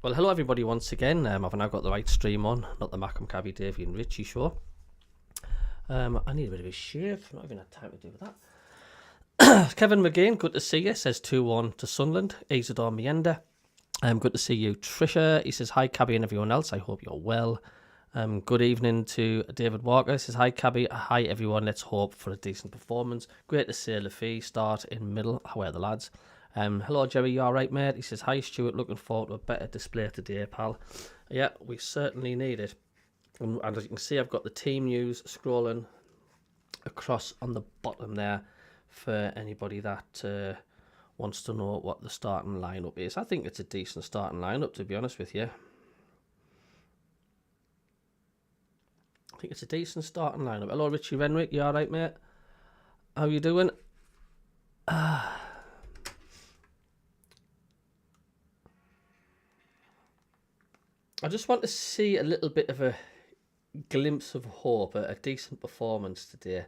Well, hello everybody once again. I've now got the right stream on, not the MACKEM, CABBIE, Davey and Richie show. I need a bit of a shave. Not even had time to do that. Kevin McGain, good to see you. Says 2-1 to Sunderland. Isidore Menda. Good to see you. Trisha, he says hi CABBIE and everyone else. I hope you're well. Good evening to David Walker. He says hi CABBIE. Hi everyone. Let's hope for a decent performance. Great to see Lafie start in middle. How are the lads? Hello Jerry, you alright mate? He says hi Stuart, looking forward to a better display today pal. Yeah, we certainly need it. And as you can see, I've got the team news scrolling across on the bottom there for anybody that wants to know what the starting lineup is. I think it's a decent starting lineup, to be honest with you. I think it's a decent starting lineup. Hello Richie Renwick, you alright mate? How you doing? I just want to see a little bit of a glimpse of hope, a decent performance today.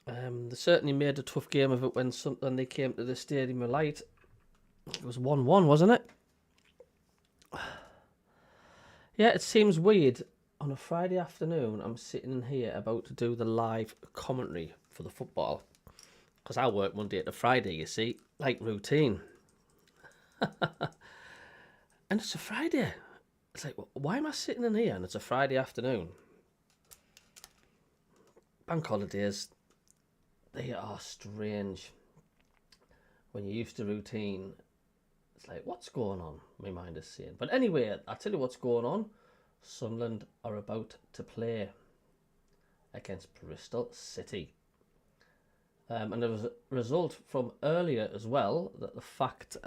They certainly made a tough game of it when they came to the Stadium of Light. It was 1-1, wasn't it? Yeah, it seems weird. On a Friday afternoon, I'm sitting here about to do the live commentary for the football. Because I work Monday to Friday, you see, like routine. And it's a Friday. It's like, why am I sitting in here? And it's a Friday afternoon. Bank holidays, they are strange. When you're used to routine, it's like, what's going on? My mind is saying. But anyway, I'll tell you what's going on. Sunderland are about to play against Bristol City. And there was a result from earlier as well, that the fact...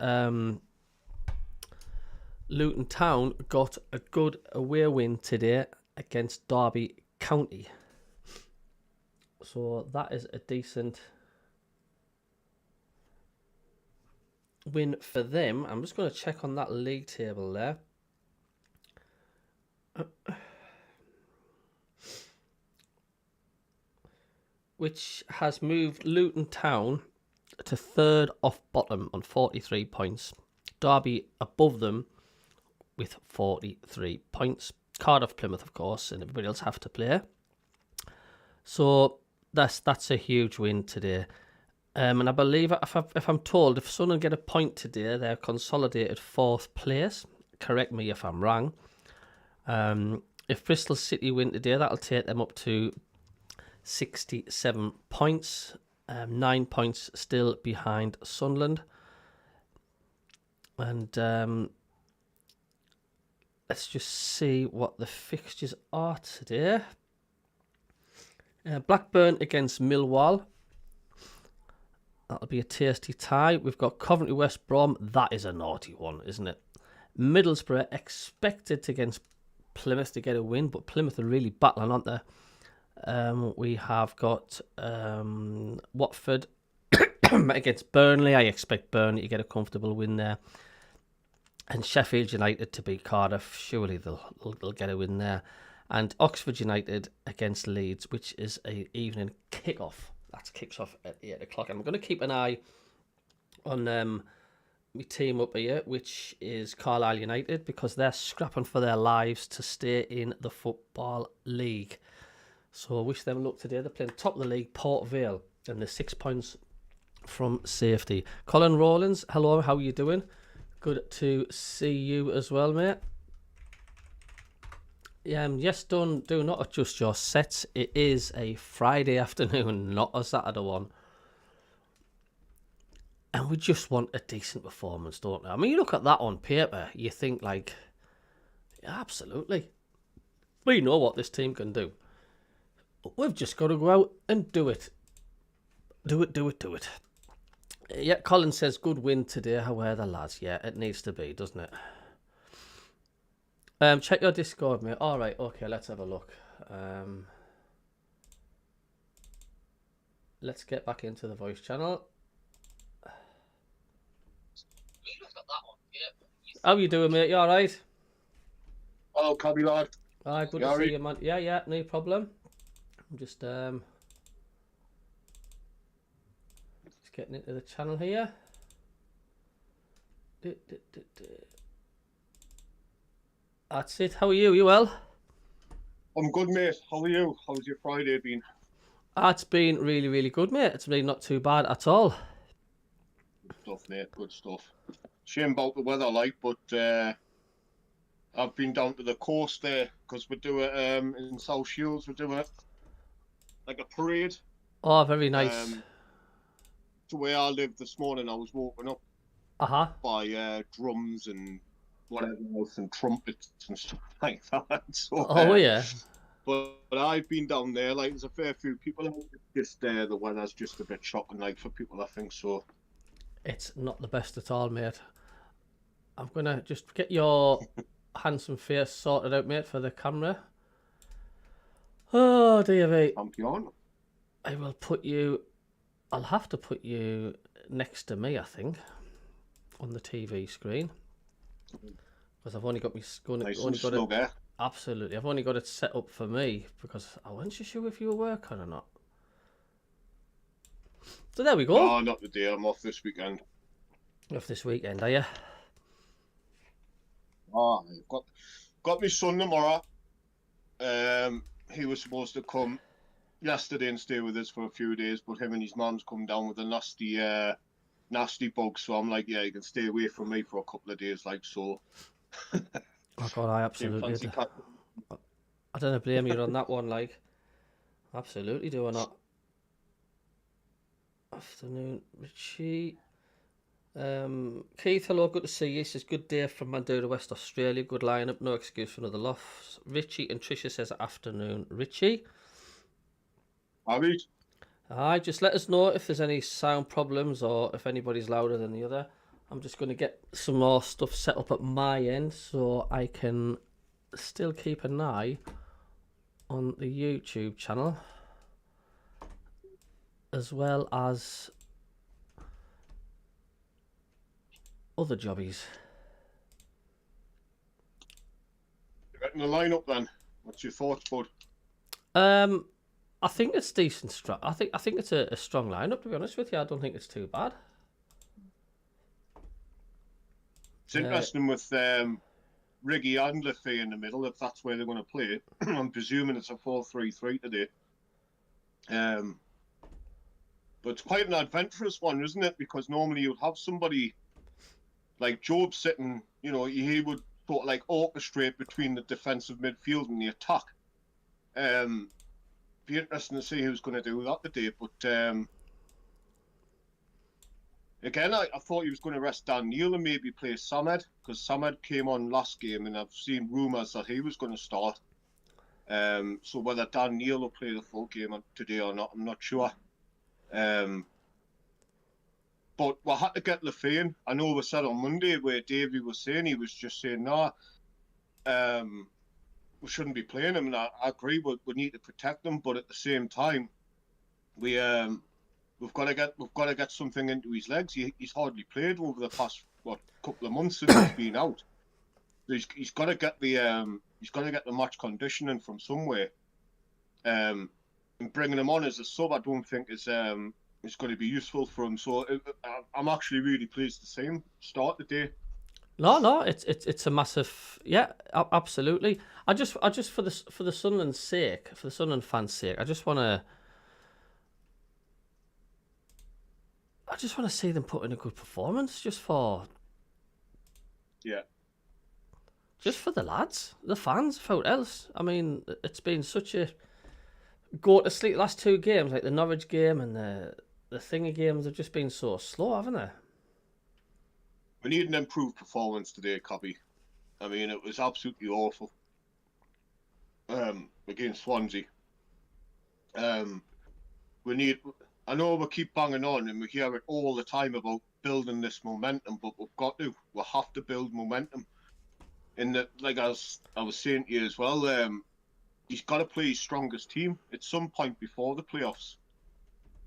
Luton Town got a good away win today against Derby County. So that is a decent win for them. I'm just going to check on that league table there. Which has moved Luton Town to third off bottom on 43 points. Derby above them with 43 points. Cardiff, Plymouth, of course, and everybody else have to play. So that's a huge win today. And I believe, if I'm told, if Sunderland get a point today, they're consolidated 4th place. Correct me if I'm wrong. If Bristol City win today, that'll take them up to 67 points. 9 points still behind Sunderland. And... let's just see what the fixtures are today. Blackburn against Millwall. That'll be a tasty tie. We've got Coventry West Brom. That is a naughty one, isn't it? Middlesbrough expected against Plymouth to get a win, but Plymouth are really battling, aren't they? We have got Watford against Burnley. I expect Burnley to get a comfortable win there. And Sheffield United to beat Cardiff. Surely they'll get a win there. And Oxford United against Leeds, which is an evening kickoff. That kicks off at 8 o'clock. I'm going to keep an eye on my team up here, which is Carlisle United, because they're scrapping for their lives to stay in the Football League. So I wish them luck today. They're playing top of the league, Port Vale, and they're 6 points from safety. Colin Rawlins, hello, how are you doing? Good to see you as well, mate. Yes, do not adjust your sets. It is a Friday afternoon, not a Saturday one. And we just want a decent performance, don't we? I mean, you look at that on paper, you think like, yeah, absolutely. We know what this team can do. But we've just got to go out and do it. Do it. Yeah, Colin says, good win today. How are the lads? Yeah, it needs to be, doesn't it? Check your Discord, mate. All right, okay, let's have a look. Let's get back into the voice channel. How you doing, mate? You all right? Hello, CABBIE lad. All right, good to see you, man. Yeah, no problem. I'm just getting into the channel here. That's it. How are you? You well? I'm good, mate. How are you? How's your Friday been? It's been really, really good, mate. It's been not too bad at all. Good stuff, mate. Good stuff. Shame about the weather, but I've been down to the coast there because we do it in South Shields. We do it like a parade. Oh, very nice. To where I live this morning, I was woken up Uh-huh. by drums and whatever else and trumpets and stuff like that. So, Oh, yeah. but I've been down there. Like, there's a fair few people. Just the weather's just a bit shocking, like for people. I think so. It's not the best at all, mate. I'm going to just get your handsome face sorted out, mate, for the camera. Oh, dear me. Champion. I will put you... I'll have to put you next to me, I think, on the TV screen. Because I've only got me... Nice and snug, eh? Absolutely. I've only got it set up for me because I wasn't sure if you were working or not. So there we go. No, not today. I'm off this weekend. Off this weekend, are you? Oh, I've got my son tomorrow. He was supposed to come yesterday and stay with us for a few days, but him and his mum's come down with a nasty bug. So I'm like, yeah, you can stay away from me for a couple of days, like so. Oh God, I absolutely. I don't blame you on that one. Like, absolutely, do I not? Afternoon, Richie. Keith, hello, good to see you. Says good day from Menda, West Australia. Good lineup, no excuse for another loss. Richie and Tricia says afternoon, Richie. Harry? Aye, just let us know if there's any sound problems or if anybody's louder than the other. I'm just going to get some more stuff set up at my end so I can still keep an eye on the YouTube channel as well as other jobbies. You getting the lineup then? What's your thoughts, bud? I think it's decent. I think it's a strong lineup. To be honest with you, I don't think it's too bad. It's interesting with Riggy and Liffey in the middle, if that's where they're going to play. I'm presuming it's a 4-3-3 today. But it's quite an adventurous one, isn't it? Because normally you'd have somebody like Job sitting, he would sort of like orchestrate between the defensive midfield and the attack. Be interesting to see who's going to do that today. But again, I thought he was going to rest Dan Neil and maybe play Samed, because Samed came on last game and I've seen rumours that he was going to start. So whether Dan Neil will play the full game today or not, I'm not sure. But we had to get Lefane. I know we said on Monday where Davey was saying, he was just saying, no, we shouldn't be playing him. And I agree, we need to protect him. But at the same time, we've got to get something into his legs. He's hardly played over the past couple of months since he's been out. So he's got to get the match conditioning from somewhere. And bringing him on as a sub, I don't think is going to be useful for him. So I'm actually really pleased to see him start the day. No, it's a massive, yeah, absolutely. I just for the Sunderland sake, for the Sunderland fans' sake, I just want to see them put in a good performance, just for the lads, the fans, without else. I mean, it's been such a go to sleep last two games, like the Norwich game and the thingy games have just been so slow, haven't they? We need an improved performance today, CABBIE. I mean, it was absolutely awful against Swansea. I know we keep banging on and we hear it all the time about building this momentum, but we have to build momentum. Like as I was saying to you as well, he's got to play his strongest team at some point before the playoffs,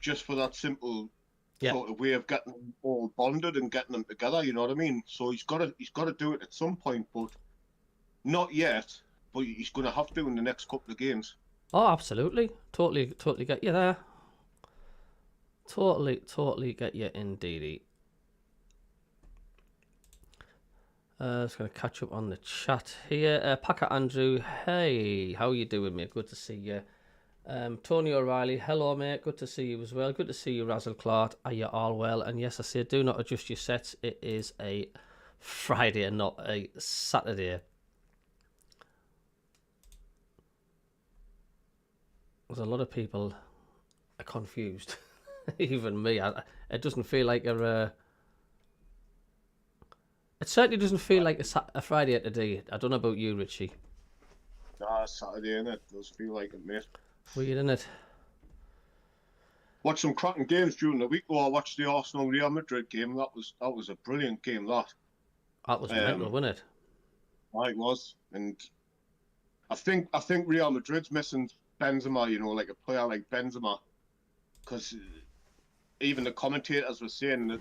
just for that simple sort of way of getting them all bonded and getting them together. You know what I mean? So he's got to do it at some point, but not yet. But he's going to have to in the next couple of games. Oh, absolutely, totally get you there. Totally get you indeed. Just going to catch up on the chat here. Packer Andrew, hey, how you doing, mate? Good to see you. Tony O'Reilly, hello, mate. Good to see you as well. Good to see you, Razzle Clark. Are you all well? And yes, I say, do not adjust your sets. It is a Friday and not a Saturday. There's a lot of people are confused, even me. It doesn't feel like it certainly doesn't feel like a Friday today. I don't know about you, Richie. Nah, Saturday, innit? It does feel like it, mate. Weird, innit? Watched some cracking games during the week. I watched the Arsenal Real Madrid game. That was a brilliant game. That was mental, wasn't it? It was, and I think Real Madrid's missing Benzema. You know, like a player like Benzema, because even the commentators were saying that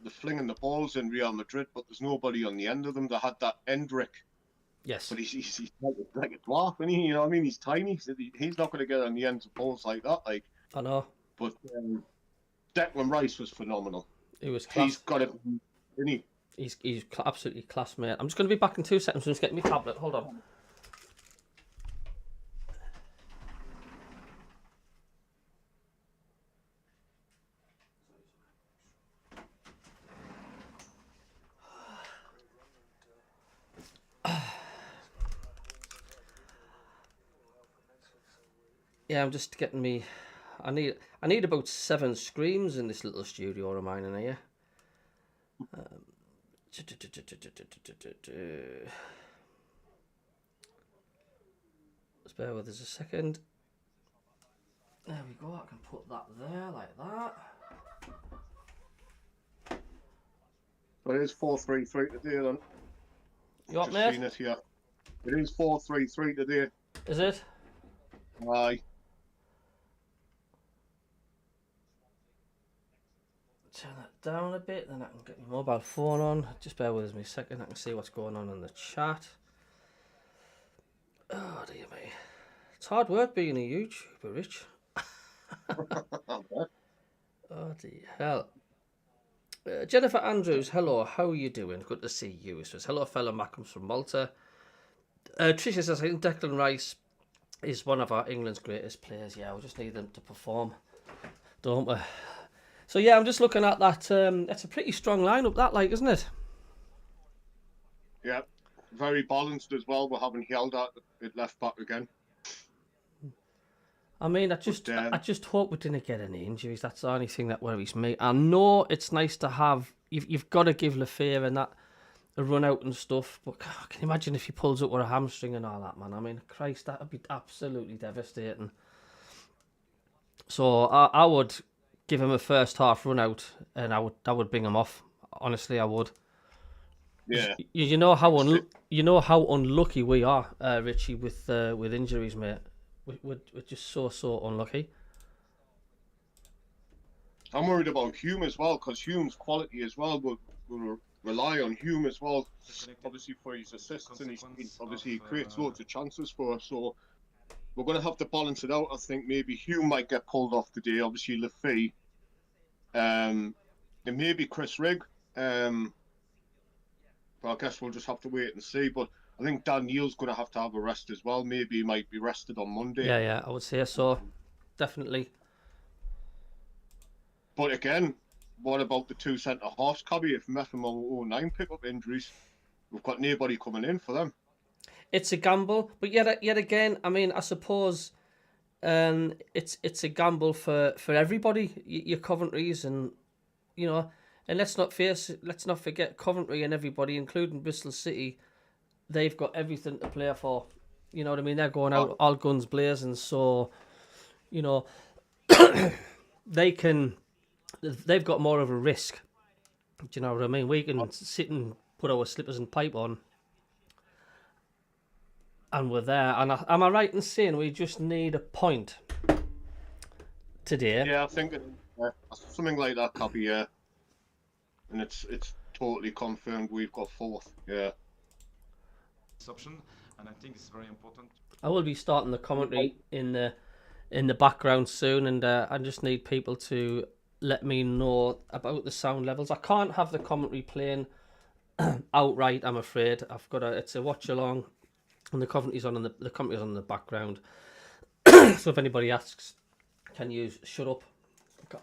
the flinging the balls in Real Madrid, but there's nobody on the end of them. They had that Endrick. Yes. But he's like a dwarf, isn't he? You know what I mean? He's tiny. He's not going to get on the ends of balls like that. Like, I know. But Declan Rice was phenomenal. He was class. He's got it, isn't he? He's absolutely class, mate. I'm just going to be back in 2 seconds. I'm just getting my tablet. Hold on. Yeah, I'm just getting me. I need about 7 screens in this little studio of mine in here. Let's bear with us a second. There we go. I can put that there like that. But it is 4-3-3 today, then. You what, mate? Seen it here. It is 4-3-3 today. Is it? Aye. Turn that down a bit, then I can get my mobile phone on. Just bear with me a second. I can see what's going on in the chat. Oh dear me, it's hard work being a YouTuber, Rich. Oh dear hell. Jennifer Andrews, hello, how are you doing? Good to see you. It says, hello, fellow MACKEMs from Malta. Tricia says, I think Declan Rice is one of our England's greatest players. Yeah, we just need them to perform, don't we? So yeah, I'm just looking at that. It's a pretty strong lineup, that, like, isn't it? Yeah, very balanced as well. We're having held at left back again. I mean, I just hope we didn't get any injuries. That's the only thing that worries me. I know it's nice to have. You've got to give Lefebvre and that a run out and stuff. But God, can you imagine if he pulls up with a hamstring and all that, man? I mean, Christ, that would be absolutely devastating. So I would give him a first half run out, and I would bring him off. Honestly, I would. Yeah. You know how unlucky we are, Richie, with injuries, mate. We're just so unlucky. I'm worried about Hume as well, because Hume's quality as well will rely on Hume as well, obviously for his assists, and he creates loads of chances for us. So we're going to have to balance it out. I think maybe Hume might get pulled off today. Obviously Lefebvre, and maybe Chris Rigg. But I guess we'll just have to wait and see. But I think Dan Neil's going to have a rest as well. Maybe he might be rested on Monday. Yeah, I would say so. Definitely. But again, what about the 2 centre-halves, CABBIE? If MACKEM or 09 pick up injuries, we've got nobody coming in for them. It's a gamble, but yet again, I mean, I suppose it's a gamble for everybody. Your Coventry's and, you know, and let's not forget Coventry and everybody, including Bristol City. They've got everything to play for. You know what I mean? They're going out all guns blazing. So, you know, they've got more of a risk. Do you know what I mean? We can sit and put our slippers and pipe on, and we're there. And am I right in saying we just need a point today? Yeah, I think something like that, CABBIE, yeah. And it's totally confirmed we've got 4th, yeah. Option, and I think it's very important. I will be starting the commentary in the background soon, and I just need people to let me know about the sound levels. I can't have the commentary playing outright, I'm afraid. It's a watch along, and the Coventry's on, and the Coventry's on in the background. So if anybody asks, can you shut up?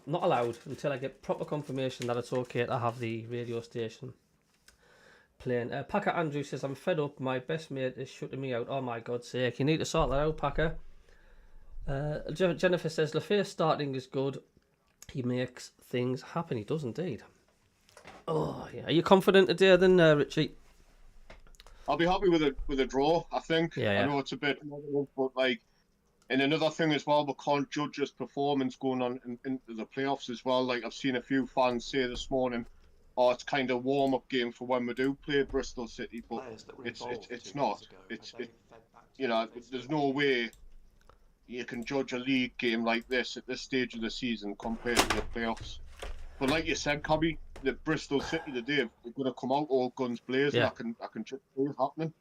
Not allowed until I get proper confirmation that it's okay to have the radio station playing. Packer Andrew says, I'm fed up. My best mate is shutting me out. Oh my God's sake. You need to sort that out, Packer. Jennifer says, LaFay's starting is good. He makes things happen. He does indeed. Oh, yeah. Are you confident today then, Richie? I'll be happy with a draw, I think. Yeah. I know it's a bit negative, but like, and another thing as well, we can't judge his performance going on into the playoffs as well. Like I've seen a few fans say this morning, oh, it's kind of warm-up game for when we do play Bristol City, but it's not. You know, there's no way you can judge a league game like this at this stage of the season compared to the playoffs. But like you said, Cabby, the Bristol City today are going to come out all guns blazing. Yeah. I can just see it happening.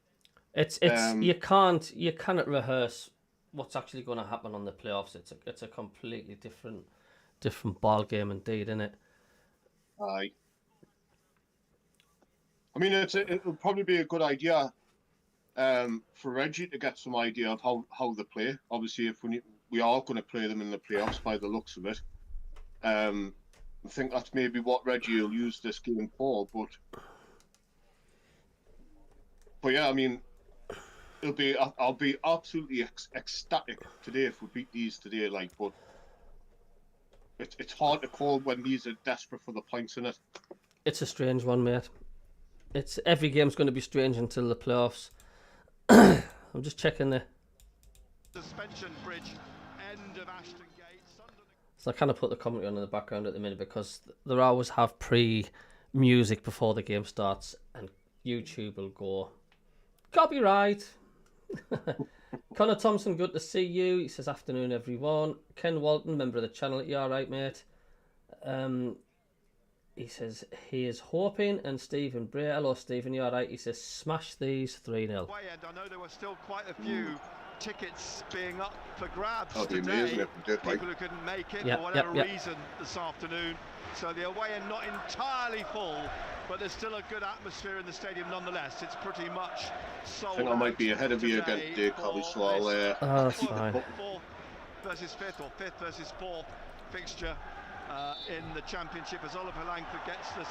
It's you cannot rehearse what's actually going to happen on the playoffs. It's a completely different ball game indeed, isn't it? Aye. I mean, it'll probably be a good idea for Reggie to get some idea of how they play. Obviously, if we are going to play them in the playoffs by the looks of it. I think that's maybe what Reggie will use this game for. But yeah, I mean, I'll be absolutely ecstatic today if we beat these today. Like, but it's hard to call when these are desperate for the points in it. It's a strange one, mate. Every game's going to be strange until the playoffs. I'm just checking the suspension bridge end of Ashton Gate. Sunderland. So I kind of put the commentary on in the background at the minute because they always have pre-music before the game starts, and YouTube will go copyright. Connor Thompson, good to see you. He says afternoon everyone. Ken Walton, member of the channel. You all right, mate? He says he is hoping, and Stephen Bray. Hello, Stephen. You all right? He says smash these 3-0. And I know there were still quite a few tickets being up for grabs That'd be today. amazing if we did, People who couldn't make it Yep, for whatever yep. reason this afternoon. So the away end not entirely full, but there's still a good atmosphere in the stadium nonetheless. It's pretty much sold I think I might be ahead of you again today, Cabby, so I'll... that's fine. Fourth versus fifth, or fifth versus fourth fixture in the championship as Oliver Langford gets this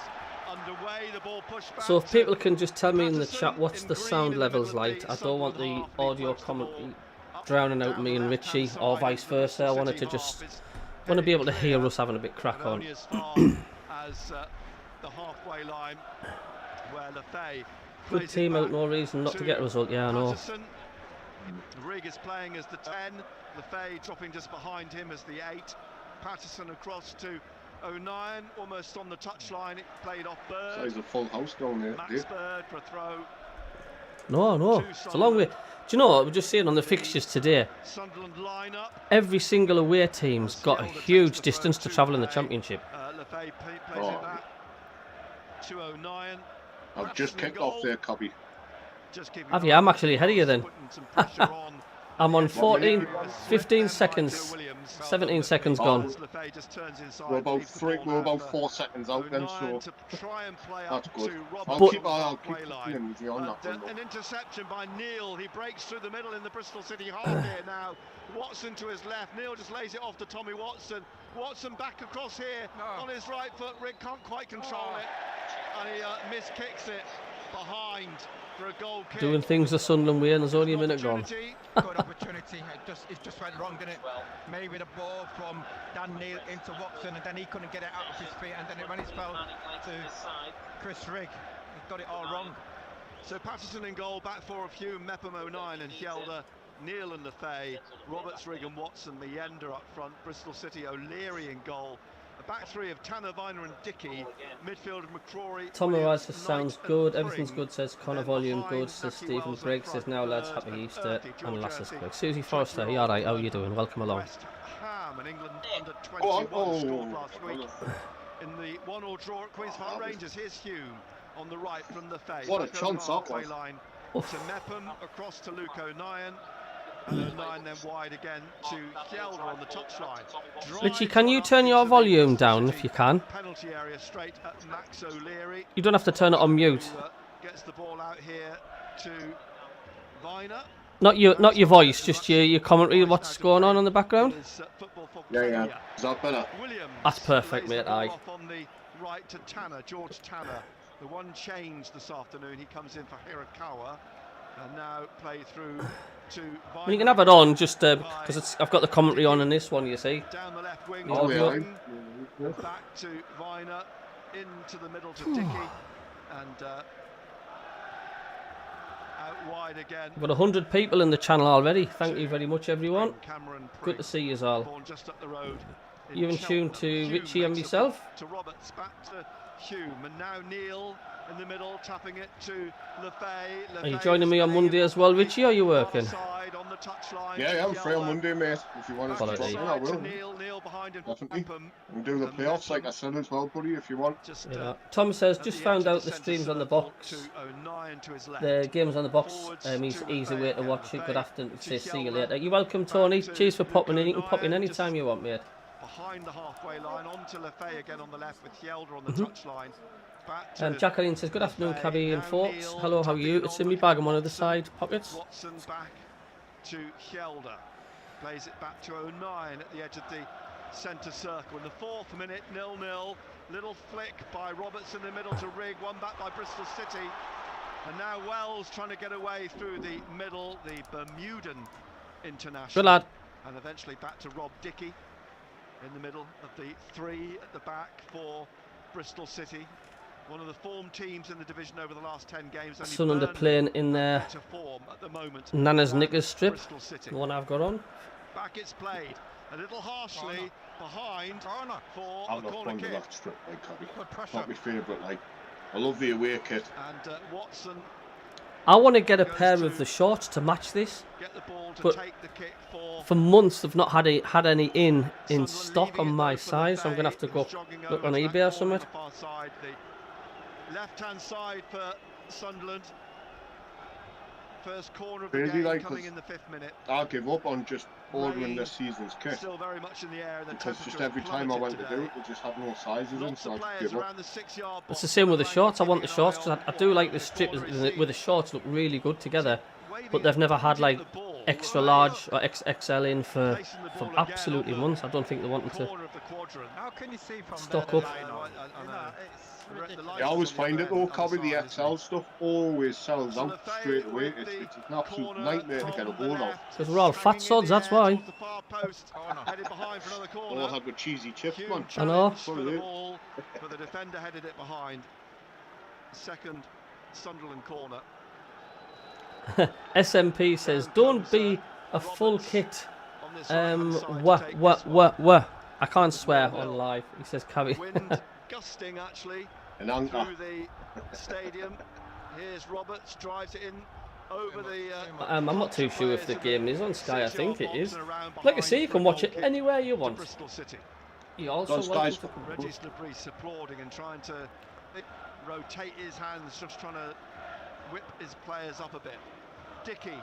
underway. The ball pushed back. So if people can just tell me in the chat what's the sound levels like. I don't want the audio commentary drowning out me and Richie, or vice versa. I wanted to just want to be able to hear us having a bit crack on. As far as the halfway line where Lefay Good team out, no reason not to get a result. Yeah, I know. Rigg is playing as the 10. Lefay dropping just behind him as the 8. Patterson across to O'Nien, almost on the touchline. It played off Bird. So there's a full house down there. Max Bird for a throw. No, it's a long way. Do you know what? We're just seeing on the fixtures today. Sunderland lineup. Every single away team's got a huge distance to travel in the championship. Lefay plays it back to O'Nien. I've just kicked off there, Cabby. Have you? I'm actually ahead of you then. I'm on 15 seconds, 17 seconds gone. We're about 4 seconds out then, so that's good. I'll keep in with you on that one. An interception by Neil. He breaks through the middle in the Bristol City half here now. Watson to his left. Neil just lays it off to Tommy Watson. Watson back across here on his right foot. Rigg can't quite control it, and he miskicks it behind for a goal kick. Doing things the Sunderland way, and there's only a minute gone. Good opportunity. It just went wrong, didn't it? Maybe the ball from Dan Neil into Watson, and then he couldn't get it out of his feet, and then when it fell to Chris Rigg, he got it all wrong. So Patterson in goal, back for a few. Mepham, O'Nien and Hjelde, Neil and Lefay, Roberts, Rigg and Watson, Menda up front, Bristol City, O'Leary in goal. A back three of Tanner, Viner and Dickey, midfield of McCrory. Tom Rice says sounds good, everything's good, says Connor. Volume good, says Stephen Briggs, says now lads, happy Easter, and lasses quick. Susie Forrester, you alright, how are you doing? Welcome along. West Ham and England under 21 scored last week in the 1-1 draw at Queen's Park Rangers. Here's Hume on the right from the face. What a chance that was. Line to Mepham, across to Luke O'Nien. And 9 then wide again to Kjelder on the touchline. Richie, can you turn your volume down if you can? Penalty area straight at Max O'Leary. You don't have to turn it on mute. Who, gets the ball out here to Viner. Not your voice, just your commentary. What's going on in the background? Yeah. Is that better? That's perfect, mate. Aye. On the right to Tanner, George Tanner. The one change this afternoon. He comes in for Hirakawa, and now play through to Viner. Well, you can have it on just because I've got the commentary on in this one. You see. Down the left wing. Oh, yeah. Back to Viner, into the middle to Dickey, and out wide again. We've got 100 people in the channel already. Thank you very much, everyone. Good to see you all. Just up the road. You're in tune to Richie and myself. To Roberts, back to Hume, and now Neil in the middle, tapping it to Lefay. Are you joining me on Monday as well, Richie? Or are you working? Yeah, I'm free on Monday, mate. If you want to Quality. talk, I will. Neil behind him. Definitely. We'll do the playoffs, like I said as well, buddy, if you want. Yeah. Tom says, just found out the stream's on the box. The game's on the box. Easy way to watch it. Good afternoon. Say see you later. You're welcome, Tony. Cheers for popping in. You can pop in any time you want, mate. Behind the halfway line, on to Lefay again on the left with Kjelder on the touchline. Jacqueline says, good afternoon, Cabby and folks. Hello, how are you? It's in me bag on one of the side pockets. Watson back to Kjelder. Plays it back to 09 at the edge of the centre circle. In the 4th minute, 0-0. Little flick by Roberts in the middle to Rigg. One back by Bristol City. And now Wells trying to get away through the middle, the Bermudan international. Good lad. And eventually back to Rob Dickey in the middle of the 3 at the back for Bristol City. One of the form teams in the division over the last 10 games. Sunderland playing in their Nana's Knickers strip, the one I've got on. Back it's played, a little harshly behind for I'm the not corner fond of kick. that strip, like, Cabby. Not my favourite, like. I love the away kit. And Watson. I want to get a pair of the shorts to match this, Get the ball to but take the kick for months they've not had any in stock on my size, so I'm going to have to go look on eBay or something. Left-hand side for Sunderland. First corner of the Crazy, game like, coming in the 5th minute. I'll give up on just ordering this season's kit. Still very much in the air, and Because just every time I went to do it, they just had no sizes in, so I just give up. It's the same with the shorts. I want the shorts because I do like the strip with the shorts look really good together, but they've never had like extra large or XXL in for absolutely months. I don't think they want them to stock up. I always find it though, Cabby, the XL stuff always sells out straight away. It's an absolute nightmare to get a hold of. Because we're all fat sods, that's why. All had with cheesy chips, man. I know. But the defender headed it behind. Second Sunderland corner. SMP says, don't be a full kit. I can't swear on live. He says, Cabby. Wind gusting actually through the stadium. Here's Roberts, drives it in over the. I'm not too sure if the game is on Sky. I think it is. Like I say, you can watch it anywhere you want. Bristol City. You also want Regis Lebris applauding and trying to rotate his hands, just trying to whip his players up a bit. Dickey,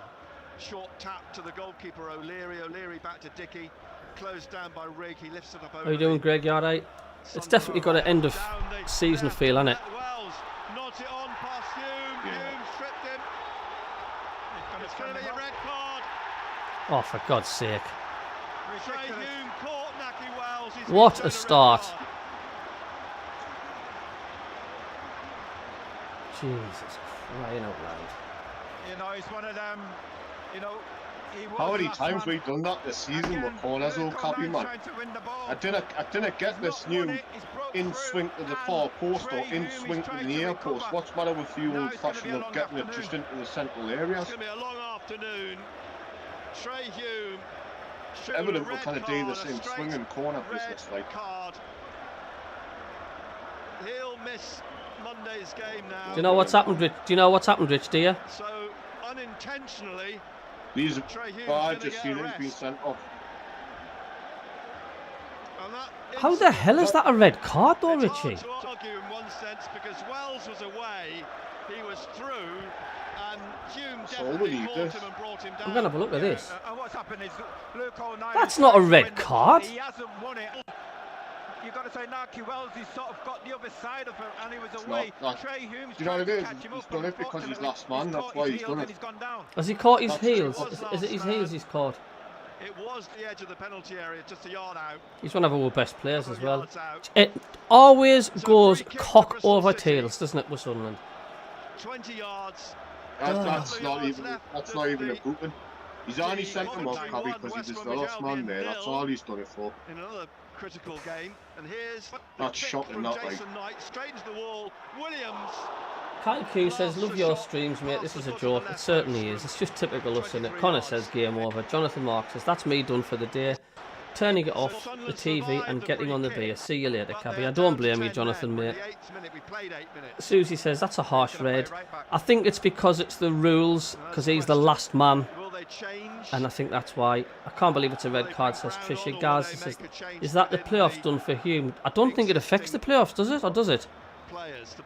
short tap to the goalkeeper O'Leary. O'Leary back to Dickey, closed down by Rigg. He lifts it up over. How are you doing, Greg? You alright? It's definitely got an end of season feel, hasn't it? Wells nods it on past Hume. Hume stripped him. It's going to be a red card. Oh, for God's sake! Trey Hume caught Naki Wells. What a start! Jesus, crying out loud! You know, it's one of them. You know, how many times we've done that this season with corners, old Cabby, man? I didn't get this new in swing to the far post or in swing to the near post. What's the matter with you old fashioned of getting it just into the central areas? It's going to be a long afternoon. Trey Hume. Evident we're kind of doing the same swing and corner business, like. He'll miss Monday's game now. Do you know what's happened, Rich? Do you know what's happened, Rich? Do you? So unintentionally, these I just seen it being sent off. How the hell is that a red card, though, Richie? It's hard to argue in one sense because Wells was away, he was through, And Hume So we definitely need caught this. him and brought him down. I'm going to have a look at this. And what's happened is Luke O'Neill. That's not a red card. He hasn't won it. You've got to say Naki Wells, he's sort of got the other side of him and he was away. Trey Hume's do you know what it is? catch him He's up, done it because he's last man. he's That's caught why his he's heels done and it. he's gone down. Has he caught his That's heels? it. Is it his heels he's caught? It was the edge of the penalty area, just a yard out. He's one of our best players as well. Yards out. It always So goes free kick cock for Bristol over City. tails, doesn't it, with Sunderland? 20 yards. That's Oh. not even. That's not even a booking. He's only sent him off, Coventry Cabby, won, because West he was the Bromwich last man Albion there. That's 0. all he's done it for. In another critical game, and here's the That's kick shocking, from that, like. Jason Knight, straight into the wall. Williams. Kai Q says, love your streams, mate. This is a joke. It certainly is. It's just typical us, isn't it? Connor says, game over. Jonathan Mark says, that's me done for the day. Turning it off the TV and getting on the beer. See you later, Cabby. I don't blame you, Jonathan, mate. Susie says, that's a harsh red. I think it's because it's the rules, because he's the last man. And I think that's why. I can't believe it's a red card, says Trisha. Gaz says, is that the playoffs done for Hume? I don't think it affects the playoffs, does it? Or does it?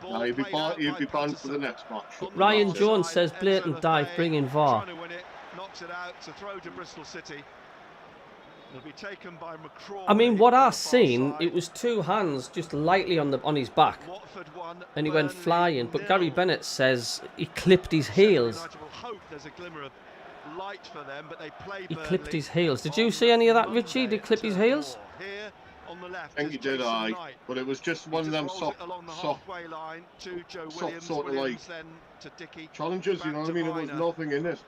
No, he'll be banned for the next match. Ryan Jones says, blatant dive, bring in VAR. Knocks it out to throw to Bristol City. It'll be taken by McCraw. I mean, what I seen, it was two hands just lightly on his back, and he went flying. But Gary Bennett says he clipped his heels. He clipped his heels. Did you see any of that, Richie? Did he clip his heels? I think he did, but it was just one of them soft sort of like challenges, you know what I mean? There was nothing in it.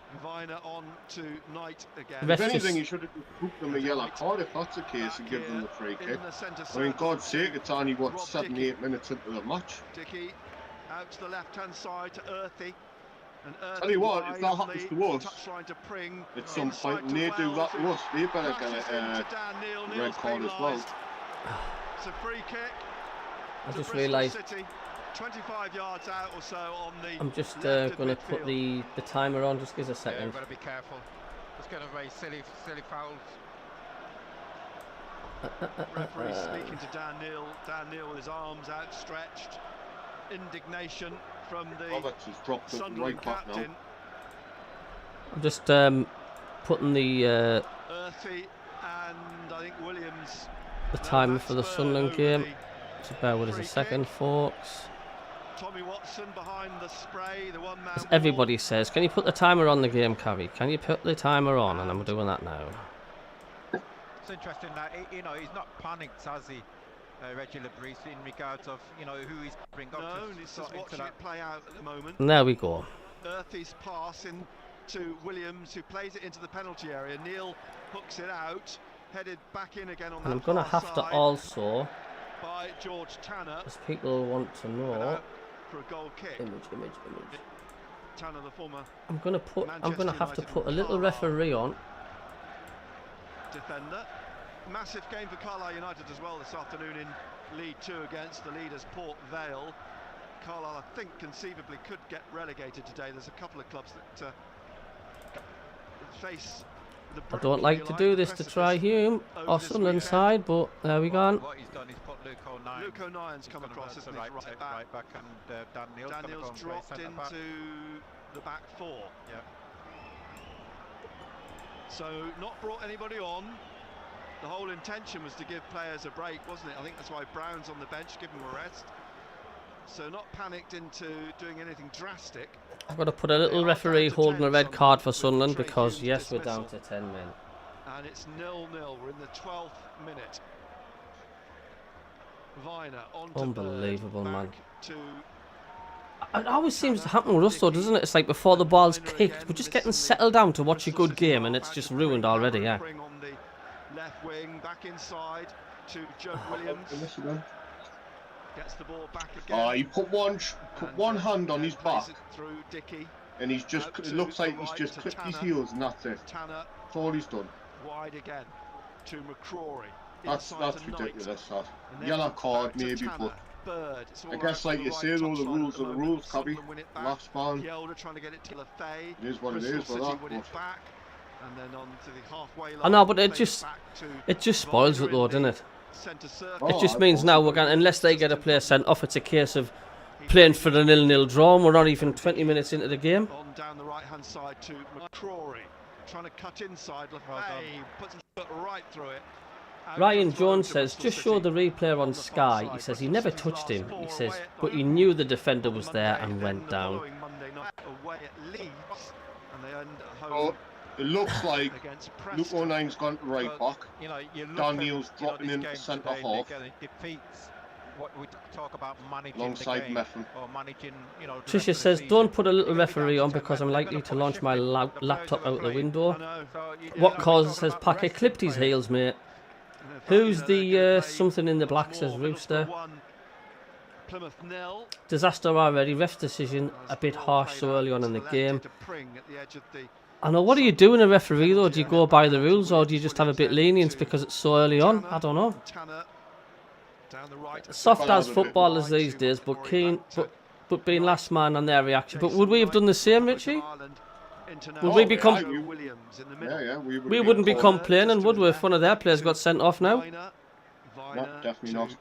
If anything, he should have booked them a yellow card if that's the case and give them the free kick. I mean, God's sake, it's only, what, 7-8 minutes into the match. Dickey out to the left-hand side to Earthy. Tell you what, if that happens to us at some point, and they do that to us, they better get a red card as well. It's a free kick. I just realised 25 yards out or so on the. I'm just going to put the timer on. Just give us a second. Yeah, you've got to be careful. It's going to raise silly fouls. Referee speaking to Dan Neil. Dan Neil with his arms outstretched. Indignation from the Roberts has dropped it right back now. I'm just putting the Earthy and I think Williams. the timer for the Sunderland game. So bear with us a second, folks. Tommy Watson behind the spray, the one man. As everybody says, can you put the timer on the game, Cabby? Can you put the timer on? And I'm doing that now. It's interesting that he's not panicked, has he, Reggie Lebris, in regards of who he's bring up. No, he's just watching it play out at the moment. And there we go. Earthy's pass in to Williams, who plays it into the penalty area. Neil hooks it out, headed back in again on And I'm that going to far have to side also, by George Tanner, as people want to know, for a goal kick. image. Tanner, the former I'm going to have to United put a little referee on. defender. Massive game for Carlisle United as well this afternoon in League 2 against the leaders Port Vale. Carlisle, I think, conceivably could get relegated today. There's a couple of clubs that face the I don't like to do this to try Hume or Sunderland side, but there we go. What he's done is put Luke O'Neill. Luke O'Neill's come across, isn't he? Right back. And Dan Neil's dropped into the back four. Yeah. So not brought anybody on. The whole intention was to give players a break, wasn't it? I think that's why Brown's on the bench, give him a rest. So not panicked into doing anything drastic. I've got to put a little referee holding a red card for Sunderland because, yes, we're down to 10 men. And it's 0-0. We're in the 12th minute. Viner on to Unbelievable, Bird, man. To It always seems to happen with us, though, doesn't it? It's like before the ball's kicked, we're just getting settled down to watch a good game, and it's just ruined already, yeah. On the left wing, back inside to Joe Williams. Gets the ball back again. He put one hand on his back, through Dickey, and he's just. It looks like he's just clipped his heels, and that's it. Tanner That's all he's done. wide again to McCrory. That's ridiculous. That yellow card maybe, but I guess like you say, though, the rules are the rules, Cabby. Last man. Trying to get it to Lefay. It is what it is for that. And then on to the halfway line. I know, but it just spoils it, though, doesn't it? It just means now we're going, unless they get a player sent off, it's a case of playing for the 0-0 draw, and we're not even 20 minutes into the game. On down the right-hand side to McCrory, trying to cut inside. Lefay puts his foot right through it. Ryan Jones says, just show the replay on Sky. He says he never touched him. He says, but he knew the defender was there and went down. Oh, it looks like Luke O'Nine's gone to right back. Daniel's dropping into centre half. What we talk about managing alongside the game, MACKEM. or managing, Tricia says, don't put a little referee on because I'm likely to launch my laptop out the window. What cause says, Packet clipped his heels, mate. Who's the something in the black, says Rooster. Disaster already. Ref's decision a bit harsh so early on in the game. I know, what do you do in a referee though? Do you go by the rules or do you just have a bit lenience because it's so early on? I don't know. Soft as footballers these days, but keen, but being last man on their reaction. But would we have done the same, Richie? Would we be we wouldn't be complaining, would we, if one of their players got sent off now? No, definitely not.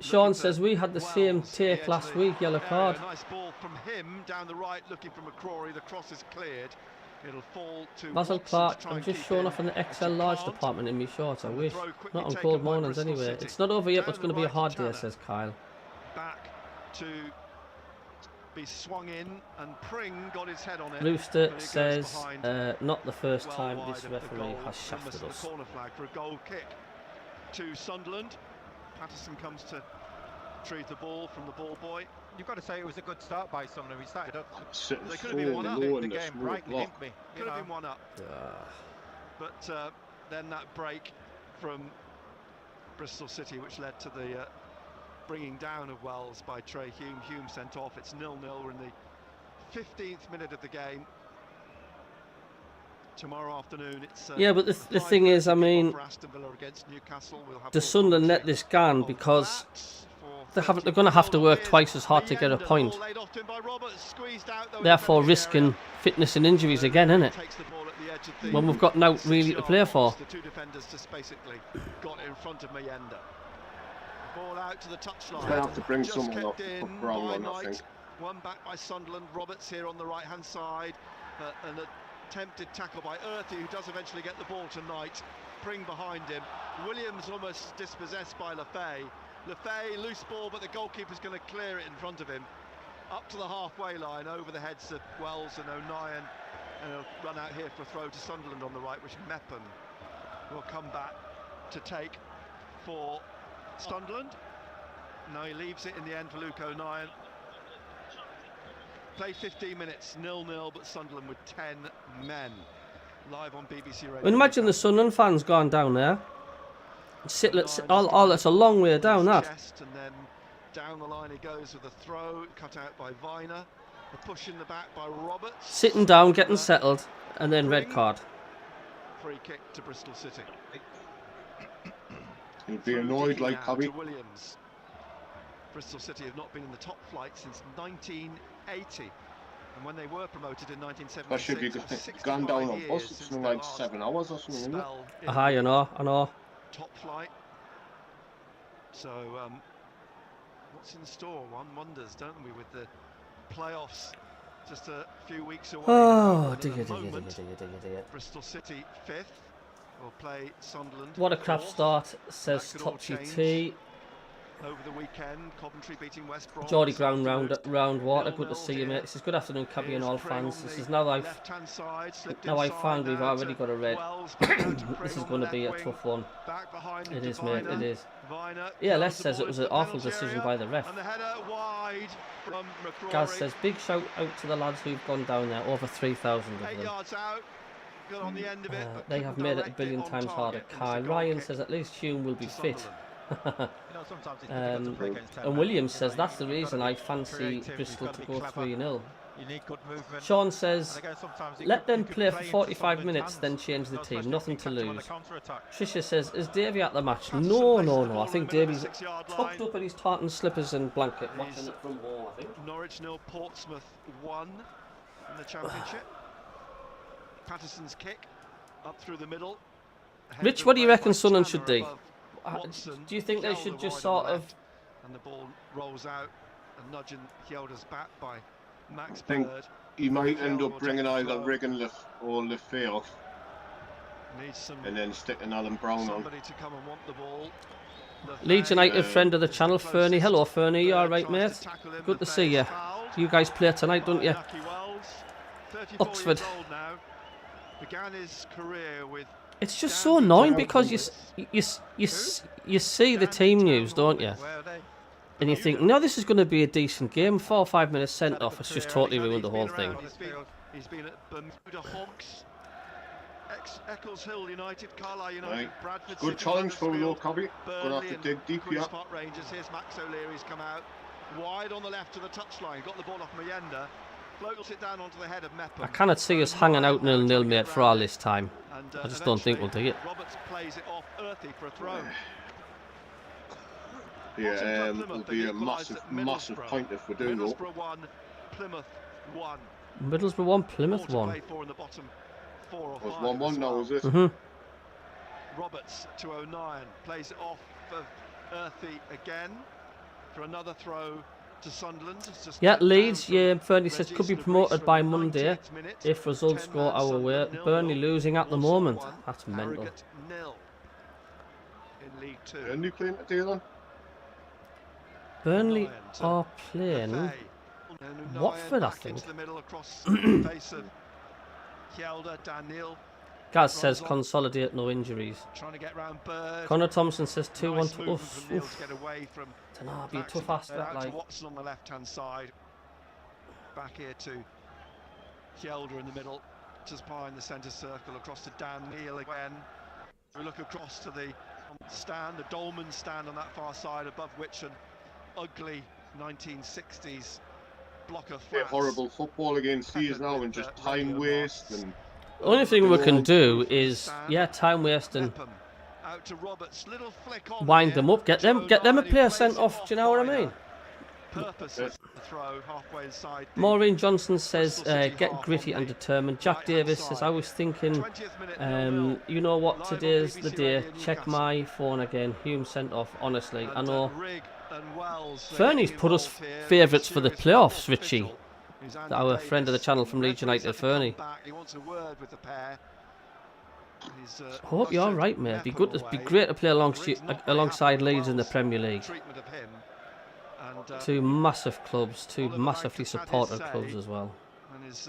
Sean says we had the same take last week, yellow card. Nice ball from him down the right, looking for McCrory. The cross is cleared. It'll fall to Basil Clark, I'm just showing off in the XL large department in me shorts, I wish. Not on cold mornings anyway. It's not over yet, but it's going to be a hard day, says Kyle. Back to be swung in, and Pring got his head on it. Rooster says, not the first time this referee has shafted us. Corner flag for a goal kick to Sunderland. Patterson comes to retrieve the ball from the ball boy. You've got to say it was a good start by Sunderland. We started up. They could have been one up in the game, rightly, didn't we? Could have been one up. But then that break from Bristol City, which led to the bringing down of Wells by Trey Hume. Hume sent off. It's 0-0. We're in the 15th minute of the game. Tomorrow afternoon, it's yeah, but the thing is, I mean, the Sunderland let this gun because they're going to have to work twice as hard to get a point. Therefore, risking fitness and injuries again, isn't it? When we've got now really to play for. The two defenders just basically got in front of Menda. Ball out to the touchline. They have to bring someone off the brown one, I think. One back by Sunderland. Roberts here on the right-hand side, and a attempted tackle by Earthy, who does eventually get the ball tonight. Pring behind him. Williams almost dispossessed by Lefay. Lefay, loose ball, but the goalkeeper's going to clear it in front of him. Up to the halfway line, over the heads of Wells and O'Nien. And he'll run out here for a throw to Sunderland on the right, which MACKEM will come back to take for Sunderland. No, he leaves it in the end for Luke O'Nien. Played 15 minutes, 0-0, but Sunderland with 10 men. Live on BBC Radio. I mean, imagine the Sunderland fans going down there. That's a long way down that. And then down the line he goes with a throw, cut out by Viner. A push in the back by Roberts. Sitting down, getting settled, and then red card. Free kick to Bristol City. He'd be annoyed like Cabby. Williams. Bristol City have not been in the top flight since 1980, and when they were promoted in 1976, that should be gone down on bus. It's something like 7 hours or something, isn't it? I know. Top flight. So, what's in store? One wonders, don't we, with the playoffs just a few weeks away. Oh, dear. Bristol City 5th will play Sunderland. What a crap start, says Topsy T. Over the weekend, Coventry beating West Brom. Geordie Ground round water. Good to see you, mate. This is good afternoon, Cabby and all fans. This is now I find we've already got a red. This is going to be a tough one. It is, mate. It is. Yeah, Les says it was an awful decision by the ref. Gaz says big shout out to the lads who've gone down there. Over 3,000 of them. They have made it a billion times harder. Kyle Ryan says at least Hume will be fit. And Williams says that's the reason I fancy Bristol to go 3-0. Sean says let them play for 45 minutes, then change the team. Nothing to lose. Tricia says is Davey at the match? No. I think Davey's tucked up in his tartan slippers and blanket, watching it from home. I think. Norwich 0, Portsmouth 1 in the Championship. Patterson's kick up through the middle. Rich, what do you reckon Sunderland should do? Watson, do you think they Hjelde should just wide sort on the of... left, and the ball rolls out and nudging Hjelde's back by Max think Bird. he might end Hjelde up will bringing take the either throw. Rigg and Lefay off, Needs some and then sticking Alan Brown on. somebody to come and want the ball. Leeds United friend of the channel, the Fernie. closest. Hello, Fernie. You Bird alright, tries mate? to tackle him. Good to Lefay see is you. fouled You guys play tonight, don't by you? Nucky Wells. 34 Oxford. years old now. Began his career with It's just so annoying because you see the team news, don't you? Where are they? And you think, no, this is going to be a decent game. 4 or 5 minutes sent off. It's just totally ruined the whole thing. He's been at Bermuda Hawks, Eccles Hill United, Carlisle United, Right. Bradford Good City, challenge for Huddersfield, Cabbie. Gonna Burnley have to and dig deep Queen's here. Park Rangers. Here's Max O'Leary's come out wide on the left to the touchline. Got the ball off Menda. Floats it down onto the head of Mepham. I cannot see us hanging out 0-0, mate, for all this time. And, I just don't think we'll do it. Roberts plays it off Earthy for a throw. Yeah, it'll be a massive point if we do though. Middlesbrough 1, Plymouth 1. Middlesbrough 1, Plymouth More to 1. play for in the bottom 4 or 5. It's 1-1 as now, well. is it? Roberts to O'Nien, plays it off of Earthy again for another throw to Sunderland. It's just Yeah, down Leeds, from yeah, Fernie says Regis could be Lebris promoted from by the Monday 90th minute. if results 10 go man our way. Sunderland 0-0. Burnley losing at the Walsall moment. 1, That's mental. Harrogate 0 in League 2. Burnley playing today then? Burnley O'Nien to are playing Lefay. And Watford, O'Nien I back think. into the middle across the face of Hjelde, Daniel Gaz says runs on. consolidate, no injuries. trying to get round Bird. Connor Thompson says Nice 2-1 to movement Uff. from Neil to get away from Dunno, it'll be a Max tough ask that, out like. to Watson on the left hand side. Back here to Hjelde in the middle. Just behind the centre circle across to Dan Neil again. We look across to the stand, the Dolman stand on that far side, above which an ugly 1960s block of Yeah, flats. horrible football against these now and just time waste and The only thing we can do is, yeah, time waste and Mepham out to Roberts, little flick on wind here them up, get to them a O'Nien, who player plays sent it off. Do you know what I wider. mean? Purposeless throw halfway inside. the Maureen Johnson says, Bristol City get half gritty on and the determined. Jack right-hand Davis says, side. I was thinking, 20th minute, 0-0. you know what, Live on today's the BBC day. Radio Check Newcastle. my phone again. Hume sent off, honestly. I And, know. Rigg and Wells, they're Fernie's getting put us involved here. favourites for the Serious playoffs, football Richie. official, who's Andy Our friend of the Davis. channel from Leeds Referee's United, had to come Fernie. back. He wants a word with the pair. He's, Hope you're ushered right, mate. It'd be Mepham good. It'd be away. great to play Rigg's not very alongside happy with Leeds in the Wells' Premier League. treatment of him. And, Two massive clubs, two Oliver massively Banks has had supported his clubs say. as well. and is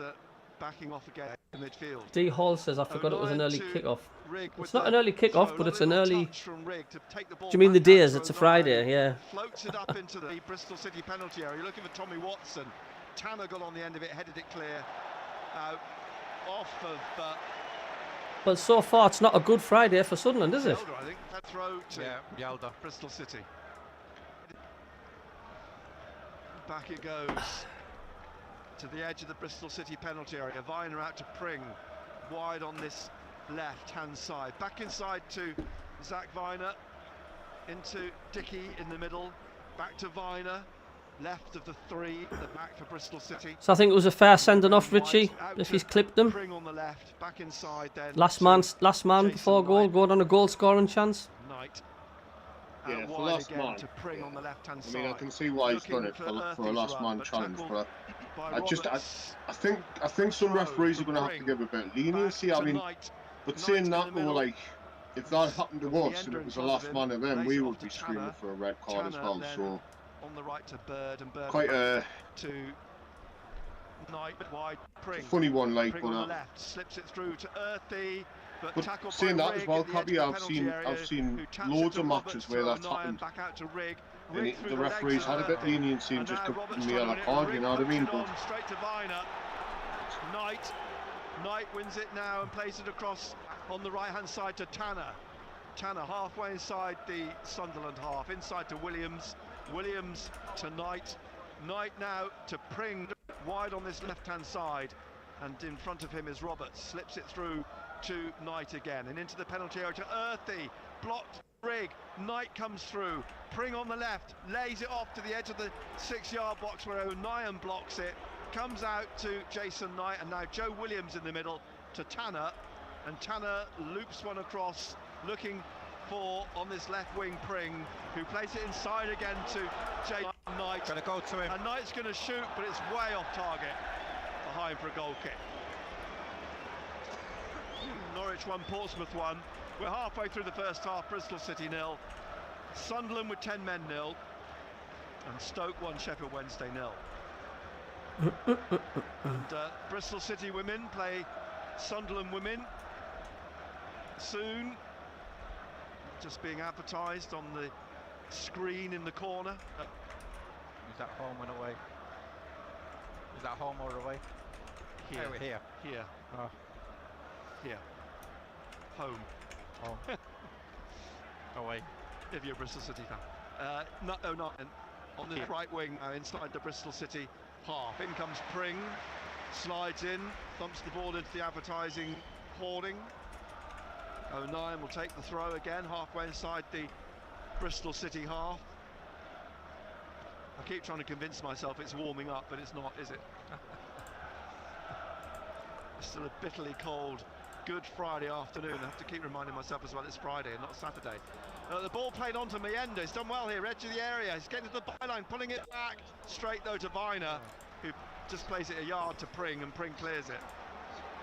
backing off again in midfield. D Hall says, I forgot it was an O'Nien early to kickoff. Rigg with It's not the an early kickoff, throw. but it's Lovely an little early. touch from Rigg to take the ball Do you mean the back day out as to it's a O'Nien. Friday? Yeah. Floats it up into the Bristol City penalty area. You're looking for Tommy Watson. Tanner got on the end of it, headed it clear. Off of Well, so far it's not a good Friday for Sunderland, is it? Elder, I think. That throw to Hjelde. Bristol City. Back it goes to the edge of the Bristol City penalty area. Viner out to Pring, wide on this left-hand side. Back inside to Zach Viner, into Dickey in the middle. Back to Viner, left of the three, the back for Bristol City. So I think it was a fair sending off, Richie, Out if to he's clipped them. Pring on the left, back inside then. Last to man Jason before goal, Knight. going on a goal scoring chance. Knight. Yeah, Out for wide last again man. to Pring on the left-hand I side. mean, I can see why he's done Looking it for a Earthy's last run, man but challenge, tackled but by Roberts. I think some referees are going to have to give a bit of leniency. I mean, but saying that, we were like, if that happened to us and it was the last man of them, we would be screaming for a red card as well. So on the right to Bird, and Bird quite a to Knight wide. Pring. funny one, like, Pring on the but left, slips it through to Earthy, but but tackled saying by that Rigg as well, at the edge of Cabbie, the I've penalty seen area, who taps it loads to of Roberts matches to where that's O'Nien, happened. back out to Rigg. And Rigg through the legs referees of had a bit of Earthy. leniency and And just now took Roberts me on a throwing it, card, you Rigg know what I mean? puts it But on straight to Viner. Knight wins it now and plays it across on the right-hand side to Tanner. Tanner halfway inside the Sunderland half, inside to Williams. Williams to Knight. Knight now to Pring, wide on this left-hand side. And in front of him is Roberts. Slips it through to Knight again. And into the penalty area to Earthy. Blocked Rigg. Knight comes through. Pring on the left. Lays it off to the edge of the 6-yard box where O'Nien blocks it. Comes out to Jason Knight. And now Joe Williams in the middle to Tanner. And Tanner loops one across, looking for on this left wing Pring, who plays it inside again to Jay Knight. Gonna go to him. And Knight's going to shoot, but it's way off target. Behind for a goal kick. Norwich 1, Portsmouth 1. We're halfway through the first half. Bristol City 0. Sunderland with 10 men 0. And Stoke 1, Sheffield Wednesday 0. And Bristol City women play Sunderland women soon. Just being advertised on the screen in the corner. Is that home and away? Is that home or away? Here. Oh, here. Here. Oh. Here. Home. Home. Away. If you're a Bristol City fan. Not on the right wing now, inside the Bristol City half. In comes Pring, slides in, thumps the ball into the advertising hoarding. 09 will take the throw again, halfway inside the Bristol City half. I keep trying to convince myself it's warming up, but it's not, is it? It's still a bitterly cold, good Friday afternoon. I have to keep reminding myself as well it's Friday and not Saturday. The ball played on to Menda. He's done well here, edge of the area. He's getting to the byline, pulling it back. Straight though to Viner, who just plays it a yard to Pring, and Pring clears it.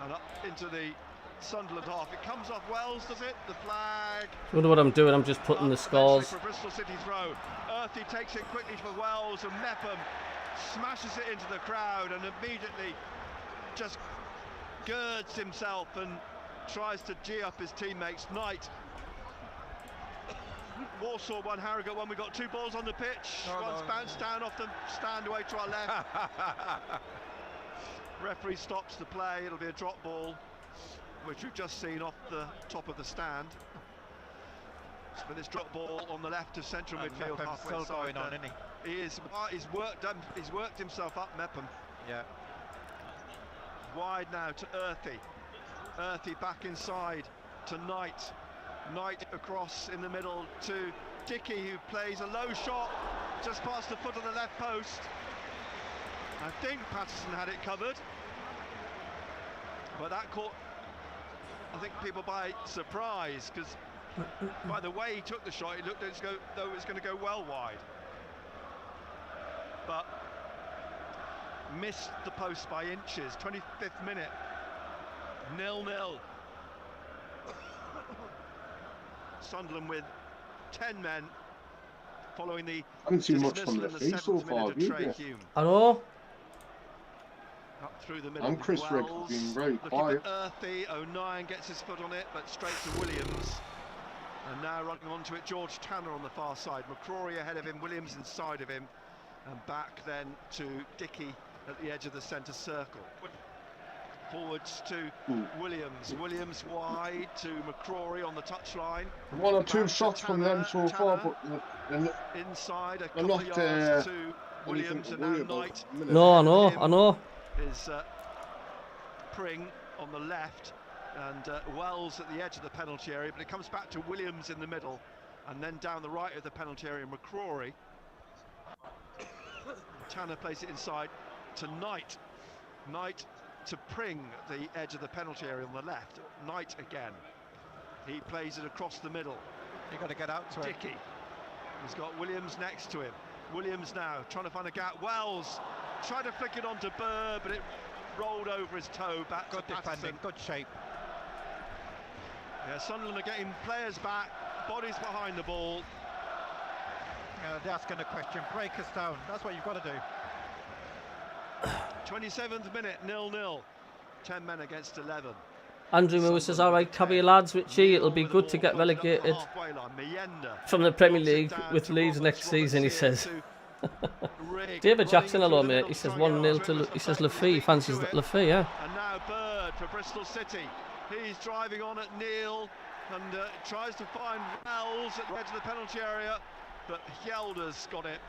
And up into the Sunderland half. It comes off Wells, does it? The flag. I wonder what I'm doing. I'm just putting the scores. For Bristol City's row. Earthy takes it quickly for Wells, and MACKEM smashes it into the crowd and immediately just girds himself and tries to gee up his teammates. Knight. Warsaw 1, Harrogate 1. We've got 2 balls on the pitch. One's bounced down off the stand away to our left. Referee stops the play. It'll be a drop ball, which we've just seen off the top of the stand. But this drop ball on the left of central midfield, halfway still side going on, isn't he? He is. He's worked himself up, MACKEM. Yeah. Wide now to Earthy. Earthy back inside to Knight. Knight across in the middle to Dickey, who plays a low shot just past the foot of the left post. I think Patterson had it covered, but that caught, I think, people by surprise, because by the way he took the shot, it looked as though it was going to go well wide. But missed the post by inches. 25th minute, 0-0. Sunderland with 10 men following the haven't seen much from dismissal the in the face so 7th far, minute of Trey have you? Hume. I know. Up through the middle. And Chris Rigg has been very quiet. Earthy, 09 gets his foot on it, but straight to Williams. And now running onto it, George Tanner on the far side. McCrory ahead of him, Williams inside of him. And back then to Dickey at the edge of the centre circle. Forwards to Williams. Williams wide to McCrory on the touchline. 1 or 2 shots from them so far, but inside a they're couple not of yards to Williams, and now Knight. No, I know. Is Pring on the left, and Wells at the edge of the penalty area, but it comes back to Williams in the middle, and then down the right of the penalty area, McCrory. Tanner plays it inside to Knight. Knight to Pring at the edge of the penalty area on the left. Knight again. He plays it across the middle. You got to get out to it. Dickey. He's got Williams next to him. Williams now trying to find a gap. Wells tried to flick it onto Burr, but it rolled over his toe back Good to Patterson. defending, good shape. Yeah, Sunderland are getting players back, bodies behind the ball. They're asking a question. Break us down. That's what you've got to do. 27th minute, 0-0. 10 men against 11. Andrew Moore says, all right, CABBIE lads, Richie, it'll be good to get relegated from the Premier League with Leeds next season, he says. David Jackson, hello mate, he says 1-0 to, he says Lafay, fancies Lafay, yeah. And now Bird for Bristol City. He's driving on at Neil and tries to find Wells at the edge of the penalty area, but Yelder's got it,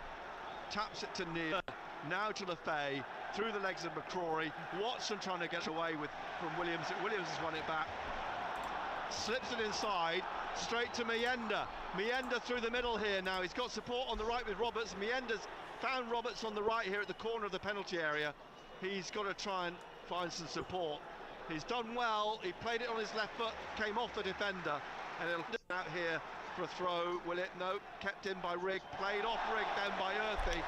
taps it to Neil. Now to Lafay, through the legs of McCrory. Watson trying to get away from Williams. Williams has won it back. Slips it inside, straight to Menda. Menda through the middle here now. He's got support on the right with Roberts. Menda's found Roberts on the right here at the corner of the penalty area. He's got to try and find some support. He's done well. He played it on his left foot, came off the defender, and it'll out here for a throw, will it? No, kept in by Rigg, played off Rigg, then by Earthy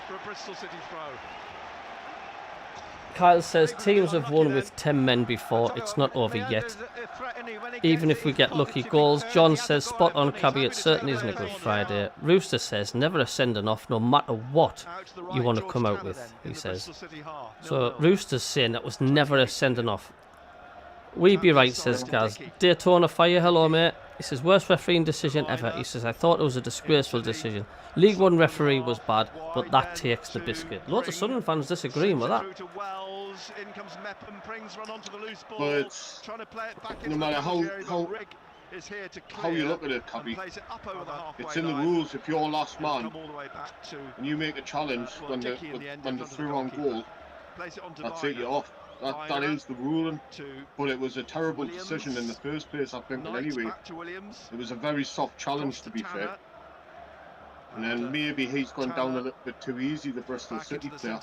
for a Bristol City throw. Kyle says teams have won with 10 men before. It's not over yet. Even if we get lucky goals. John says spot on, Cabbie. It certainly isn't a Good Friday. Rooster says never a sending off, no matter what you want to come out with. He says. So Rooster's saying that was never a sending off. We be right, says Gaz. Daytona Fire, hello mate. He says worst refereeing decision ever. He says I thought it was a disgraceful decision. League One referee was bad, but that takes the biscuit. Loads of Sunderland fans disagreeing with that. But no matter how you look at it, Cabbie, it's in the rules. If you're last man and you make a challenge when they're through on goal, that's it, you're off. That is the ruling, but it was a terrible decision in the first place, I think. But anyway, it was a very soft challenge, to be fair. And then maybe he's gone down a little bit too easy, the Bristol City player.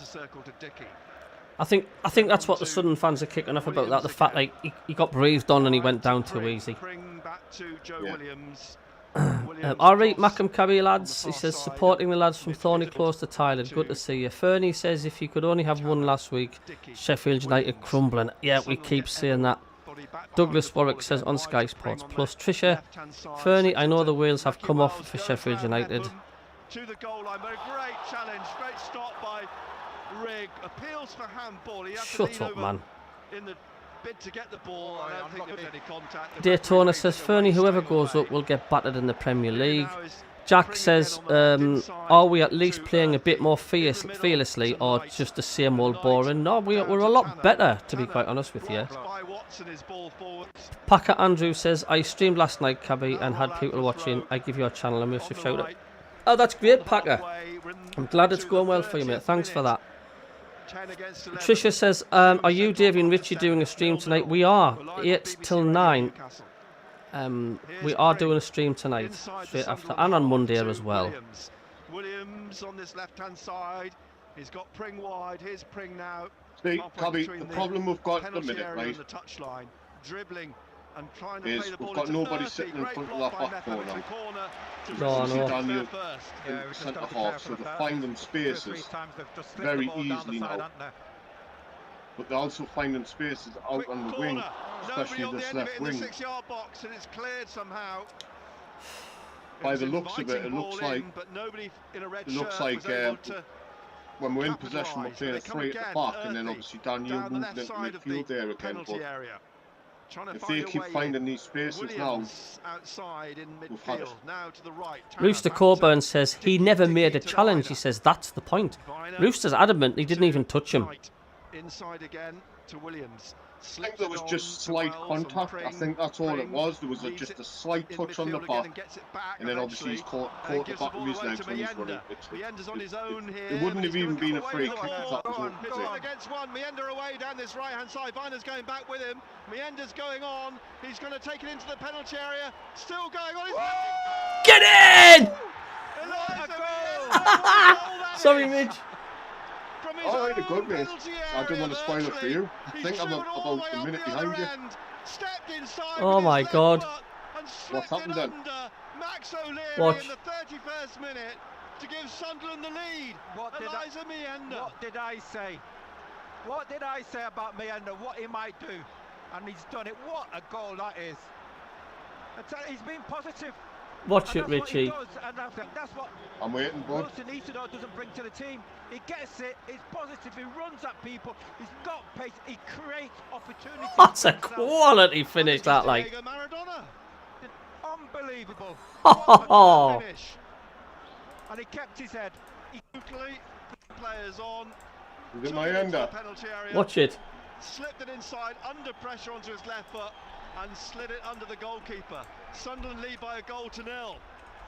I think that's what the Sunderland fans are kicking off about, that the fact like he got breathed on and he went down too easy. Alright, MACKEM Cabbie lads, he says supporting the lads from Thorny Close to Thailand, good to see you. Fernie says if you could only have one last week, Sheffield United crumbling. Yeah, we keep saying that. Douglas Warwick says on Sky Sports Plus. Trisha, Fernie, I know the wheels have come off for Sheffield United. To the goal line, but a great challenge, great stop by Rigg. Appeals for handball. He had Shut to lean up, over man. In the bid to get the ball. I don't think there was any contact. Daytona says Fernie, whoever goes up will get battered in the Premier League. Jack says, are we at least playing a bit more fearlessly or just the same old boring? No, we're a lot better, to be quite honest with you. Packer Andrew says, I streamed last night, Cabbie, and had people watching. I give your channel a massive shout out. Oh, that's great, Packer. I'm glad it's going well for you, mate. Thanks for that. Tricia says, are you, Davey and Richie doing a stream tonight? We are, 8 till 9. We are doing a stream tonight, straight after, and on Monday as well. Williams on this left-hand side. He's got Pring wide. Here's Pring now. See, Cabbie, the problem we've got at the minute, right, the touchline, dribbling and trying to is play the ball. We've got nobody sitting in front of that back four now. No. Daniel in centre half, so they're finding spaces very easily now. But they're also finding spaces out on the wing, especially this left wing. Box, and it's cleared somehow. By the looks of it, it looks like when we're in possession, we're playing a 3 at the back, and then obviously Daniel moving into midfield there again. But if they keep finding these spaces now, we've had it. Rooster Coburn says he never made a challenge. He says that's the point. Rooster's adamant he didn't even touch him. Inside again to Williams. I think there was just slight contact. I think that's all it was. There was just a slight touch on the back, and then obviously he's caught the back of his legs when he's running. It wouldn't have even been a free kick if that was all. Against one, Menda away down this right-hand side. Viner's going back with him. Menda's going on. He's going to take it into the penalty area. Still going on. Get in! Sorry, Midge. Oh, right, good mate. I don't want to spoil it for you. I think I'm about a minute behind you. Oh my God. What's happened then? Watch. In the 31st minute to give Sunderland the lead. What did I say? What did I say about Menda? What he might do? And he's done it. What a goal that is. He's been positive. Watch it, Richie. That's what I'm waiting, bud. Doesn't bring to the team. He gets it. He's positive. He runs at people. He's got pace. He creates opportunities. That's a quality finish, that like. Unbelievable. Finish. And he kept his head. He quickly put players on. Is it Menda? Watch it. Slipped it inside, under pressure onto his left foot, and slid it under the goalkeeper. Sunderland lead by a goal to 0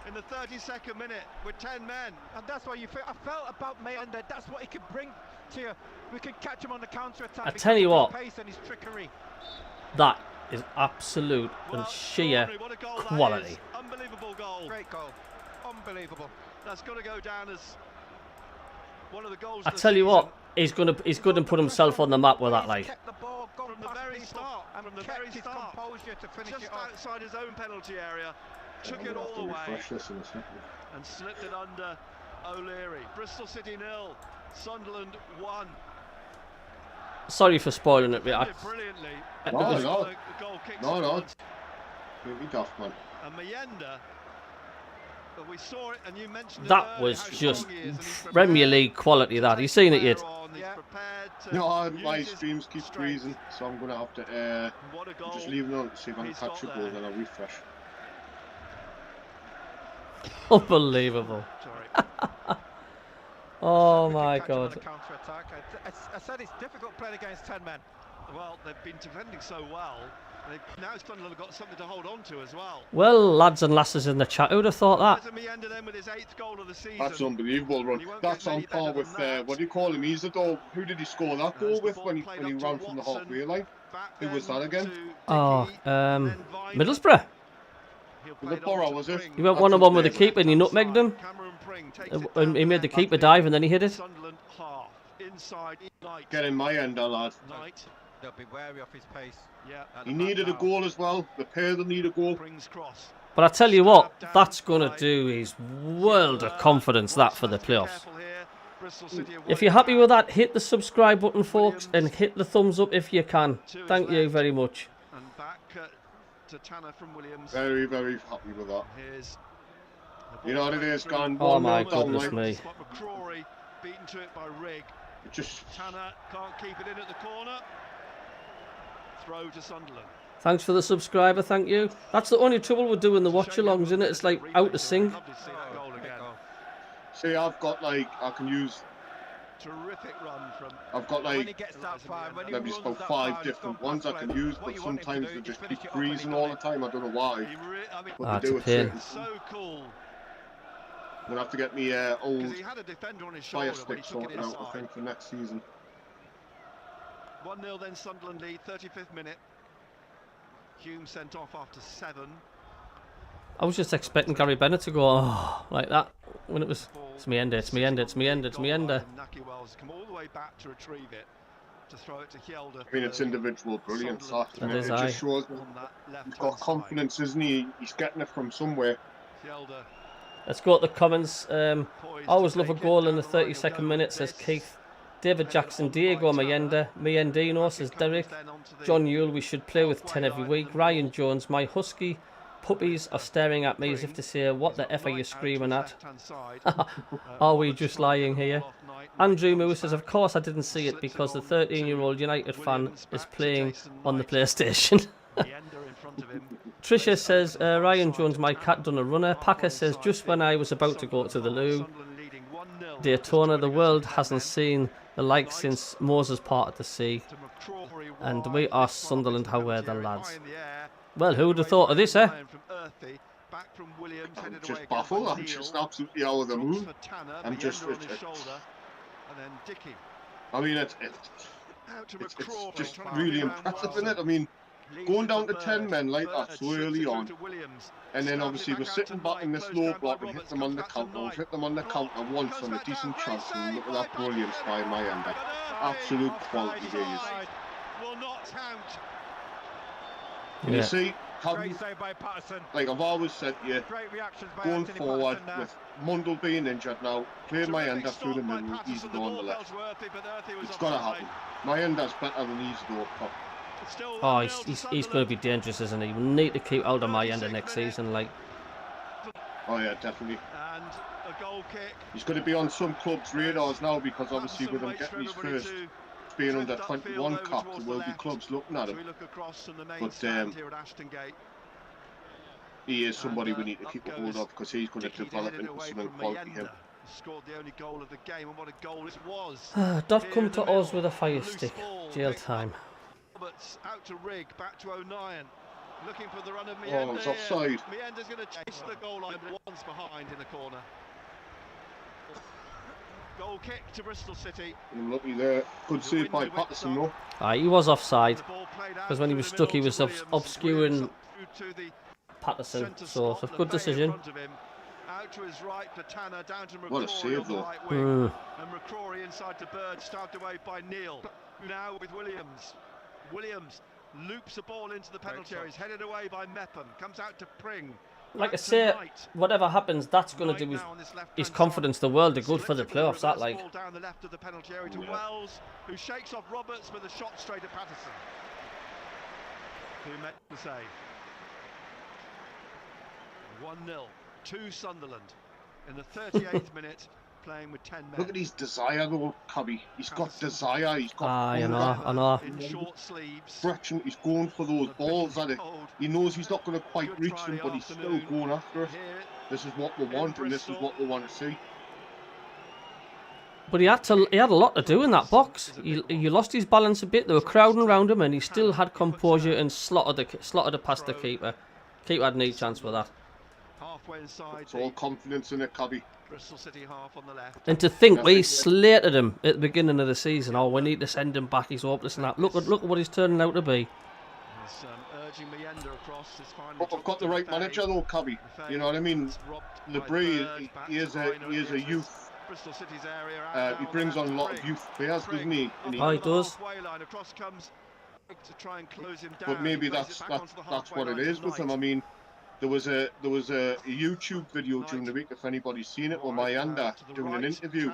in the 32nd minute with 10 men. And that's why I felt about Menda. That's what he can bring to you. We can catch him on the counter-attack. I tell you what, pace and his trickery. That is absolute and sheer quality. Unbelievable goal. Great goal. Unbelievable. That's got to go down as one of the goals. I tell you what, he's going to put himself on the map with that, like. From the very start, just outside his own penalty area, took I'm it gonna have all to the way refresh this in a second. and slipped it under O'Leary. Bristol City 0, Sunderland 1. Sorry for spoiling it, Defended React. brilliantly. No, Just no. the goal kick No, no. scored. Make me daft, man. And Menda, but we saw it, and you mentioned it That earlier, was how just strong he is, and he's Premier prepared League quality, to that. take You seen it the yet? player on, he's prepared to No, use my his streams keep strength. freezing, so I'm gonna have to What a goal. just leave it on to see if I can He's catch a got goal, there. then I'll refresh. Unbelievable. Sorry. Oh We did my catch him on God. a counter-attack. I said it's difficult playing against 10 men. Well, they've been defending so well. Now Sunderland have got something to hold on to as well. Well, lads and lasses in the chat, who'd have thought that? There's a Menda then with his 8th goal of the season. That's unbelievable, run. He won't That's get on many par better with, than that. what do you call him? Isidore. Who did he score that As goal the with ball when he played up to ran from the Watson, halfway line? back Who was then that again? to Oh, Dickey, and then Viner. Middlesbrough. He'll Was play it Borough, on to was it? Pring. You went 1-on-1 with the That's keeper and you nutmegged him. Cameron Pring takes it And down he the made the left. keeper dive and then he hit it. Sunderland half inside Knight. Get in my end, lad. Knight. They'll be wary of his pace. Yeah. at He the back needed a now. goal as well. The pair will need a goal. Pring's cross. But I tell you what, that's going to do his world of confidence, that, for the playoffs. If you're happy with that, hit the subscribe button, folks, and hit the thumbs up if you can. Thank you very much. And back to Tanner from Williams. Very, very happy with that. Here's You know what it is, gone. Oh 1-0 my down, goodness like, me. Spot McCrory beaten to it by Rigg. it just Tanner can't keep it in at the corner. Throw to Sunderland. Thanks for the subscriber, thank you. That's the only trouble with doing the watch-alongs, isn't it? It's like out of sync. Lovely to see that goal again. see. I've got like I can use. Terrific run from. I've got When he like gets that far, when he maybe runs about that 5 far, he's different gone ones I past can play. use, What but you want him to sometimes do, they just just finish keep it off when freezing he's all done the time. I don't know why. But Ah, they it's do a it pain. certain. So cool. I'm gonna have to get me old Because he had a defender on his fire shoulder when he stick took it sorted out. I inside. think for next season. 1-0 then Sunderland lead, 35th minute. Hume sent off after 7. I was just expecting Gary Bennett to go, oh, like that, when it was, it's me ender, it's me ender, it's me ender, it's me ender. Naki Wells come all the way back to retrieve it, to throw it to Hjelde. I mean, it's individual brilliance. That It is, it aye. just shows On that left he's got confidence, isn't he? He's getting it from somewhere. Hjelde Let's go to the comments. I poised always to love a take it goal down in the the line. 32nd He'll go minute, with says this. Keith. David Jackson, Diego Mayenda, Miendino, says Derek. Then onto the John Yule, we should play with 10 every week. Ryan Jones, my husky puppies are staring at me as if to say, what the F are you screaming at? Are we just lying here? Andrew Moore says, of course I didn't see it because the 13-year-old United fan is playing on the PlayStation. Tricia says, Ryan Jones, my cat done a runner. Packer says, just when I was about to go to the loo. Daytona, the world hasn't seen the like since Moses parted the sea. And we are Sunderland, how were the lads? Well, who would have thought of this, eh? I'm just baffled. I'm just absolutely out of the moon. I'm just. I mean, it's just really impressive, isn't it? I mean, going down to 10 men like that so early on, and then obviously we're sitting back in this low block and hit them on the counter. We've hit them on the counter once on a decent chance, and look at that brilliance by my ender. Absolute quality days. And you see, Great save by Patterson. like I've always said to you, Great reactions by going Anthony forward Patterson with Mundle being injured now, playing my ender through the middle, Isidore on the left. It's got to happen. My ender's better than Isidore. Oh, he's going to be dangerous, isn't he? We need to keep out of my ender next season, like. Oh yeah, definitely. And a goal kick. He's going to be on some clubs' radars now because obviously with him getting his first being under 21 cap, there will be clubs looking at him. But he is somebody we need to keep a hold of because he's going to develop into something quality him. Scored the only goal of the game, and what a goal it was. Dot come to us with a fire stick. Jail time. Roberts out to Rigg, back to O'Nien. Looking for the run of Oh, Menda. it's offside. Mienda's going to chase the goal line, but one's behind in the corner. Goal kick to Bristol City. I'm lucky there. Good save by Patterson though. He was offside. The ball played out Because when he through was the stuck, he middle was to Williams. obscuring Williams up through to the Patterson. centre So spot, it's a the good Bay in decision. front of him. Out to his right for Tanner, down to McCrory What a save, on the though. right wing. And McCrory inside to Bird, stabbed away by Neil. Now with Williams. Williams loops the ball into the penalty area. He's headed away by Mepham. Comes out to Pring. like I say, whatever happens, that's going to do his confidence the world of good for the playoffs. That like. Down the left of the penalty area to Wells, who shakes off Roberts with a shot straight at Patterson, who met the save. 1-0 to Sunderland in the 38th minute, playing with 10 men. Look at his desire, though, Cabby. He's got desire. He's got. I know. In short sleeves. Stretching. He's going for those balls at it. He knows he's not going to quite reach them, but he's still going after it. This is what we want, and this is what we want to see. But he had a lot to do in that box. He lost his balance a bit. They were crowding around him, and he still had composure and slotted it past the keeper. Keeper had no chance for that. Halfway inside. It's all confidence in it, Cabby. Bristol City half on the left. And to think we slated him at the beginning of the season. Oh, we need to send him back. He's hopeless and that. Look at what he's turning out to be. He's urging Menda across. But we've got the right manager though, Cabby. You know what I mean? Lebray, he is a youth. Bristol City's area. He brings on a lot of youth players, doesn't he? Oh, he does. Across comes to try and close him down. But maybe that's what it is with him. I mean, there was a YouTube video during the week, if anybody's seen it, with Menda doing an interview,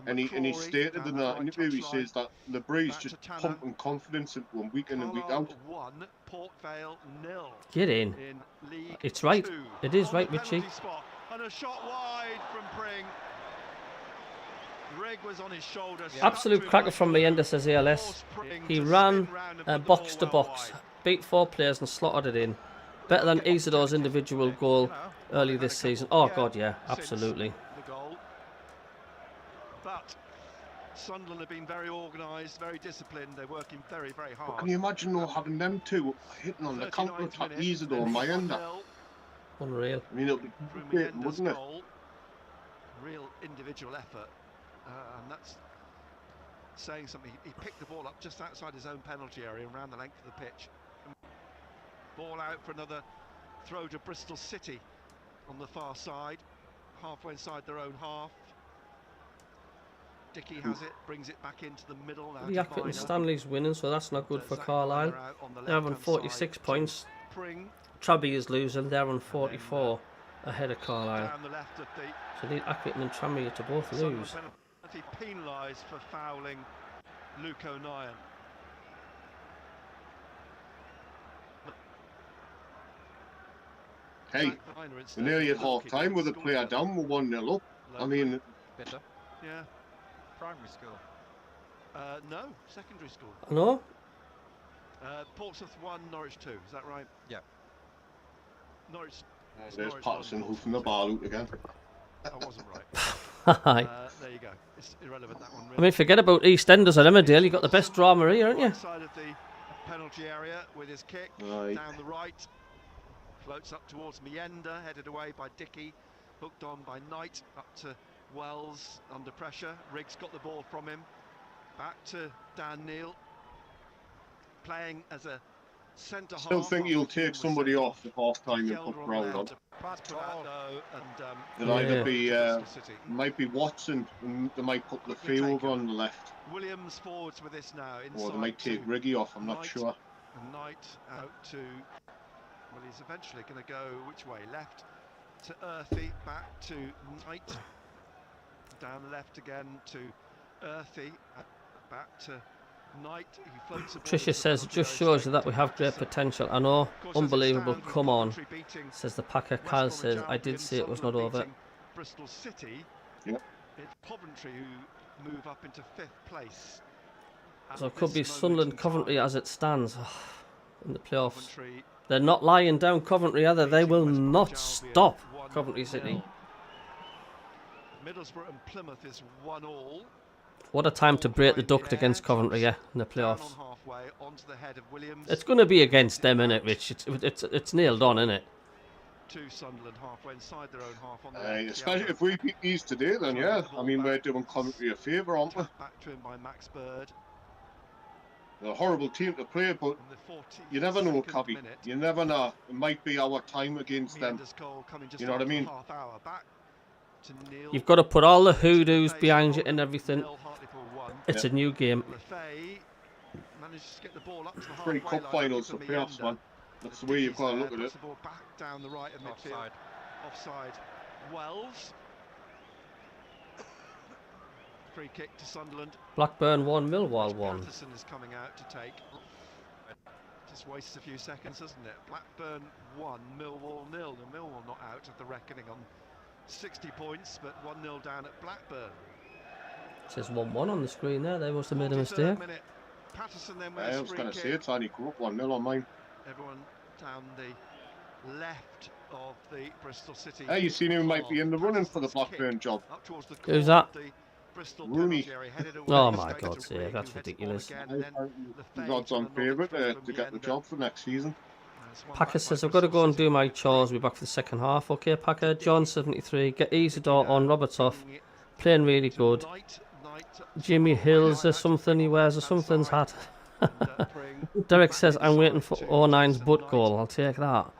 and he stated in that interview, he says that Lebray's just pumping confidence into him week in and week out. Get in. It's right. It is right, Richie. And a shot wide from Pring. Rigg was on his shoulder. Absolute cracker from Menda, says ALS. He ran box to box, beat 4 players and slotted it in. Better than Isidore's individual goal early this season. Oh God, yeah, absolutely. But Sunderland have been very organised, very disciplined. They're working very, very hard. But can you imagine though having them two hitting on the counter attack, Isidore and Menda? Unreal. I mean, it'll be great, wouldn't it? Real individual effort, and that's saying something. He picked the ball up just outside his own penalty area and ran the length of the pitch. Ball out for another throw to Bristol City on the far side, halfway inside their own half. Dickey has it, brings it back into the middle. Yackett and Stanley's winning, so that's not good for Carlisle. They're on 46 points. Trabbie is losing, they're on 44 ahead of Carlisle. So need Accrington and Tranmere to both lose. Penalised for fouling Luke O'Nien. Hey, we're nearly at half time with a player down, we're 1-0 up. I mean, Bitter. Yeah. Primary school. No, secondary school. No? Portsmouth 1, Norwich 2, is that right? Yeah. Norwich. There's Patterson hoofing the ball out again. I wasn't right. There you go. It's irrelevant, that one. Really. I mean, forget about EastEnders or Emmerdale. You got the best drama here, aren't you? Side of the penalty area with his kick down the right. Floats up towards Menda, headed away by Dickey, hooked on by Knight, up to Wells, under pressure. Riggs got the ball from him, back to Dan Neil, playing as a centre half. Still think he'll take somebody off at half time and put Brown on. It'll either be, might be Watson, and they might put Lefebvre over on the left. Williams forwards with this now. Or they might take Riggy off, I'm not sure. And Knight out to... Well, he's eventually going to go which way? Left to Earthy, back to Knight, down the left again to Earthy, back to Knight. He floats the ball. Tricia says it just shows you that we have great potential. I know, unbelievable. Come on, says the Packer. Kyle says I did say it was not over. Bristol City. Yep. It's Coventry who move up into 5th place. So it could be Sunderland, Coventry as it stands in the playoffs. They're not lying down, Coventry, either. They will not stop Coventry City. Middlesbrough and Plymouth is 1-1. What a time to break the duct against Coventry, yeah, in the playoffs. It's going to be against them, isn't it, Rich? It's nailed on, isn't it? To Sunderland halfway inside their own half on the especially if we beat these today, then yeah. I mean, we're doing Coventry a favour, aren't we? Back to him by Max Bird. They're a horrible team to play, but you never know, Cabby. You never know. It might be our time against them. You know what I mean? You've got to put all the hoodoos behind you and everything. It's a new game. Pretty cup finals for playoffs, man. That's the way you've got to look at it. The ball back down the right of midfield. Offside. Wells. Free kick to Sunderland. Blackburn 1, Millwall 1. Patterson is coming out to take. Just wastes a few seconds, doesn't it? Blackburn 1, Millwall 0. The Millwall not out of the reckoning on 60 points, but 1-0 down at Blackburn. It says 1-1 on the screen there. They must have made a mistake. Patterson then I was going to say it's only grew up 1-0 on mine. Everyone down the left of the Bristol City. Hey, you seen who might be in the running for the Blackburn job? Who's that? Rooney. Oh my God, sake, that's ridiculous. He's odds on favourite to get the job for next season. Packer says, I've got to go and do my chores. We'll be back for the second half. Okay, Packer. John 73. Get Isidore on. Roberts off. Playing really good. Jimmy Hills or something. He wears a something's hat. Derek says, I'm waiting for 09's butt goal. I'll take that.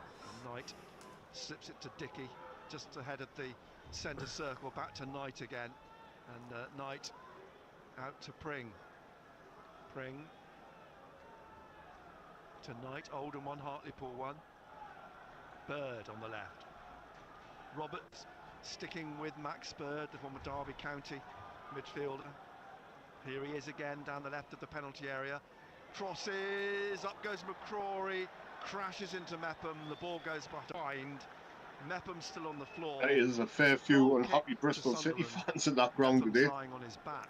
Knight slips it to Dickey just ahead of the centre circle. Back to Knight again. And Knight out to Pring. Pring to Knight. Oldham 1, Hartlepool 1. Bird on the left. Roberts sticking with Max Bird, the former Derby County midfielder. Here he is again down the left of the penalty area. Crosses, up goes McCrory, crashes into Mepham. The ball goes behind. Mepham's still on the floor. There is a fair few unhappy Bristol City fans in that ground today.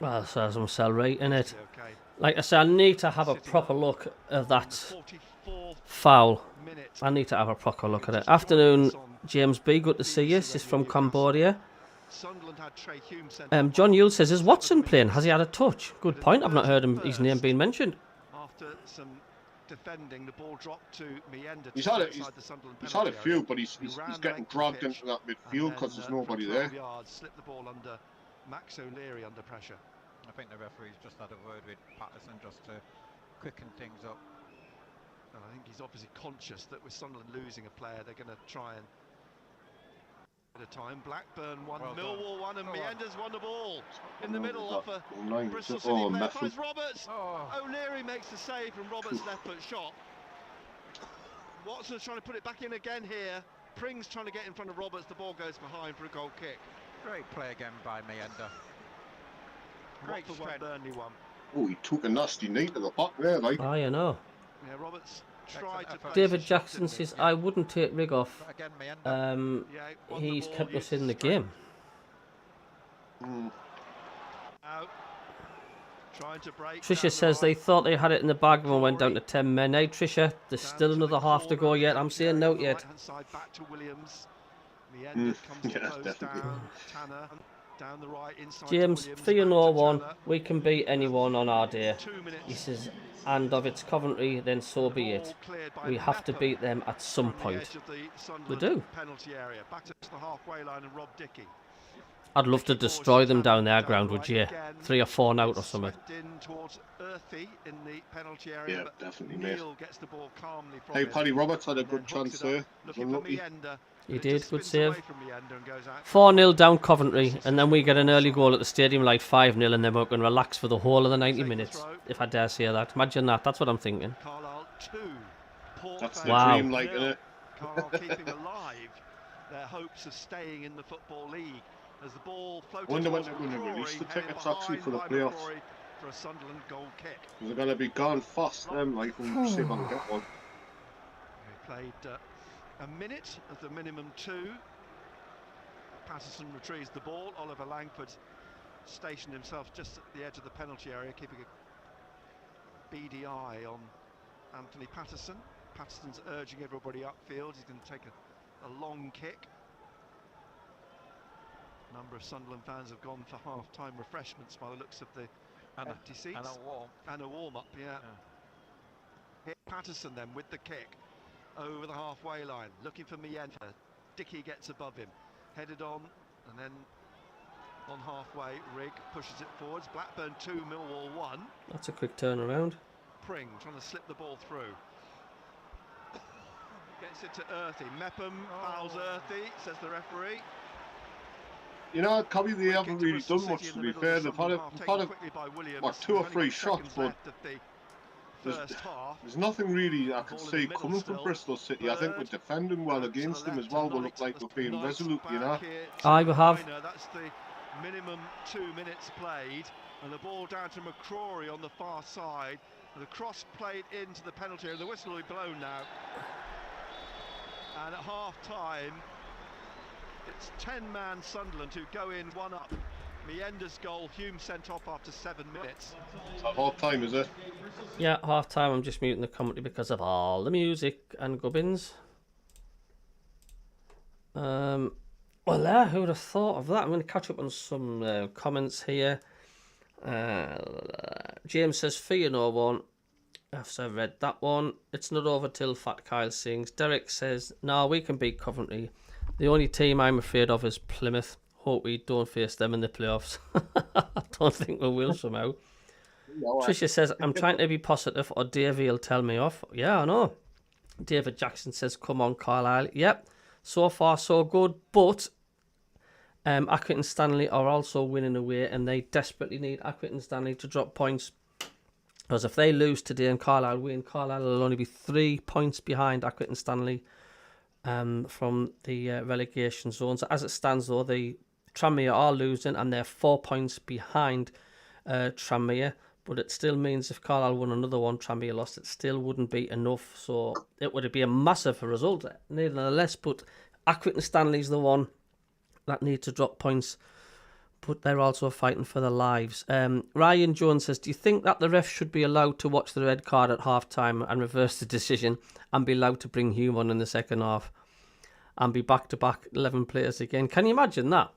Well, so I'm celebrating it. Like I said, I need to have a proper look at that foul. I need to have a proper look at it. Afternoon, James B. Good to see you. This is from Cambodia. John Yule says, is Watson playing? Has he had a touch? Good point. I've not heard his name being mentioned. After some defending, the ball dropped to Menda. He's had a few, but he's getting dragged into that midfield because there's nobody there. Slipped the ball under Max O'Leary under pressure. I think the referee's just had a word with Patterson just to quicken things up. And I think he's obviously conscious that with Sunderland losing a player, they're going to try and at a time. Blackburn 1, Millwall 1, and Menda's won the ball in the middle of a Bristol City player. Finds Roberts. O'Leary makes the save from Roberts' left foot shot. Watson's trying to put it back in again here. Pring's trying to get in front of Roberts. The ball goes behind for a goal kick. Great play again by Menda. Great strength. Burnley one. Oh, he took a nasty knee to the back there, like. Oh, you know. Yeah, Roberts tried to. David Jackson says, I wouldn't take Rig off. He's kept us in the game. Tricia says they thought they had it in the bag and went down to 10 men. Hey, Tricia, there's still another half to go yet. I'm saying no yet. James, 3-0-1. We can beat anyone on our day. He says, and if it's Coventry, then so be it. We have to beat them at some point. We do. I'd love to destroy them down their ground, would you? 3 or 4 out or something. Yeah, definitely, mate. Hey, Paddy Roberts had a good chance there. He did, good save. 4-0 down Coventry, and then we get an early goal at the stadium, like 5-0, and then we're going to relax for the whole of the 90 minutes, if I dare say that. Imagine that, that's what I'm thinking. That's the dream, like, isn't it? Carlisle keeping alive their hopes of staying in the Football League. As the ball floated wonder when they're going to release the tickets actually for the playoffs. For a Sunderland goal kick. They're going to be gone fast, them, like, when we see if I can get one. They played a minute at the minimum 2. Patterson retrieves the ball. Oliver Langford stationed himself just at the edge of the penalty area, keeping a beady eye on Anthony Patterson. Patterson's urging everybody upfield. He's going to take a long kick. A number of Sunderland fans have gone for half-time refreshments by the looks of the empty seats. And a warm-up, yeah. Here Patterson then with the kick over the halfway line, looking for Menda. Dickey gets above him, headed on, and then on halfway, Rigg pushes it forwards. Blackburn 2, Millwall 1. That's a quick turnaround. Pring trying to slip the ball through. Gets it to Earthy. Mepham fouls Earthy, says the referee. You know, Cabbie, they haven't really done much, to be fair. They've had 2 or 3 shots, but first half. There's nothing really I can Ball in see the middle coming from still. Bristol City. I think we're Bird. defending well To the against them left as well. We tonight, look like we're being nice resolute, you know. back here to Aye, we have. Reiner. That's the minimum 2 minutes played, and the ball down to McCrory on the far side. And the cross played into the penalty area. The whistle will be blown now. And at half time, it's 10-man Sunderland who go in 1 up. Menda's goal, Hume sent off after 7 minutes. It's half time, is it? Yeah, half time. I'm just muting the commentary because of all the music and gubbins. Well, who would have thought of that? I'm going to catch up on some comments here. James says, Fear no one. I've read that one. It's not over till Fat Kyle sings. Derek says, no, we can beat Coventry. The only team I'm afraid of is Plymouth. Hope we don't face them in the playoffs. I don't think we will somehow. Tricia says, I'm trying to be positive or Davey will tell me off. Yeah, I know. David Jackson says, come on, Carlisle. Yep, so far so good. But Accrington Stanley are also winning away and they desperately need Accrington Stanley to drop points. Because if they lose today and Carlisle win, Carlisle will only be 3 points behind Accrington Stanley from the relegation zone. So as it stands though, the Tranmere are losing and they're 4 points behind Tranmere. But it still means if Carlisle won another one, Tranmere lost, it still wouldn't be enough. So it would be a massive result, nevertheless. But Accrington Stanley's the one that need to drop points. But they're also fighting for their lives. Ryan Jones says, do you think that the ref should be allowed to watch the red card at half-time and reverse the decision and be allowed to bring Hume on in the second half and be back-to-back 11 players again? Can you imagine that?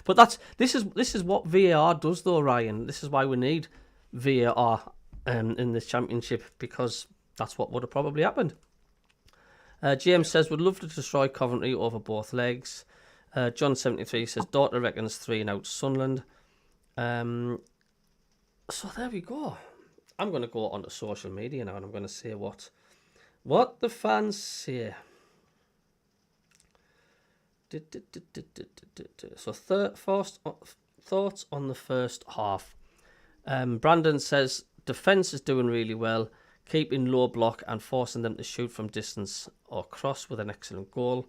But this is what VAR does though, Ryan. This is why we need VAR in this championship, because that's what would have probably happened. James says, would love to destroy Coventry over both legs. John 73 says, daughter reckons 3 out Sunderland. So there we go. I'm going to go onto social media now and I'm going to say what the fans say. So first thoughts on the first half. Brandon says, defence is doing really well, keeping low block and forcing them to shoot from distance or cross with an excellent goal.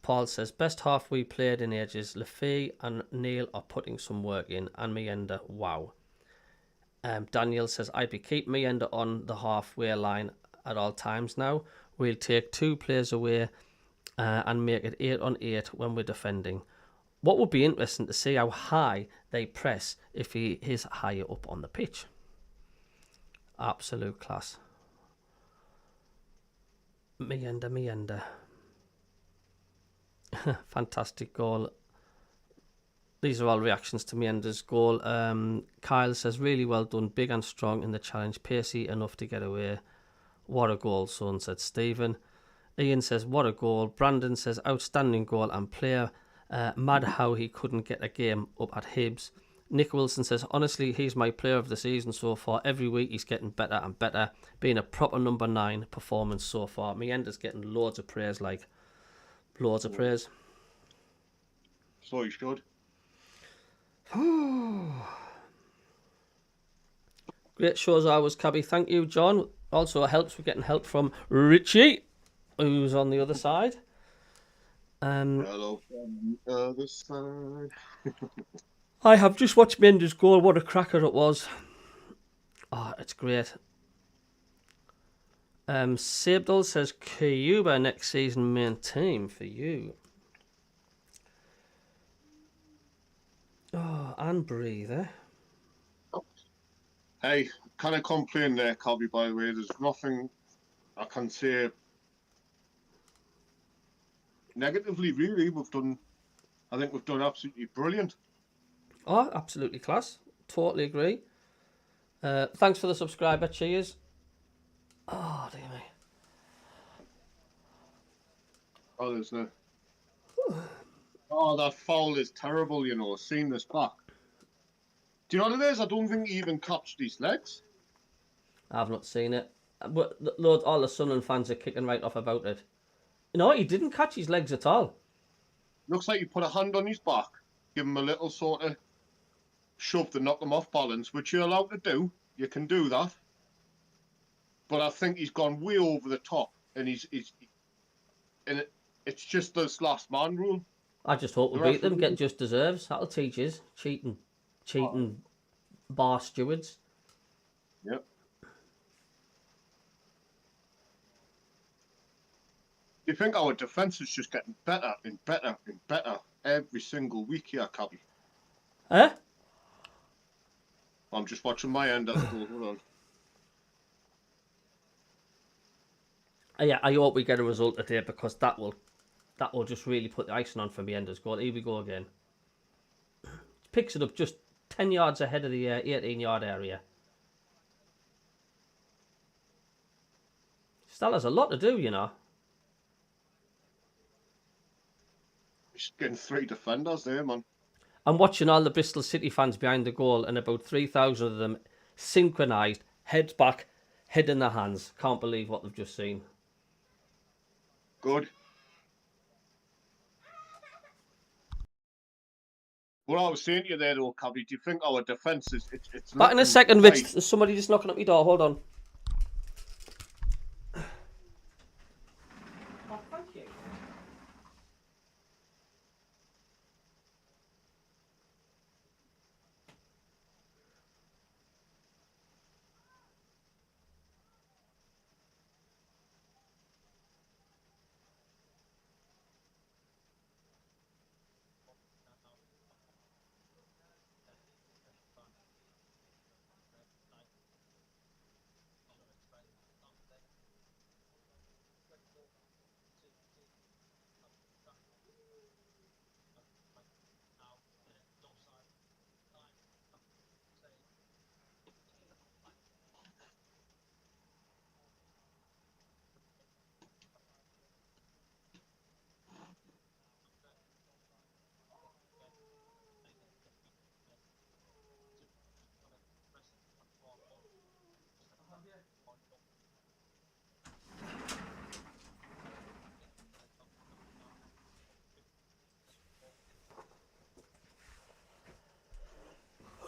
Paul says, best half we played in ages. Lafay and Neil are putting some work in, and Menda, wow. Daniel says, I'd be keeping Menda on the halfway line at all times now. We'll take 2 players away and make it 8 on 8 when we're defending. What would be interesting to see how high they press if he is higher up on the pitch. Absolute class. Menda. Fantastic goal. These are all reactions to Menda's goal. Kyle says, really well done, big and strong in the challenge, pacey enough to get away. What a goal, son, said Stephen. Ian says, what a goal. Brandon says, outstanding goal and player. Mad how he couldn't get a game up at Hibs. Nick Wilson says, honestly, he's my player of the season so far. Every week he's getting better and better, being a proper number 9 performance so far. Menda's getting loads of praise, loads of praise. So you should. Great shows always, Cabby. Thank you, John. Also helps with getting help from Richie, who's on the other side. Hello from the other side. I have just watched Menda's goal. What a cracker it was. Oh, it's great. Sabdal says, Cuba next season main team for you. Oh, and breathe, eh? Hey, can I complain there, Cabby, by the way? There's nothing I can say negatively, really. I think we've done absolutely brilliant. Oh, absolutely class. Totally agree. Thanks for the subscriber. Cheers. Oh, dear me. Oh, there's no... Oh, that foul is terrible, you know, seeing this back. Do you know what it is? I don't think he even catched his legs. I've not seen it. But all the Sunderland fans are kicking right off about it. No, he didn't catch his legs at all. Looks like he put a hand on his back, give him a little sort of shove to knock him off balance, which you're allowed to do. You can do that. but I think he's gone way over the top, and it's just this last man rule. I just hope we beat them, get just deserves. That'll teach us. Cheating bar stewards. Yep. You think our defence is just getting better and better and better every single week here, Cabbie? Eh? I'm just watching my end. Hold on. Yeah, I hope we get a result today, because that will just really put the icing on for Menda's goal. Here we go again. Picks it up just 10 yards ahead of the 18-yard area. Still has a lot to do, you know. He's getting 3 defenders there, man. I'm watching all the Bristol City fans behind the goal, and about 3,000 of them synchronised, heads back, head in their hands. Can't believe what they've just seen. Good. What I was saying to you there, though, Cabbie, do you think our defence is... It's Back in a second, Rich. There's somebody just knocking at my door. Hold on. Oh, thank you.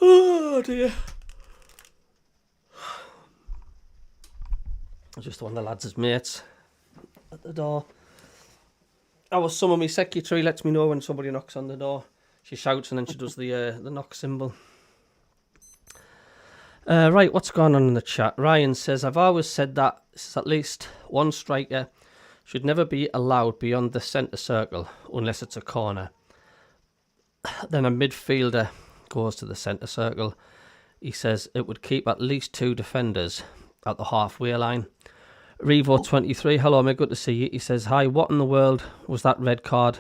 Oh dear. Just one of the lads' mates at the door. Our summer, my secretary, lets me know when somebody knocks on the door. She shouts and then she does the knock symbol. Right, what's going on in the chat? Ryan says, I've always said that at least one striker should never be allowed beyond the centre circle unless it's a corner. Then a midfielder goes to the centre circle. He says it would keep at least 2 defenders at the halfway line. Revo23, hello mate, good to see you. He says, hi, what in the world was that red card?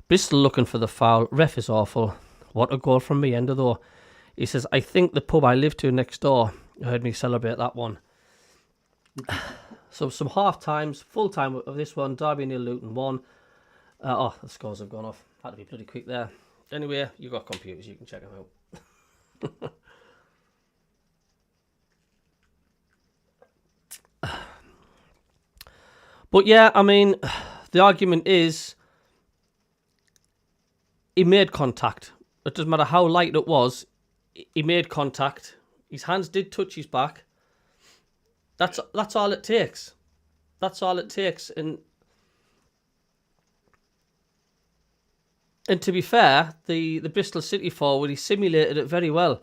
Bristol looking for the foul. Ref is awful. What a goal from Menda though. He says, I think the pub I live to next door heard me celebrate that one. So some half times, full time of this one. Derby 0, Luton 1. The scores have gone off. Had to be pretty quick there. Anyway, you got computers, you can check them out. But yeah, I mean, the argument is he made contact. It doesn't matter how light it was, he made contact. His hands did touch his back. That's all it takes. That's all it takes. And to be fair, the Bristol City forward, he simulated it very well.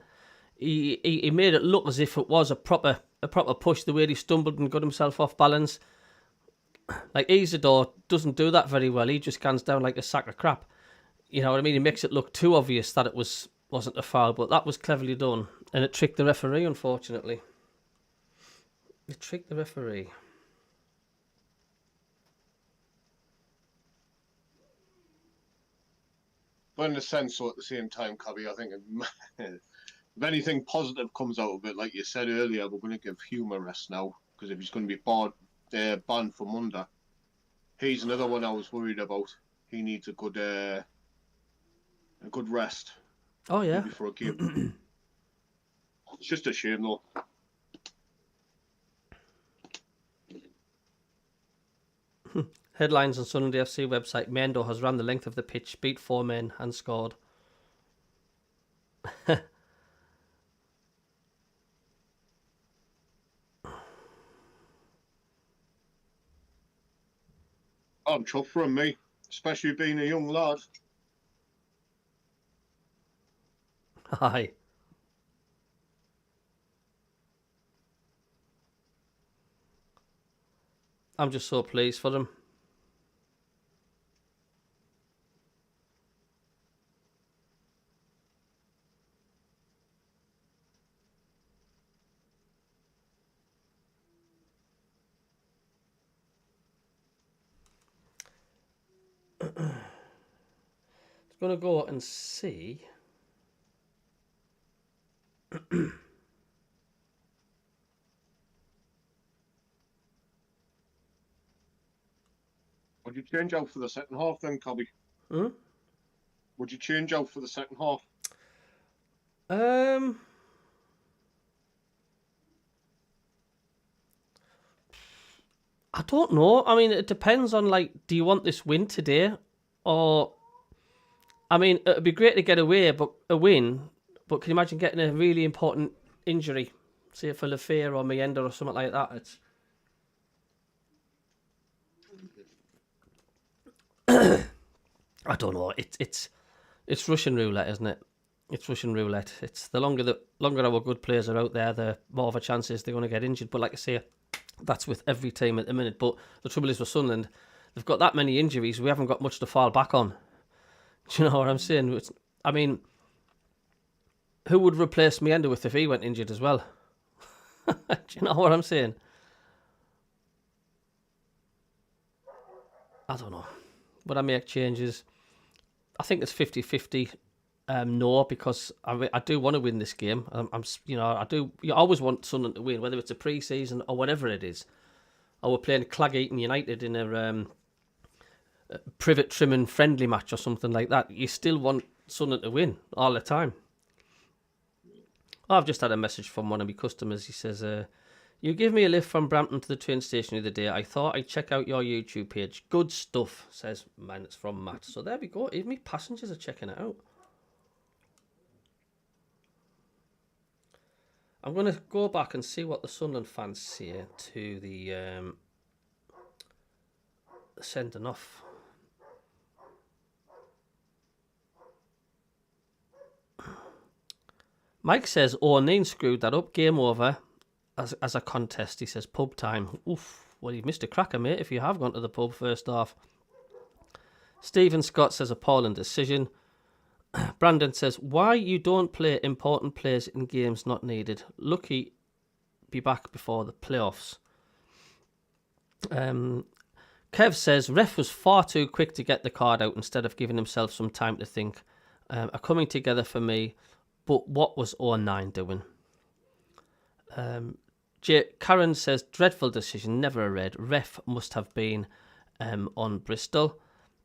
He made it look as if it was a proper push, the way he stumbled and got himself off balance. Like Isidore doesn't do that very well. He just scans down like a sack of crap. You know what I mean? He makes it look too obvious that it wasn't a foul, but that was cleverly done. And it tricked the referee, unfortunately. It tricked the referee. But in a sense, so at the same time, Cabbie, I think if anything positive comes out of it, like you said earlier, we're going to give Hume a rest now, because if he's going to be banned for Monday, he's another one I was worried about. He needs a good rest. Oh yeah. Maybe for a game. It's just a shame though. Headlines on Sunday FC website. Menda has ran the length of the pitch, beat 4 men and scored. I'm chuffed for him, me, especially being a young lad. Aye. I'm just so pleased for them. I'm going to go and see. Would you change out for the second half then, Cabby? Hmm? Would you change out for the second half? I don't know. I mean, it depends on, like, do you want this win today? Or, I mean, it'd be great to get a win, but can you imagine getting a really important injury, say for Lafayette or Menda or something like that? It's I don't know. It's Russian roulette, isn't it? It's Russian roulette. It's the longer our good players are out there, the more of a chance is they're going to get injured. But like I say, that's with every team at the minute. But the trouble is with Sunderland, they've got that many injuries. We haven't got much to fall back on. Do you know what I'm saying? I mean, who would replace Menda with if he went injured as well? Do you know what I'm saying? I don't know. Would I make changes? I think it's 50-50. No, because I do want to win this game. You always want Sunderland to win, whether it's a pre-season or whatever it is. Or we're playing Claggeaton United in a privet trimming friendly match or something like that. You still want Sunderland to win all the time. I've just had a message from one of my customers. He says, you give me a lift from Brampton to the train station the other day. I thought I'd check out your YouTube page. Good stuff, says man. It's from Matt. So there we go. Even me passengers are checking it out. I'm going to go back and see what the Sunderland fans say to the sending off. Mike says, O'Neill screwed that up. Game over as a contest. He says, pub time. Oof. Well, you've missed a cracker, mate, if you have gone to the pub first half. Stephen Scott says, appalling decision. Brandon says, why you don't play important players in games not needed? Lucky be back before the playoffs. Kev says, ref was far too quick to get the card out instead of giving himself some time to think. Are coming together for me, but what was 09 doing? Karen says, dreadful decision, never a red. Ref must have been on Bristol.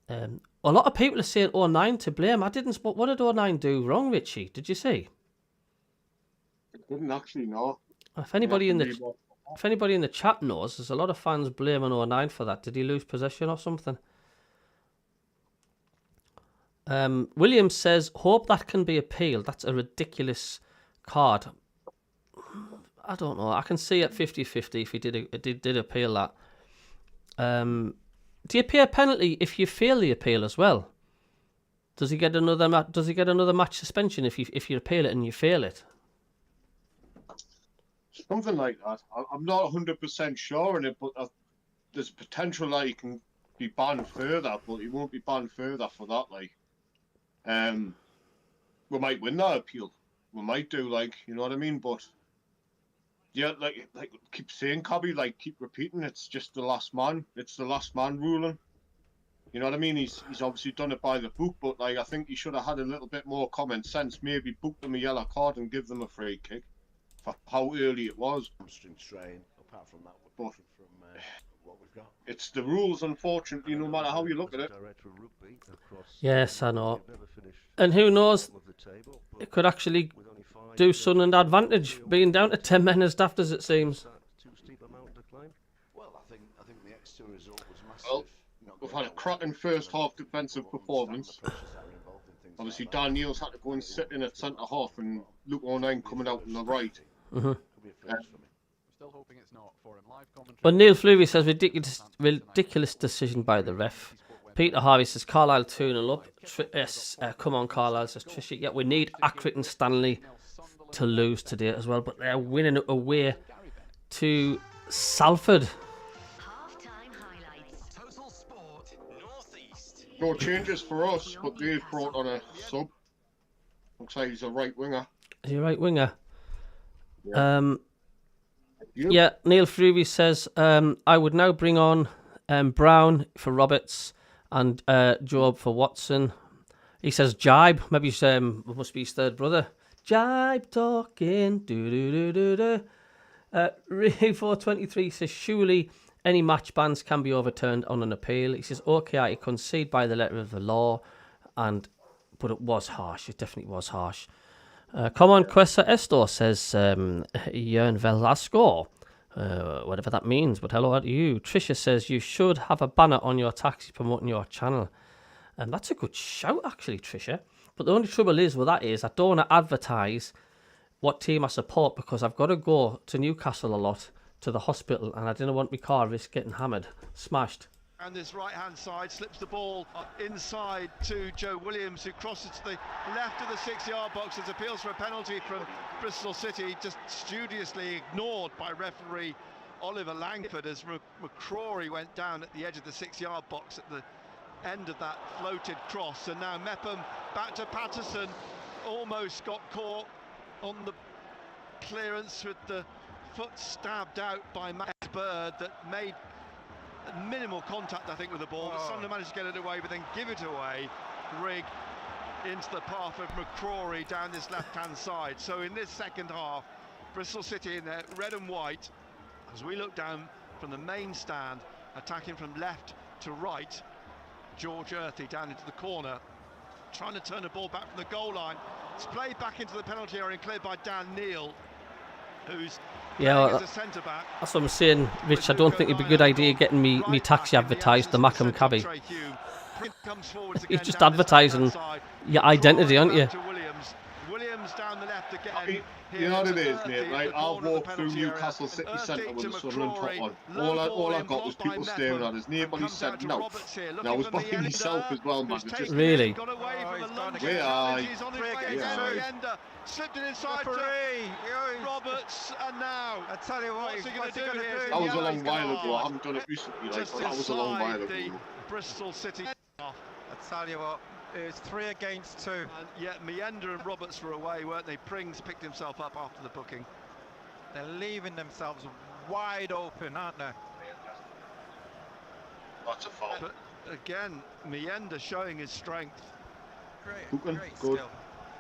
A lot of people are saying 09 to blame. I didn't. What did 09 do wrong, Richie? Did you see? I didn't actually know. If anybody in the chat knows, there's a lot of fans blaming 09 for that. Did he lose possession or something? Williams says, hope that can be appealed. That's a ridiculous card. I don't know. I can see it 50-50 if he did appeal that. Do you pay a penalty if you fail the appeal as well? Does he get another match suspension if you appeal it and you fail it? Something like that. I'm not 100% sure on it, but there's potential that he can be banned further, but he won't be banned further for that. Like, we might win that appeal. We might do, like, you know what I mean? But yeah, like keep saying, Cabby, like keep repeating. It's just the last man. It's the last man ruling. You know what I mean? He's obviously done it by the book, but like I think he should have had a little bit more common sense. Maybe book them a yellow card and give them a free kick for how early it was. Hamstring strain. Apart from that, But from what we've got. It's the rules, unfortunately. No matter how you look at it. Yes, I know. And who knows? It could actually do Sunderland advantage, being down to 10 men as daft as it seems. Well, I think the extra result was massive. Well, we've had a cracking first half defensive performance. Obviously, Dan Neil's had to go and sit in at centre half, and Luke O'Neill coming out on the right. Mm-hmm. Still hoping it's not for him. Live commentary. But Neil Fleury says ridiculous decision by the ref. Peter Harvey says Carlisle 2-0 up. Yes, come on, Carlisle, says Trisha. Yeah, we need Accrington Stanley to lose today as well, but they're winning away to Salford. No changes for us, but they've brought on a sub. Looks like he's a right winger. Is he a right winger? Yeah. Yeah, Neil Freeby says, I would now bring on Brown for Roberts and Job for Watson. He says Jibe, maybe it must be his third brother. Jibe talking, do-do-do-do-do. Ray423 says, surely any match bans can be overturned on an appeal. He says, okay, I concede by the letter of the law, but it was harsh. It definitely was harsh. Come on, Quessa Estor says, Jörn Velasco, whatever that means, but hello to you. Tricia says, you should have a banner on your taxi promoting your channel. And that's a good shout, actually, Tricia. But the only trouble is with that is I don't want to advertise what team I support because I've got to go to Newcastle a lot to the hospital and I didn't want my car risk getting hammered, smashed. And this right-hand side slips the ball inside to Joe Williams, who crosses to the left of the 6-yard box as appeals for a penalty from Bristol City, just studiously ignored by referee Oliver Langford as McCrory went down at the edge of the 6-yard box at the end of that floated cross. And now Mepham back to Patterson, almost got caught on the clearance with the foot stabbed out by Max Bird that made minimal contact, I think, with the ball. But Sunderland managed to get it away, but then give it away. Rigg into the path of McCrory down this left-hand side. So in this second half, Bristol City in their red and white, as we look down from the main stand, attacking from left to right. George Earthy down into the corner, trying to turn the ball back from the goal line. It's played back into the penalty area and cleared by Dan Neal, who's as a centre back. That's what I'm saying, Rich. I don't think it'd be a good idea getting me taxi advertised, the MACKEM CABBIE. You're just advertising your identity, aren't you? Williams down the left again. You know what it is, mate, right? I'll walk through Newcastle City Centre with the Sunderland top on. All I've got was people staring at us. Nobody said no. And I was buying myself as well, man. Just really? Where are you? Slipped it inside to Roberts, and now I tell you what, what's he going to do here? That was a long while ago. I haven't done it recently, like, but that was a long while ago. Bristol City. I tell you what, it's 3 against 2. And yet Menda and Roberts were away, weren't they? Prings picked himself up after the booking. They're leaving themselves wide open, aren't they? That's a fault. But again, Menda showing his strength. Great skill.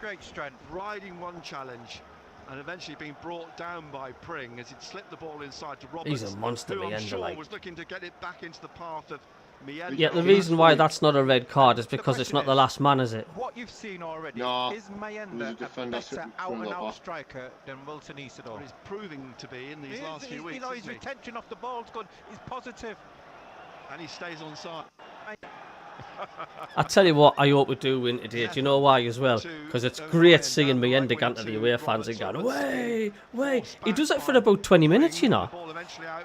Great strength. Riding one challenge and eventually being brought down by Pring as he'd slipped the ball inside to Roberts. He's a monster, who I'm Menda, sure like. was looking to get it back into the path of Menda. Yeah, the reason why that's not a red card is because it's not the last man, is it? What you've seen already is Menda a better out-and-out striker than Wilton Isidore. He's proving to be in these last few weeks. You know, his retention off the ball's good. He's positive. And he stays on side. I tell you what, I hope we do win today. Do you know why as well? Because it's great seeing Menda going to the away fans and going, way. He does it for about 20 minutes, you know.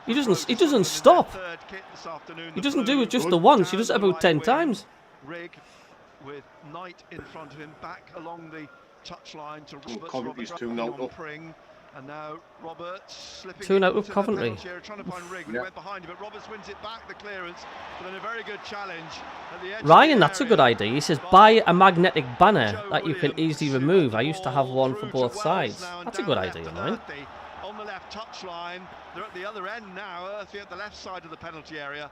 He doesn't stop. He doesn't do it just the once. He does it about 10 times. Rigg with Knight in front of him, back along the touchline to Roberts. Coventry's 2-0 up. Pring. And now Roberts slipping 2-0 up Coventry. Trying to find Rigg. We went behind him, but Roberts wins it back, the clearance. But then a very good challenge at the edge. Ryan, that's a good idea. He says, buy a magnetic banner that you can easily remove. I used to have one for both sides. That's a good idea, Ryan. On the left touchline. They're at the other end now. Earthy at the left side of the penalty area.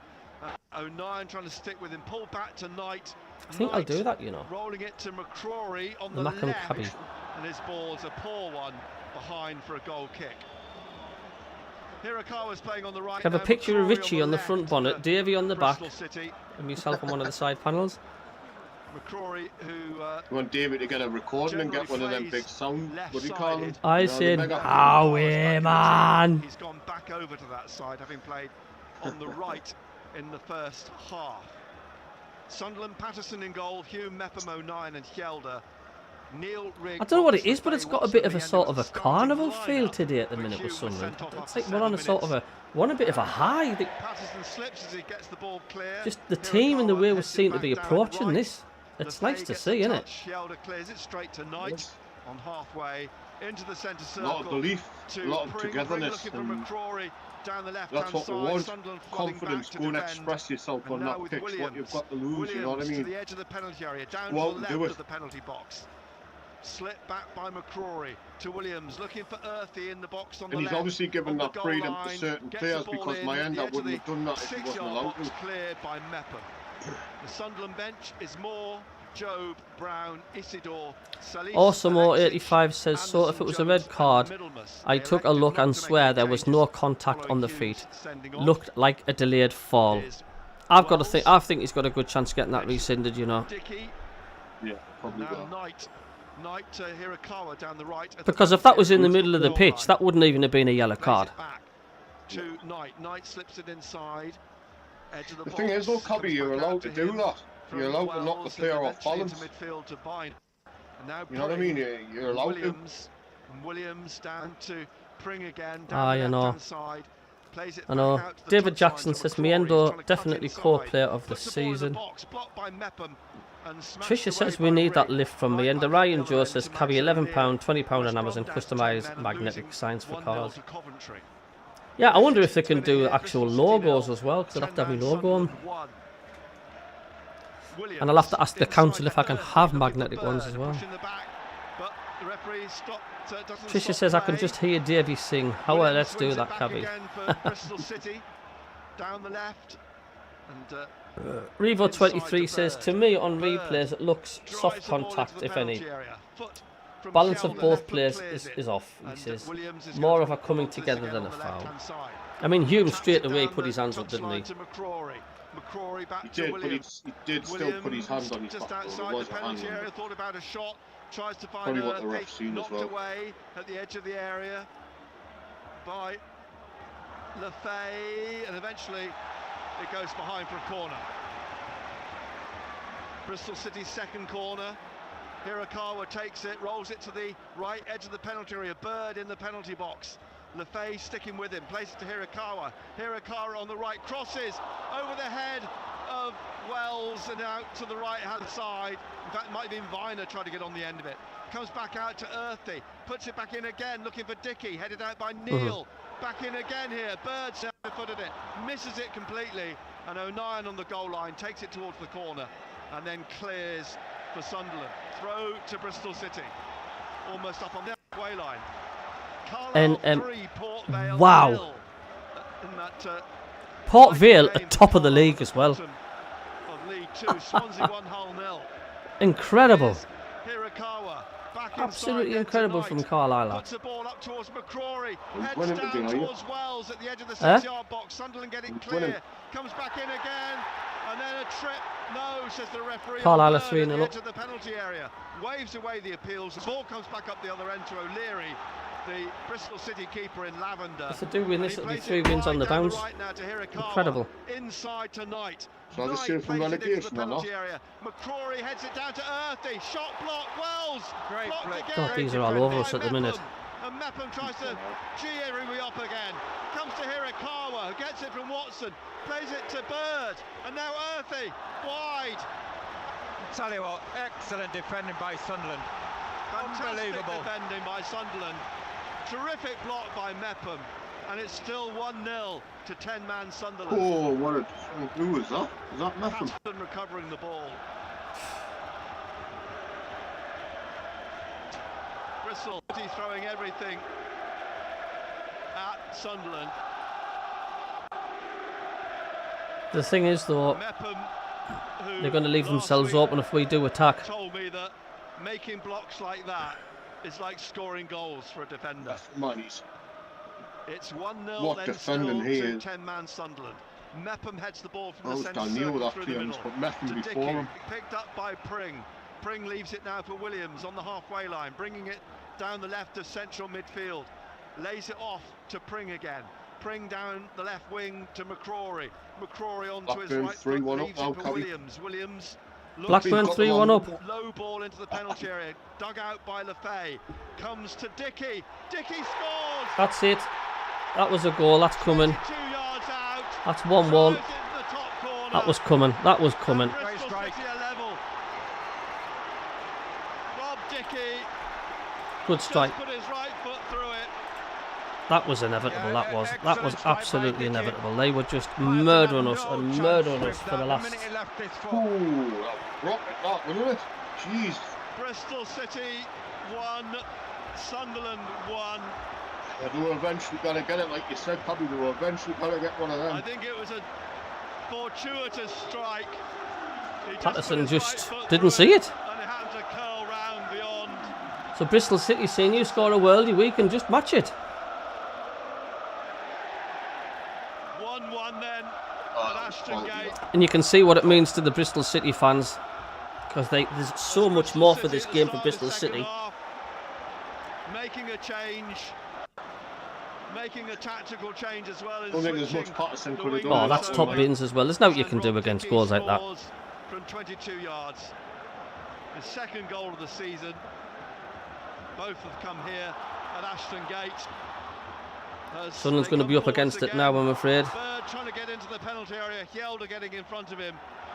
O'Nien trying to stick with him. Pull back to Knight. I think I'll do that, you know. Rolling it to McCrory on the MACKEM left. CABBIE. And his ball's a poor one behind for a goal kick. Hirakawa's playing on the right. Have a picture of Richie on the front bonnet, Davey on the back, City. and myself on one of the side panels. McCrory, who you want David to get a recording and get one of them big sound, what do you call them? I said, away, man. He's gone back over to that side, having played on the right in the first half. Sunderland, Patterson in goal, Hume, Mepham, O'Nien and Hjelde. Neil Rigg I don't know what it blocks is, but Lefay, it's got a Watson bit at of the a end sort of of a the starting carnival feel lineup. today at the minute Rick with Hughes Sunderland. sent off It's after like we're on a 7 sort of minutes. we're on a bit of a high. Patterson slips as he gets the ball clear. Just the team and the Hirakawa way we heads it seem to back be down approaching right. this. It's Lefay nice to gets see, a isn't it? touch. Shelder clears it straight to Knight Yes. on halfway into the centre A circle. lot of belief, a to lot of Pring togetherness, looking for and McCrory down the left that's hand what we side. want. Sunderland flooding Confidence, back go to and defend. express yourself And on now that with pitch. What Williams, you've got to lose, you know what I to mean? the edge of the penalty area, down Go out to and the do left it. of the penalty box. Slip back by McCrory to Williams, looking for Earthy in the box on And the he's left. obviously given on the that goal freedom line, to certain gets players the ball because in, Menda the edge of wouldn't the have done that if he wasn't 6-yard allowed box to. cleared by Mepham. The Sunderland bench is Moore, Job, Brown, Isidore, Salis, Awesome Alexic, 85 says, so if it was a Anderson, red Jones card, and Middlemas. I They took a elected look not and to make swear any there was changes no contact following on the Hughes feet. sending off. Looked like a delayed fall. Is I've got to Wells. think. I think he's got a good chance of getting that rescinded. You know, Dickey, Yeah, probably now will. Knight to Hirakawa down the right. at the because if penalty that was in the area. middle of the Goal pitch, line. that wouldn't even have been a yellow Plays card. it back to Knight. Knight slips it inside. Edge of the The box. thing is, though, Cabby, Comes you're back out allowed to do him that. from You're allowed to knock the Wells player and off eventually balance. into midfield to Bine. And now You know what I Pring. mean? You're allowed to. Williams down to Pring again. Ah, Down you the know. left-hand side. Plays it I know. back out to the David touchline Jackson to says McCrory, trying Menda to cut definitely inside. co-player of the Puts ball in season. box, blocked by Mepham and smashed Tricia away says by we need that Rigg. lift from Right Menda. back Ryan at the Joe other says end to Cabby Max £11, O'Neill. £20 on West Amazon. Brom down to 10 Customised men and magnetic losing signs for 1-0 cars. to Coventry. Yeah, I wonder if they can Essex win do it here, actual Bristol City logos 0, as well, because I'll have to have my 10-man logo on. Sunderland 1. And I'll have to ask the Williams council if I inside can to have Earthy, looking magnetic for ones Bird, as well. pushing the back, but the referee doesn't Tricia stop says I can play. just hear Davey sing. How well, let's do Williams that, wins it back Cabby. again for Bristol City, down the left, and Revo 23 inside says, Bird. to me on Bird replays it looks drives soft the ball into contact, the if any. penalty area. Foot from Balance of Shelder, both left foot players clears it. is off, he And, says. Williams is More going of a to coming put this together again than a on the foul. left-hand side. I mean, Hume Taps straight it away down put the his hands up, didn't touchline he? to McCrory. McCrory back He to did, but Williams. he did still put his hand on his just back. Though. outside There the was a hand penalty on area, it. thought about a shot, tries to find Probably what the Earthy, ref's seen as knocked well. away at the edge of the area by Lefay, and eventually it goes behind for a corner. Bristol City's second corner. Hirakawa takes it, rolls it to the right edge of the penalty area. Bird in the penalty box. Lefay sticking with him, plays it to Hirakawa. Hirakawa on the right, crosses over the head of Wells and out to the right-hand side. In fact, it might have been Viner trying to get on the end of it. Comes back out to Earthy, puts it back in again, looking for Dickey, headed out by Neil. Back in again here, Bird footed it, misses it completely, and O'Nien on the goal line takes it towards the corner and then clears for Sunderland. Throw to Bristol City, almost up on the halfway line. Carlisle And, 3, Port Vale wow. 0 in that Port Vale game are top of the for league as well. bottom of League 2. Swansea 1 Hull 0. Incredible. Hirakawa back Absolutely inside incredible tonight. from Carlisle. Puts the ball up towards McCrory, He's heads winning down today, are you? towards Wells at the edge of the Huh? 6-yard box. Sunderland get it He's clear, winning. comes back in again, and then a trip. No, says the referee. Carlisle on are Bird at 3-0 the up. edge of the penalty area. Waves away the appeals. The ball comes back up the other end to O'Leary, the Bristol City keeper in lavender. If they do win And this, he it'll be plays 3 it wins on the right down bounce. right now to Hirakawa. Incredible. Inside to Knight. So this Knight year from plays it into the relegation or not? penalty area. McCrory heads it down to Earthy. Shot block. Wells. Great blocked play. again. God, these are all over us at the minute. And Mepham tries to gee everybody up again. Comes to Hirakawa, who gets it from Watson. Plays it to Bird. And now Earthy. Wide. Tell you what, excellent defending by Sunderland. Fantastic Unbelievable. defending by Sunderland. Terrific block by Mepham. And it's still 1-0 to 10-man Sunderland. Oh, what a... Who was that? Was that Mepham? Patterson recovering the ball. Bristol City throwing everything at Sunderland. The thing is, though, Mepham, who they're going to leave last themselves week open if we do attack. told me that making blocks like that is like scoring goals for a defender. That's monies. It's 1-0 What then defending still he to is. 10-man Sunderland. Mepham heads the ball from I the was centre down Neil circle with that through the clearance, middle but Mepham to before Dickey, him. picked up by Pring. Pring leaves it now for Williams on the halfway line, bringing it down the left of central midfield. Lays it off to Pring again. Pring down the left wing to McCrory. McCrory onto his Blackburn right 3-1 foot, up leaves now, it for Cabby. Williams. Williams Blackburn 3-1 up. Low ball into the penalty area, dug out by Lefay. Comes to Dickey. Dickey scores. That's it. That was a goal. That's coming. 2 yards out. That's 1-1. Throws it into the top corner. That was coming. That was coming. Bristol City are level. Rob Dickey Good strike. just put his right foot through it. That was inevitable. Yeah, That was excellent strike by absolutely Dickey. inevitable. They were just Brighton murdering have us no and chance murdering with us for that. the The last. minute he left his foot. Ooh, that rocket, that, wasn't it? Jeez. Bristol City 1, Sunderland 1. Yeah, they were eventually going to get it, like you said, probably they were eventually going to get one of them. I think it was a fortuitous strike. He Patterson put his just right foot didn't through see it. And it happened to curl round beyond. So Bristol City saying you score a worldie, we can just match it. 1-1 then Oh, at Ashton Gate. And you can see what it means to the Bristol City fans, because there's so much more for this game for Bristol City. Making a change, making a tactical change as well. I don't think there's much Patterson could have done. Oh, that's top bins as well. There's no you can do against goals like that. From 22 yards, his second goal of the season. Both have come here at Ashton Gate. Sunderland's going to be up against it now, I'm afraid. Bird trying to get into the penalty area. Yelder getting in front of him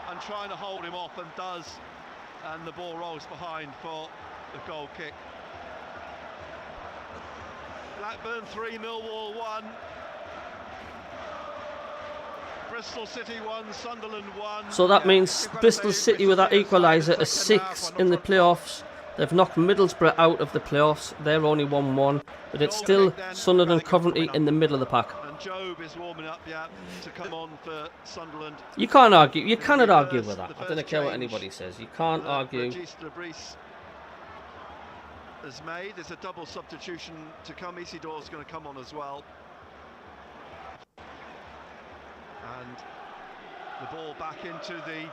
and trying to hold him off, and does. And the ball rolls behind for the goal kick. Blackburn 3, Millwall 1. Bristol City 1, Sunderland 1. So that means Bristol City with that equaliser are 6 in the playoffs. They've knocked Middlesbrough out of the playoffs. They're only 1-1, but it's still Sunderland, Coventry in the middle of the pack. And Job is warming up, yeah, to come on for Sunderland. You can't argue. You cannot argue with that. I don't care what anybody says. You can't argue. Has made. There's a double substitution to come. Isidore's going to come on as well. And the ball back into the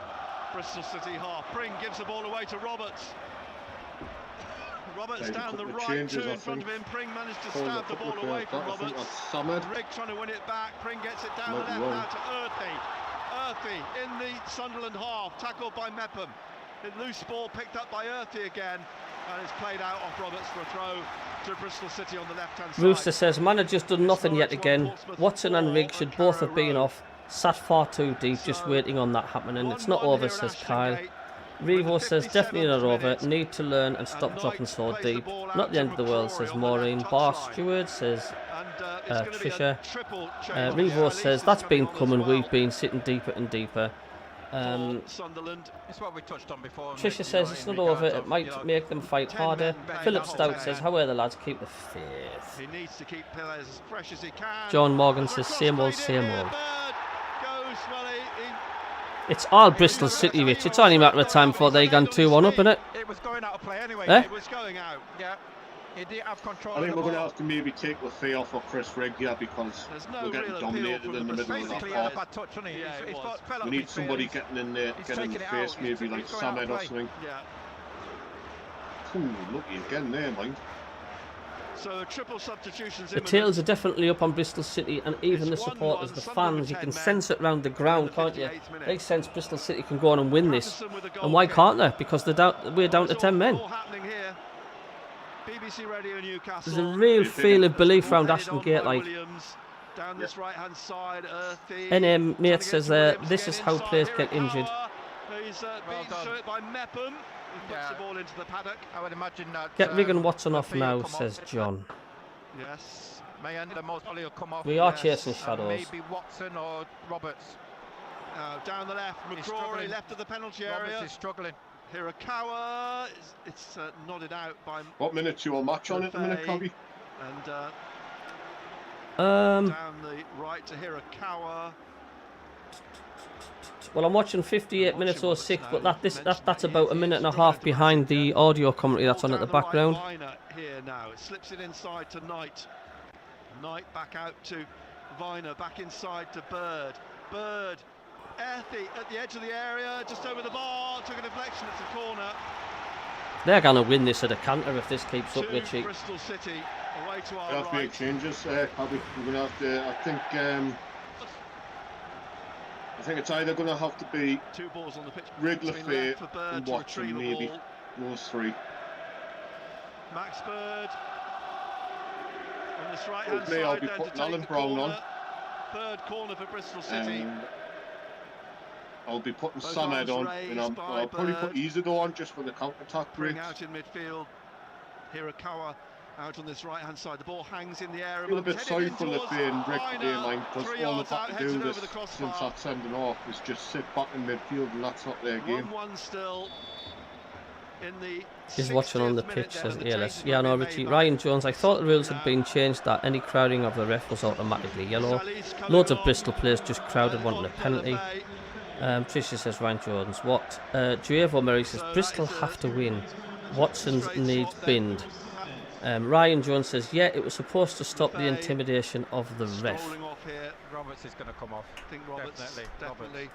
Bristol City half. Pring gives the ball away to Roberts. Roberts down the right, two in front of him. Pring managed to stab the ball away from Roberts. Rigg trying to win it back. Pring gets it down the left now to Earthy. Earthy in the Sunderland half, tackled by Mepham. A loose ball picked up by Earthy again, and it's played out off Roberts for a throw to Bristol City on the left-hand side. Rooster says manager's done nothing yet again. Watson and Rigg should both have been off. Sat far too deep, just waiting on that happening. It's not over, says Kyle. Revo says definitely not over. Need to learn and stop dropping so deep. Not the end of the world, says Maureen. Bar Stewart says Trisha. Revo says that's been coming. We've been sitting deeper and deeper. Sunderland. It's what we touched on before. Trisha says it's not over. It might make them fight harder. Philip Stout says, how are the lads? Keep the faith. He needs to keep players as fresh as he can. John Morgan says same old, same old. Goes, well, It's all Bristol City, Rich. It's only a matter of time before they gone 2-1 up, innit? It was going out of play anyway. Eh? It was going out. Yeah. He didn't have control. I think of the we're going to ball. have to maybe take Lefay off or Chris Rigg here, because There's no we're getting real dominated appeal in the from middle of Basically, that had a half. bad touch, wasn't he? Yeah, it He's was. fell off We need his somebody feet. getting in there, He's getting in the taking it face, out. maybe He's like going out Samed of or play. something. Yeah. Ooh, lucky again there, mind. So triple substitutions. The tails are definitely up on Bristol City, and even the supporters, the fans, you can sense it round the ground, can't you? They sense Bristol City can go on and win this. And why can't they? Because we're down to 10 men. BBC Radio Newcastle. There's a real feel of belief round Ashton Gate, like. Down this right-hand side, Earthy. NM Nate says this is how players get injured. He's beaten through it by Mepham. He puts the ball into the paddock. I would imagine that. Get Rigg and Watson off Lefay now, will come says off. John. Yes. Menda most probably will come off. We are yes, chasing and shadows. Maybe Watson or Roberts. Down the left, He's McCrory struggling. left of the penalty Roberts area. is struggling. Hirakawa, it's nodded out by What minute you will match on it a minute, Cobby? and down the right to Hirakawa. Well, I'm watching 58 minutes 06, but that's about a minute and a half behind the audio commentary that's on at the background. Viner here now. It slips it inside to Knight. Knight back out to Viner, back inside to Bird. Bird, Earthy at the edge of the area, just over the bar, took a deflection, it's a corner. They're going to win this at a canter if this keeps up, To Richie. Bristol City, away to our There have to be right. changes, Cobby. We're going to have to, I think, I think it's either going to have to be 2 balls on the pitch. Wrigley It's been Fair left for Bird and to Watson, retrieve a maybe. ball. Those 3. Max Bird on this right-hand Hopefully I'll side be then to putting take Alan the Brown corner. on. 3rd corner for Bristol City. I'll be putting Both Samed arms on, raised and by I'll probably put Bird. Isidore on just for the counter-attack Bring breaks. out in midfield. Hirakawa out on this right-hand side. The ball hangs in the air. I feel a bit sorry for Lefay and Rick today, man, because 3 all yards they've out, had to heads do it this over the since crossbar. that sending off is just sit back in midfield, and that's not their game. 1-1 still. In the He's watching on the 60th minute pitch, then, says and the ELS. changes Yeah, will no, be Richie. made Ryan by Jones, I thought the rules had now. been changed that any crowding of the ref was automatically yellow. Salih's coming Loads of on. Bristol players just crowded wanting a On penalty. Lefay. Tricia says Ryan Jones. What? Giavo Murray says So Bristol that is have a to win. Watson's straight need swap then. binned. Ryan Jones says, yeah, it was supposed to stop the Lefay intimidation of the ref. Strolling off here. Roberts is going to come off. I think Roberts definitely.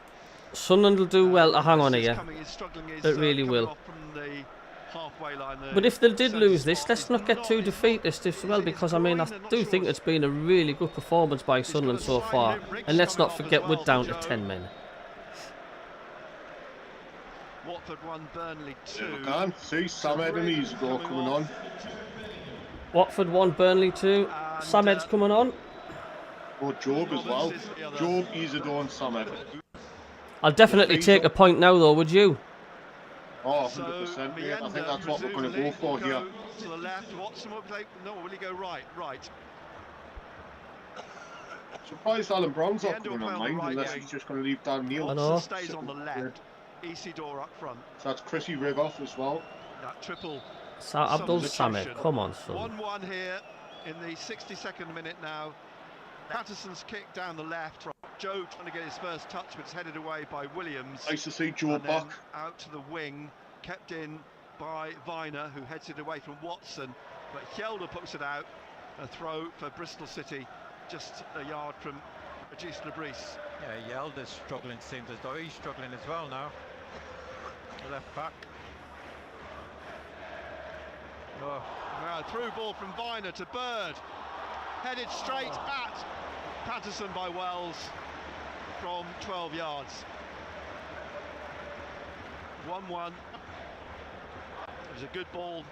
Sunderland will do well to hang on Roberts is here. coming, he's struggling, he's, It really coming will. off from the halfway line there. But if they did Centre lose this, spot let's is not get too not- defeatist as well, because I mean, I do think it's been a really good performance by Sunderland so far. And let's not forget we're down to 10 men. Watford 1, Burnley 2. There we can. See, Samed and Isidore coming on. Watford 1, Burnley 2. And, Samed's coming on. Oh, Job as well. Roberts is the other. Job, Isidore and Samed. I'll definitely take a point now, though, would you? Oh, So 100%, mate. I think Menda that's what we're going to go presumably for will here. go to the left. Watson will play. No, will he go right? Right. Surprised Alan Brown's not Menda will coming play on on the mind, right unless wing. he's just going to leave Dan Neil. I know. Watson stays on the left. Isidore up front. So that's Chrissy Rigoff as well. That triple. Abdul substitution. Samed, come on, son. 1-1 here in the 62nd minute now. Patterson's kick down the left. Joe trying to get his first touch, but it's headed away by Williams. Nice to see Joe And then back. out to the wing, kept in by Viner, who heads it away from Watson. But Hjelde puts it out. A throw for Bristol City, just a yard from Regis Lebris. Yeah, Yelder's struggling, seems as though he's struggling as well now. The left back. Oh, Now, through ball from Viner to Bird. Headed straight at Patterson by Wells from 12 yards. 1-1. It was a good ball,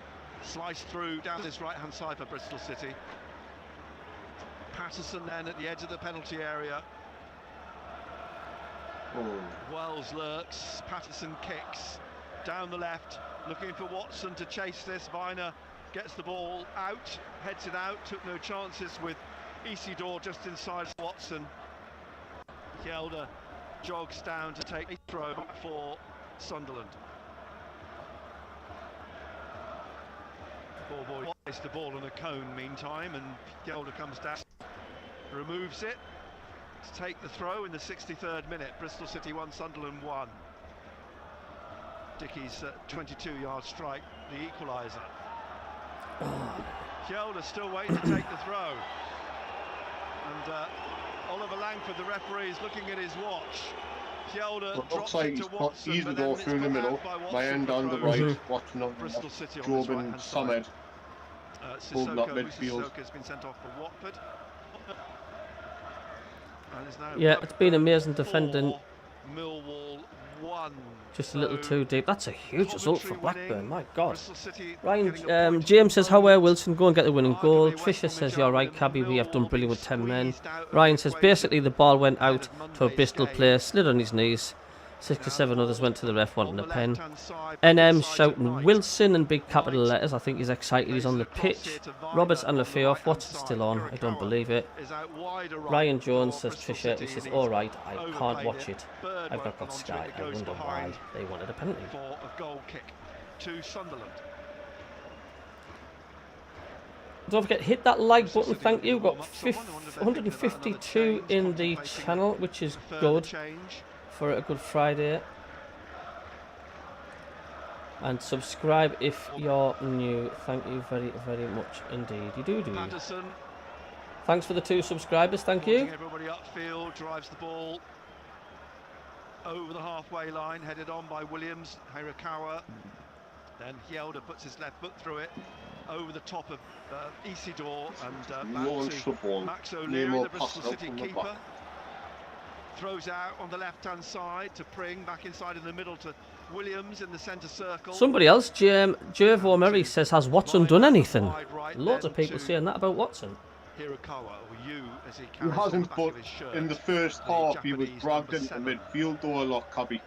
sliced through down this right-hand side for Bristol City. Patterson then at the edge of the penalty area. Oh. Wells lurks, Patterson kicks down the left, looking for Watson to chase this. Viner gets the ball out, heads it out, took no chances with Isidore just inside Watson. Hjelde jogs down to take a throw for Sunderland. Ball boy plays the ball in a cone meantime, and Hjelde comes down, removes it to take the throw in the 63rd minute. Bristol City 1, Sunderland 1. Dickey's 22-yard strike, the equaliser. Hjelde still waiting to take the throw. And Oliver Langford, the referee, is looking at his watch. Hjelde Well, drops looks like it he's to put Watson, but then Isidore it's through the put middle, out by my Watson end for on the throw. right, Watson on the Bristol left, City on Job this and right-hand side. Samed. holding up Sissoko midfield. has been sent off for Watford. And it's now Yeah, it's been amazing Watford defending. 4, Millwall 1. Just a little So too deep. That's a huge result for Coventry Blackburn, winning, my God. Bristol City Ryan, getting a point James says, how home. are Wilson? Go and get the winning goal. Arguably West Tricia Bromwich says, you're right, Albion, Cabby, we have done Millwall brilliant with being 10 men. squeezed out of Ryan the says, equation basically the ball went ahead out of to a Monday's Bristol game. player, slid on his knees. 6 to Now 7 ball others went to the ref wanting on a the pen. left-hand side, NM inside to shouting Knight. Wilson in big capital Knight letters. I think he's excited. He's on the plays it across pitch. here to Viner Roberts and on the Lefay off. right-hand What's side. still on? I don't Hirakawa believe it. is out wider right Ryan Jones for says, Bristol Tricia, City, he says, and all he's right, I can't overplayed watch it. Bird I've won't got onto Sky. it. It I goes wonder why behind they wanted a penalty. for a goal kick to Sunderland. Don't forget, hit that like Bristol button. City Thank you. warm Got up someone. I wonder if they're thinking about 152 another change, in the contemplating channel, which is a further good change. for a Good Friday. And subscribe if you're new. Thank you very, very much indeed. You do. Patterson Thanks for the 2 subscribers. Thank you. pointing everybody upfield, drives the ball over the halfway line, headed on by Williams. Hirakawa. Then Hjelde puts his left foot through it over the top of Isidore and back Launch the to ball. Max No O'Leary, more the Bristol passing out City from the keeper. back. Throws out on the left-hand side to Pring, back inside in the middle to Williams in the centre circle. Somebody else, Jervo Murray, says, has Watson done anything? Wide right Loads then of people to saying that about Watson. Hirakawa, or you, as he He carries on the hasn't, back but of his shirt. in the first The half he was Japanese dragged number into 7. midfield though a lot, Cabby.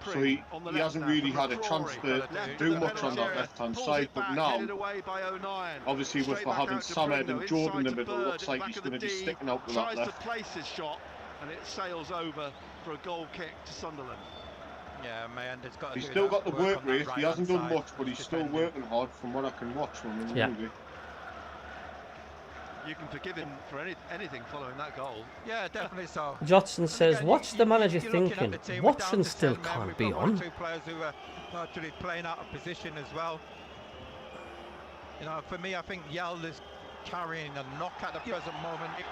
So Pring on the he left hasn't now really for had a chance McCrory. to Left do of the much on penalty that area, left-hand pulls side, it but back, now, headed away by O'Nien. obviously with Straight back having out to Samed Pring, and Jordan in the inside to middle, Bird looks at like the he's back of going to the be D, sticking out with that tries left. to place his shot, and it sails over for a goal kick to Sunderland. Yeah, Menda's got to He's do still that got the work work on that rate. He hasn't right-hand done side, much, but he's still defending. working hard from what I can watch from him in the Yeah. movie. You can forgive him for anything following that goal. Yeah, definitely so. Jotson says, again, what's the manager you're looking at thinking? the team, we're down Watson to still 10 men, can't we've be got one or on. two players who are actually playing out of position as well. You know, for me, I think Yelder's carrying a knock at the present moment. He's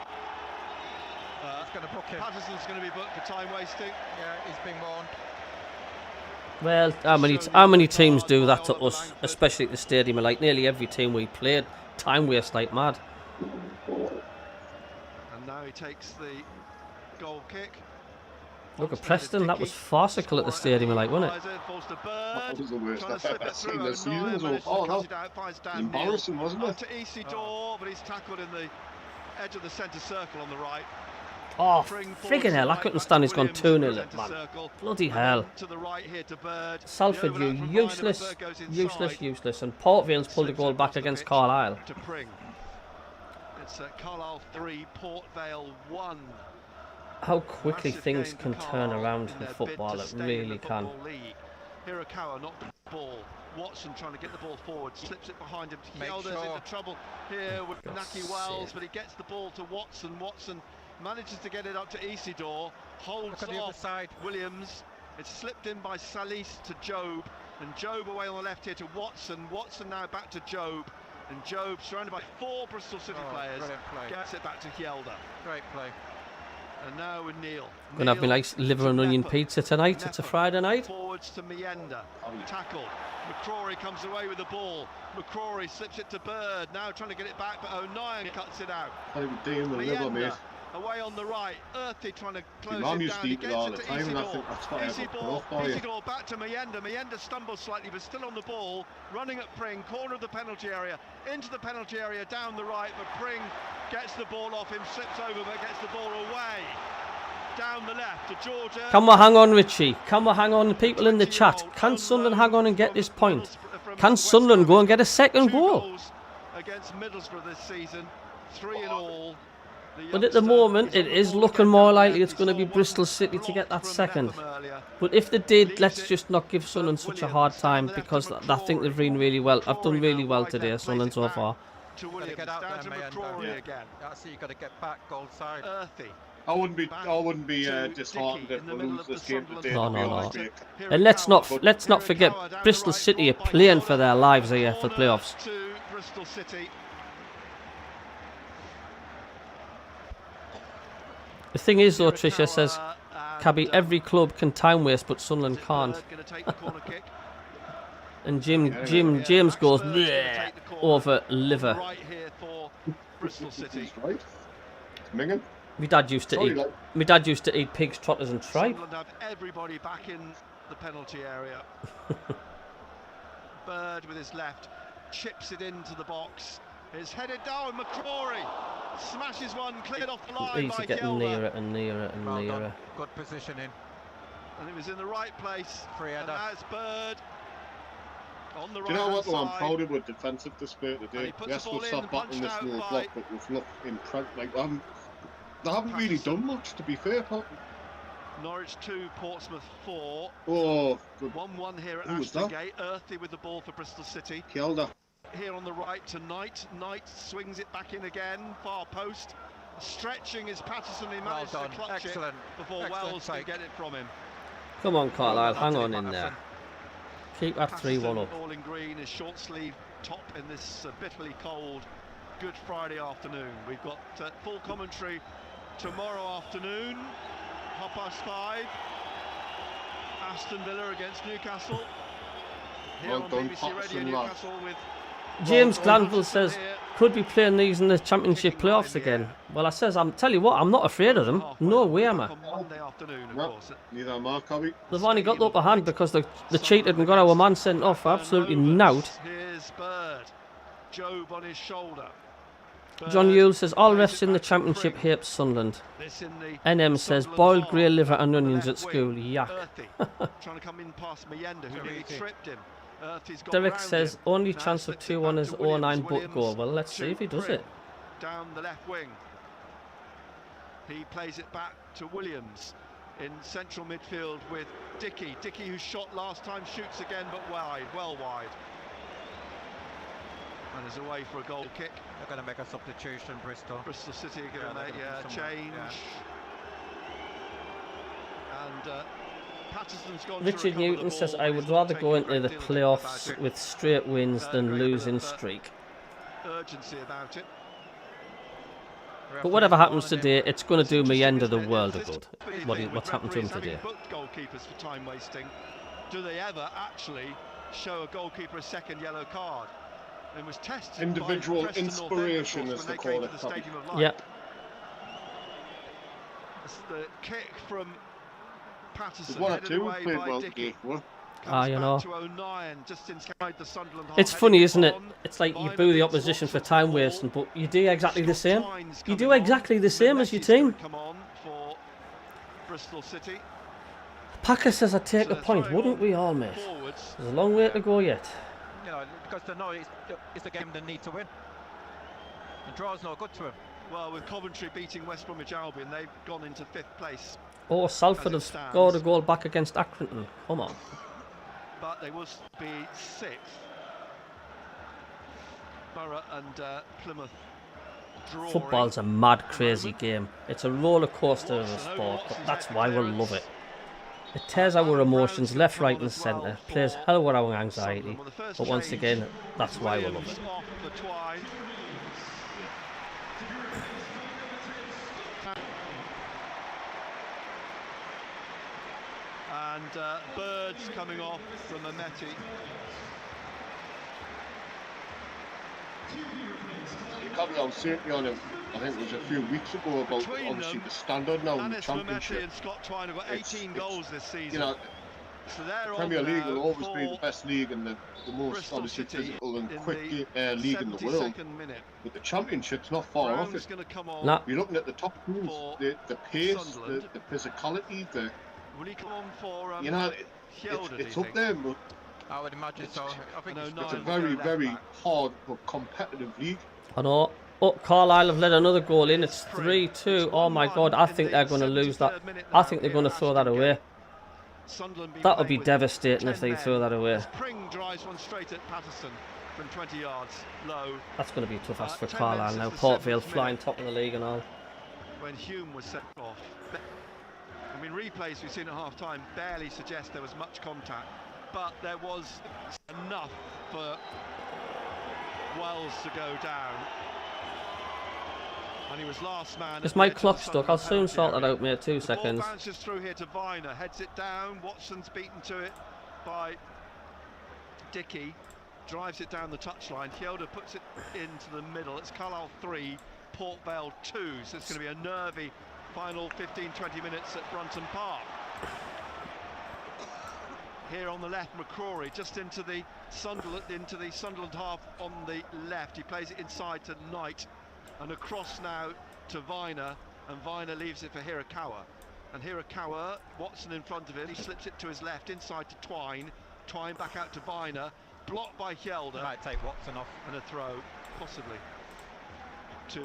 going to book him. Patterson's going to be booked for time wasting. Yeah, he's been warned. Well, how many teams do that to us, especially at the stadium? Like nearly every team we played, time waste like mad. And now he takes the goal kick. Look at Preston, that was farcical at the stadium, like, wasn't it? Falls to That Bird. was the worst Trying to I've slip ever it seen through. this season. O'Nien So, manages to oh cut no, it out, finds Dan embarrassing, wasn't Neal. it? To Isidore, but he's tackled in the edge of the centre circle on the right. Oh, Pring forwards friggin' to hell, I right, couldn't back stand to he's gone Williams in 2-0 the up, centre man. circle. Bloody And hell. then to the right here to Bird. Salford, The you overlap from Menda, but useless, Bird goes useless, inside. useless. And Port Vale's pulled a Slips goal it back across the against pitch Carlisle. To Pring. It's Carlisle 3, Port Vale 1. How quickly Massive things game for can turn Carlisle around in in their football, bid to it stay in really the can. Football League. Hirakawa knocked the ball. Watson trying to get the ball forward, slips it behind him. Yelder's into trouble here with Naki Wells, but he gets the ball to Watson. Watson manages to get it up to Isidore, holds Look on the other off side. Williams. It's slipped in by Salis to Job, and Job away on the left here to Watson. Watson now back to Job, and Job surrounded by 4 Bristol City players brilliant play. gets it back to Yelder. Great play. And now with Neil. Gonna have me nice liver and onion pizza tonight. It's a Friday night. Forwards to Menda. Tackle. McCrory comes away with the ball. McCrory slips it to Bird. Now trying to get it back, but O'Nien cuts it out. I would deal with liver, mate. Menda away on the right. Earthy trying to close Mum it used down. to He eat it gets all it the to time, and I Isidore. think that's why I got put off by it. Isidore back to Menda. Menda stumbles slightly, but still on the ball. Running at Pring, corner of the penalty area. Into the penalty area, down the right, but Pring gets the ball off him, slips over, but gets the ball away. Down the left to Georgia. Can we hang on, Richie? Can we hang on, people in the chat? Can Sunderland hang on and get this point? Can Sunderland go and get a second goal? Against Middlesbrough this season, 3 in all. But at the moment, it is looking more likely it's going to be Bristol City to get that second. But if they did, let's just not give Sunderland such a hard time, because I think they've been really well. I've done really well today, Sunderland, so far. To Williams, Get out down there, to Menda. McCrory again. That's it, you've got to get back, goal side. Earthy. I wouldn't be to disheartened Dickey if in the we middle lose of this the game Sunderland today. No, to be no, no. honest with you. And let's not forget, Bristol City are playing for their lives here for playoffs. To Bristol City. The thing is, though, Tricia says, Cabby, every club can time waste, but Sunderland can't. And James goes "Bleh," over liver. Right here for Bristol City. He's right. Mingin. My dad used to eat pigs, trotters, and tripe. Sunderland have everybody back in the penalty area. Bird with his left chips it into the box. It's headed down. McCrory smashes one, cleared off the line He's by getting Yelder. nearer and nearer and Well nearer. done. Good positioning. And it was in the right place. Free And header. now it's Bird on the right. Do you know what, though? I'm side. proud of our defensive display And today. he puts Yes, the we've ball sat in, back in this punched low out block, by- but we've looked incredible. Like, they haven't really done much, to be fair, Pat. Norwich 2, Portsmouth 4. Oh, good. 1-1 here at Who was Ashton that? Gate. Earthy with the ball for Bristol City. Kielder. Here on the right to Knight. Knight swings it back in again. Far post. Stretching is Patterson. He Well managed done. to clutch Excellent. it before Excellent Wells can take. get it from him. Come on, Carlisle, hang Anthony on in there. Patterson. Keep that 3-1 up. All in green, his short sleeve top in this bitterly cold Good Friday afternoon. We've got full commentary tomorrow afternoon, 5:30. Aston Villa against Newcastle. Here Well on done, BBC Radio Patterson, lad. Newcastle with James Well, Glanville Patterson says, here. could be playing these in the Championship playoffs again. Well, I says, tell you what, I'm not afraid of them. No way am I. No, neither am I, Cabby. They've only got the upper hand because they cheated and got our man sent off. Absolutely nout. Here's Bird. Job on his shoulder. John Yule says, all refs in the Championship hate Sunderland. NM says, boiled grey liver and onions at school. Yuck. Trying to come in past Menda, who nearly tripped him. Derek says, only chance of 2-1 is 0-9 but goal. Well, let's see if he does it. Down the left wing. He plays it back to Williams in central midfield with Dickey. Dickey, who shot last time, shoots again, but wide, well wide. And is away for a goal kick. They're going to make a substitution, Bristol. Bristol City are going to make a change. And Patterson's gone. Richard Newton says, I would rather go into the playoffs with straight wins than losing streak. Urgency about it. But whatever happens today, it's going to do me end of the world of good. What's happened to him today? Goalkeepers for time wasting. Do they ever actually show a goalkeeper a second yellow card? It was tested. Individual inspiration, as they call it. Yeah. It's the kick from Patterson. There's one or two who played well today. You know. Just inside the Sunderland half. It's funny, isn't it? It's like you boo the opposition for time wasting, but you do exactly the same. You do exactly the same as your team. Come on for Bristol City. Packer says I'd take a point, wouldn't we all, mate? There's a long way to go yet. You know, because they know it's a game they need to win. The draw's no good to them. Well, with Coventry beating West Bromwich Albion, they've gone into 5th place. Oh, Salford have scored a goal back against Accrington. Come on. But they will be 6th. Borough and Plymouth drawing. Football's a mad, crazy game. It's a roller coaster of a sport, but that's why we love it. It tears our emotions left, right and centre, plays hell with our anxiety, but once again, that's why we love it. And Bird's coming off from Ameti. I was certainly on him, I think it was a few weeks ago, about obviously the standard now in the Championship. And Scott Twine have got 18 goals this season. You know, so they're Premier League will always be the best league and the most obviously physical and quick league in the world. But the Championship's not far off it. Nah. You're looking at the top teams, the pace, the physicality, Will he come on for, you know, it's up there. But I would imagine so. I think it's a very, very hard but competitive league. I know. Oh, Carlisle have let another goal in. It's 3-2. Oh my God, I think they're going to lose that. I think they're going to throw that away. That would be devastating if they throw that away. Spring drives one straight at Patterson from 20 yards low. That's going to be a tough ask for Carlisle now. Port Vale flying top of the league and all. When Hume was set off. I mean, replays we've seen at half-time barely suggest there was much contact, but there was enough for Wells to go down. And he was last man. Is my clock stuck? I'll soon sort that out, mate. 2 seconds. Ball bounces through here to Viner, heads it down. Watson's beaten to it by Dickey. Drives it down the touchline. Hjelde puts it into the middle. It's Carlisle 3, Port Vale 2. So it's going to be a nervy final 15-20 minutes at Brunton Park. Here on the left, McCrory just into the Sunderland half on the left. He plays it inside to Knight and across now to Viner, and Viner leaves it for Hirakawa. And Hirakawa, Watson in front of him, he slips it to his left inside to Twine. Twine back out to Viner, blocked by Hjelde. Might take Watson off. And a throw, possibly, to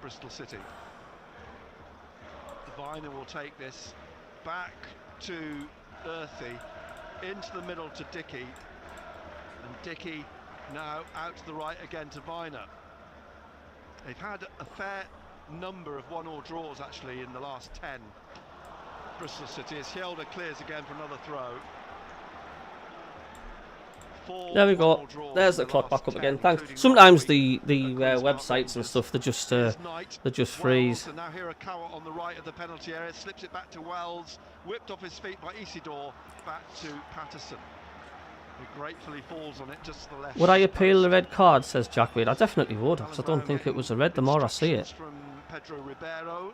Bristol City. Viner will take this back to Earthy, into the middle to Dickey, and Dickey now out to the right again to Viner. They've had a fair number of 1-1 draws actually in the last 10. Bristol City, as Hjelde clears again for another throw. There we go. There's the clock back up again. Thanks. Sometimes the websites and stuff they just freeze. And now Hirakawa on the right of the penalty area, slips it back to Wells, whipped off his feet by Isidore, back to Patterson. He gratefully falls on it just to the left. Would I appeal the red card, says Jack Reed? I definitely would, because I don't think it was a red the more I see it. From Pedro Ribeiro.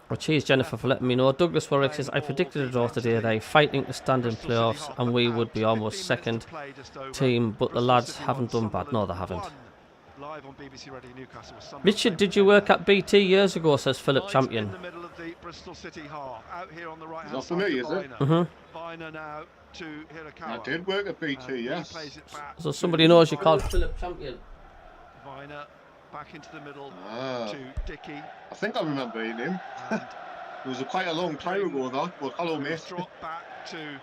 Well, cheers, Jennifer, for letting me know. Douglas Warwick says, I predicted a draw today. They're fighting to stand in playoffs, and we would be almost second team, but the lads haven't done bad. No, they haven't. Live on BBC Radio Newcastle. Richard, did you work at BT years ago, says Philip Champion. In the middle of the Bristol City half, out here on the right hand Not side. for me, is it? Viner now to Hirakawa. I did work at BT, yes. So somebody knows you called Philip Champion. Viner back into the middle to Dickey. I think I remember him. It was quite a long time ago, that. But hello, mate. Drop back to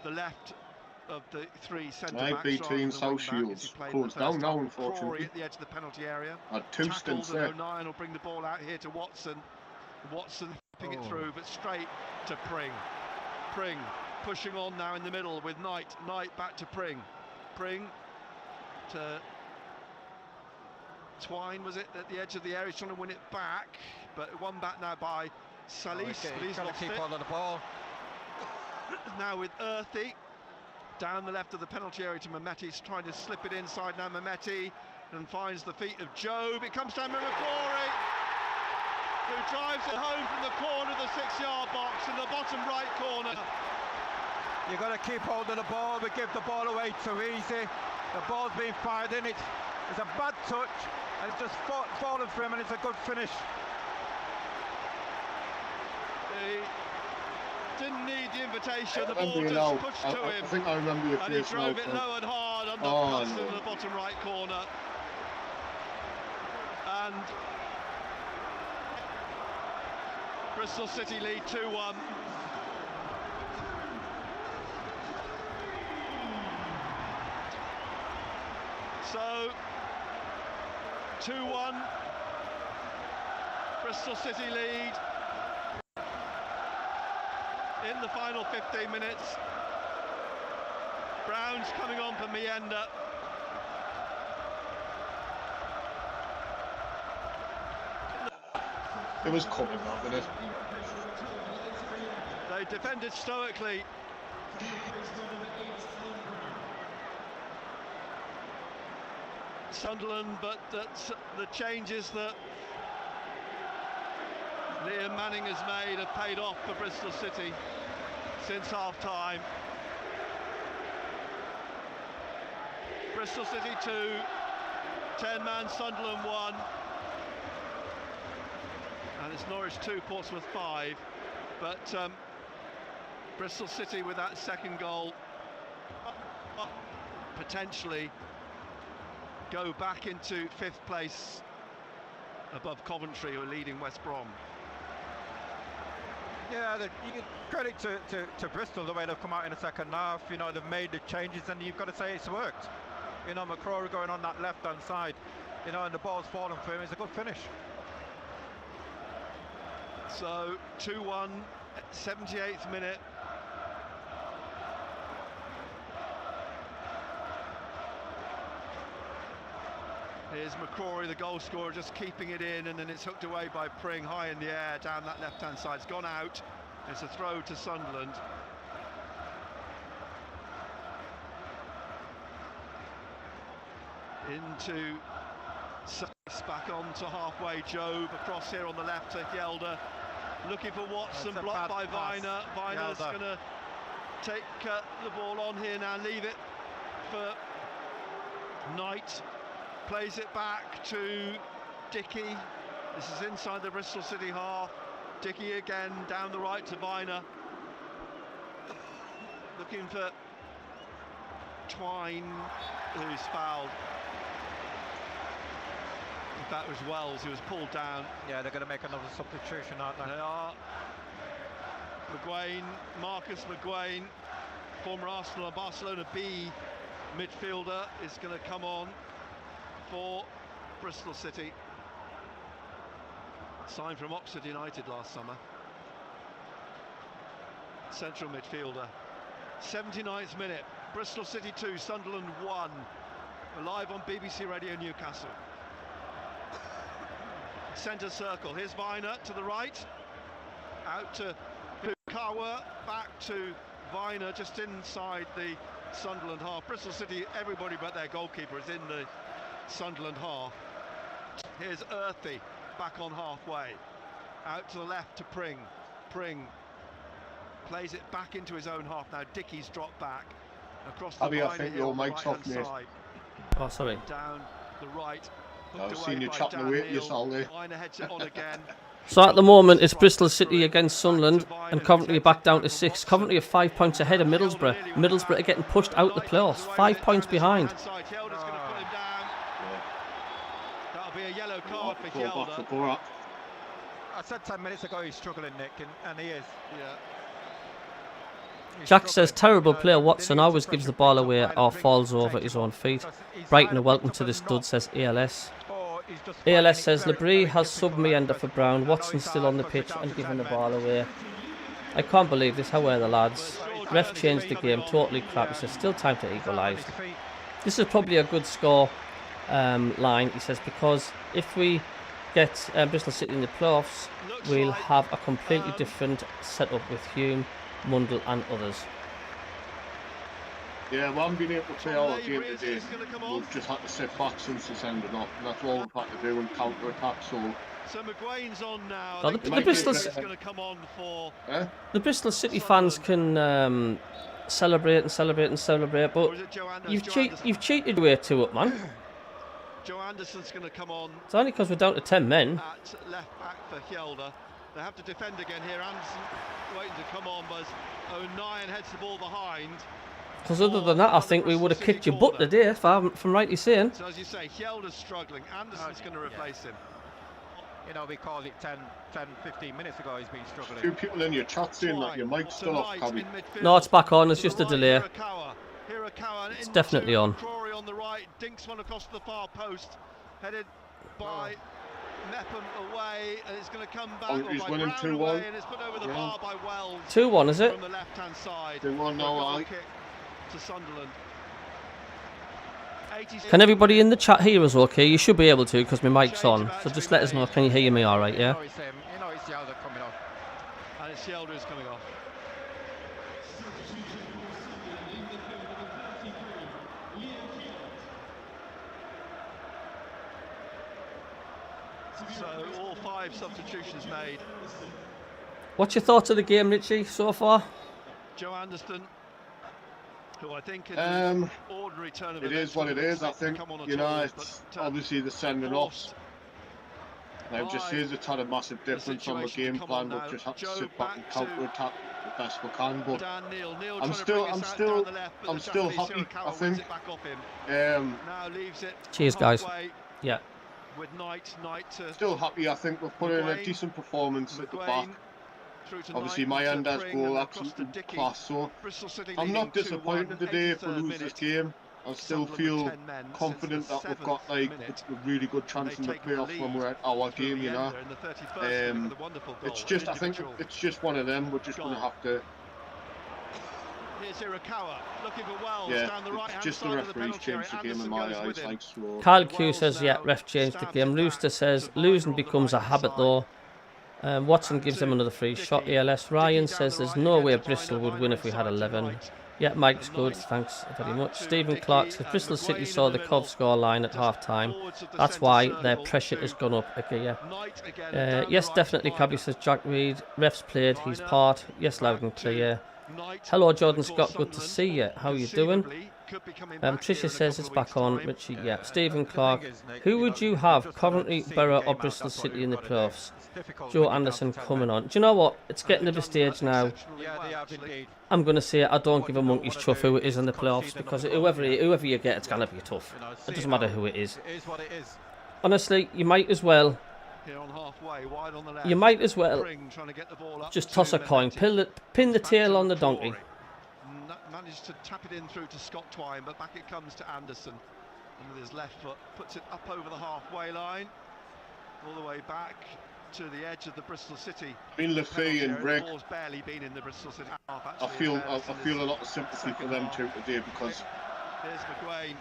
the left of the three centre-backs. BT in South Shields. Closed down now, unfortunately. At the edge of the penalty area. Had two stints there. O'Nien will bring the ball out here to Watson. Watson whipping it through, but straight to Pring. Pring pushing on now in the middle with Knight. Knight back to Pring. Pring to Twine, was it, at the edge of the area? He's trying to win it back, but won back now by Salis. But he's got to keep on the ball. Now with Earthy down the left of the penalty area to Mehmeti. He's trying to slip it inside now. Mehmeti and finds the feet of Jobe. It comes down to McCrory, who drives it home from the corner of the 6-yard box in the bottom right corner. You've got to keep hold of the ball, but give the ball away too easy. The ball's being fired in. It's a bad touch, and it's just fallen for him, and it's a good finish. He didn't need the invitation. The ball just pushed to him. I think I remember your and he drove it low and hard on the in the bottom right corner. And Bristol City lead 2-1. So 2-1, Bristol City lead in the final 15 minutes. Brown's coming on for Menda. It was coming up, wasn't it? They defended stoically. Sunderland, but that's the changes that Liam Manning has made have paid off for Bristol City since half-time. Bristol City 2, 10-man Sunderland 1, and it's Norwich 2, Portsmouth 5, but Bristol City with that second goal potentially go back into 5th place above Coventry, who are leading West Brom. Yeah, you give credit to Bristol, the way they've come out in the second half. You know, they've made the changes, and you've got to say it's worked. You know, McCrory going on that left-hand side, you know, and the ball's falling for him. It's a good finish. So 2-1, 78th minute. Here's McCrory, the goal scorer, just keeping it in, and then it's hooked away by Pring high in the air down that left-hand side. It's gone out. It's a throw to Sunderland. Into Salis, back on to halfway. Jobe across here on the left to Gelder. Looking for Watson, blocked by Viner. Viner's going to take the ball on here now, leave it for Knight. Plays it back to Dickey. This is inside the Bristol City half. Dickey again down the right to Viner. Looking for Twine, who's fouled. That was Wells, who was pulled down. Yeah, they're going to make another substitution, aren't they? They are. McGuane, Marcus McGuane, former Arsenal and Barcelona B midfielder, is going to come on for Bristol City. Signed from Oxford United last summer. Central midfielder. 79th minute. Bristol City 2, Sunderland 1. We're live on BBC Radio Newcastle. Centre circle. Here's Viner to the right. Out to Hirakawa. Back to Viner just inside the Sunderland half. Bristol City, everybody but their goalkeeper is in the Sunderland half. Here's Earthy back on halfway. Out to the left to Pring. Pring plays it back into his own half. Now Dickey's dropped back across the Abby, I think your mic's off, mate. Oh, sorry. Down the right. I've seen you chopping away at yourself there. Viner heads it on again. So at the moment it's Bristol City against Sunderland, and Coventry are back down to 6. Coventry are 5 points ahead of Middlesbrough. Middlesbrough are getting pushed out the playoffs, 5 points behind. That'll be a yellow card for Go back for Hjelde. Borat. I said 10 minutes ago he's struggling, Nick, and he is. Yeah. He's Jack says struggling. terrible player Watson always gives the ball away or falls over at his own feet. Brighton are welcome to this dud, says ALS. ALS says Labrie has subbed Menda for Brown. Watson's still on the pitch and giving the ball away. I can't believe this. How are the lads? Ref changed the game. Totally crap. He says still time to equalise. This is probably a good score line, he says, because if we get Bristol City in the playoffs, we'll have a completely different setup with Hume, Mundle and others. Yeah, we haven't been able to play our game today. We've just had to sit back since the sending off, and that's all we've had to do and counter-attack, so... So McGuane's on now. Oh, the Bristol City fans can celebrate and celebrate and celebrate, but you've cheated way too up, man. Joe Anderson's going to come on. It's only because we're down to 10 men. At left back for Hjelde. They have to defend again here. Anderson waiting to come on, but O'Nien heads the ball behind. Because other than that, I think we would have kicked your butt today, if I'm rightly saying. So as you say, Hjelde's struggling. Anderson's going to replace him. You know, we called it 10, 15 minutes ago he's been struggling. Two people in your chat saying that your mic's still off, Cabby. No, it's back on. It's just a delay. It's definitely on. Crawley on the right, dinks one across the far post, headed by MACKEM away, and it's going to come back. Oh, he's winning 2-1. And it's put over the bar by Wells. 2-1, is it? From the left-hand side. 2-1 now, kick to Sunderland. Can everybody in the chat hear us okay? You should be able to, because my mic's on. So just let us know. Can you hear me all right, yeah? You know it's Hjelde coming off. And it's Hjelde who's coming off. So all 5 substitutions made. What's your thoughts of the game, Richie, so far? Joe Anderson, who I think in the ordinary turn of it is what it is, I think. You know, it's obviously the sending offs. Now, just says it's had a massive difference on the game plan. We've just had to sit back and counter-attack the best we can. But I'm still happy, I think. Cheers, guys. Yeah. With Knight still happy, I think we've put in a decent performance at the back. Obviously, Menda's goal, absolute class. So I'm not disappointed today if we lose this game. I still feel confident that we've got like a really good chance in the playoffs when we're at our game, you know. It's just, I think it's just one of them. We're just going to have to. Yeah, it's just the referees changed the game in my eyes. Like, so. Kyle Q says, yeah, ref changed the game. Rooster says, losing becomes a habit though. Watson gives them another free shot. ALS Ryan says, there's no way Bristol would win if we had 11. Yeah, Mike's good, thanks very much. Stephen Clark says, Bristol City saw the Cov score line at half time. That's why their pressure has gone up again. Yes, definitely, Cabby says Jack Reed. Ref's played his part. Yes, loud and clear. Hello, Jordan Scott, good to see you. How are you doing? Tricia says it's back on. Richie, yeah. Stephen Clark. Who would you have, Coventry, Borough or Bristol City in the playoffs? Joe Anderson coming on. Do you know what? It's getting to the stage now. I'm going to say I don't give a monkey's chuff who it is in the playoffs, because whoever you get, it's going to be tough. It doesn't matter who it is. Honestly, you might as well. You might as well just toss a coin, pin the tail on the donkey. Managed to tap it in through to Scott Twine, but back it comes to Anderson, and with his left foot puts it up over the halfway line, all the way back to the edge of the Bristol City. I mean, Lefay and Rick, barely been in the Bristol City half, I feel a lot of sympathy for them too today, because here's McGuane.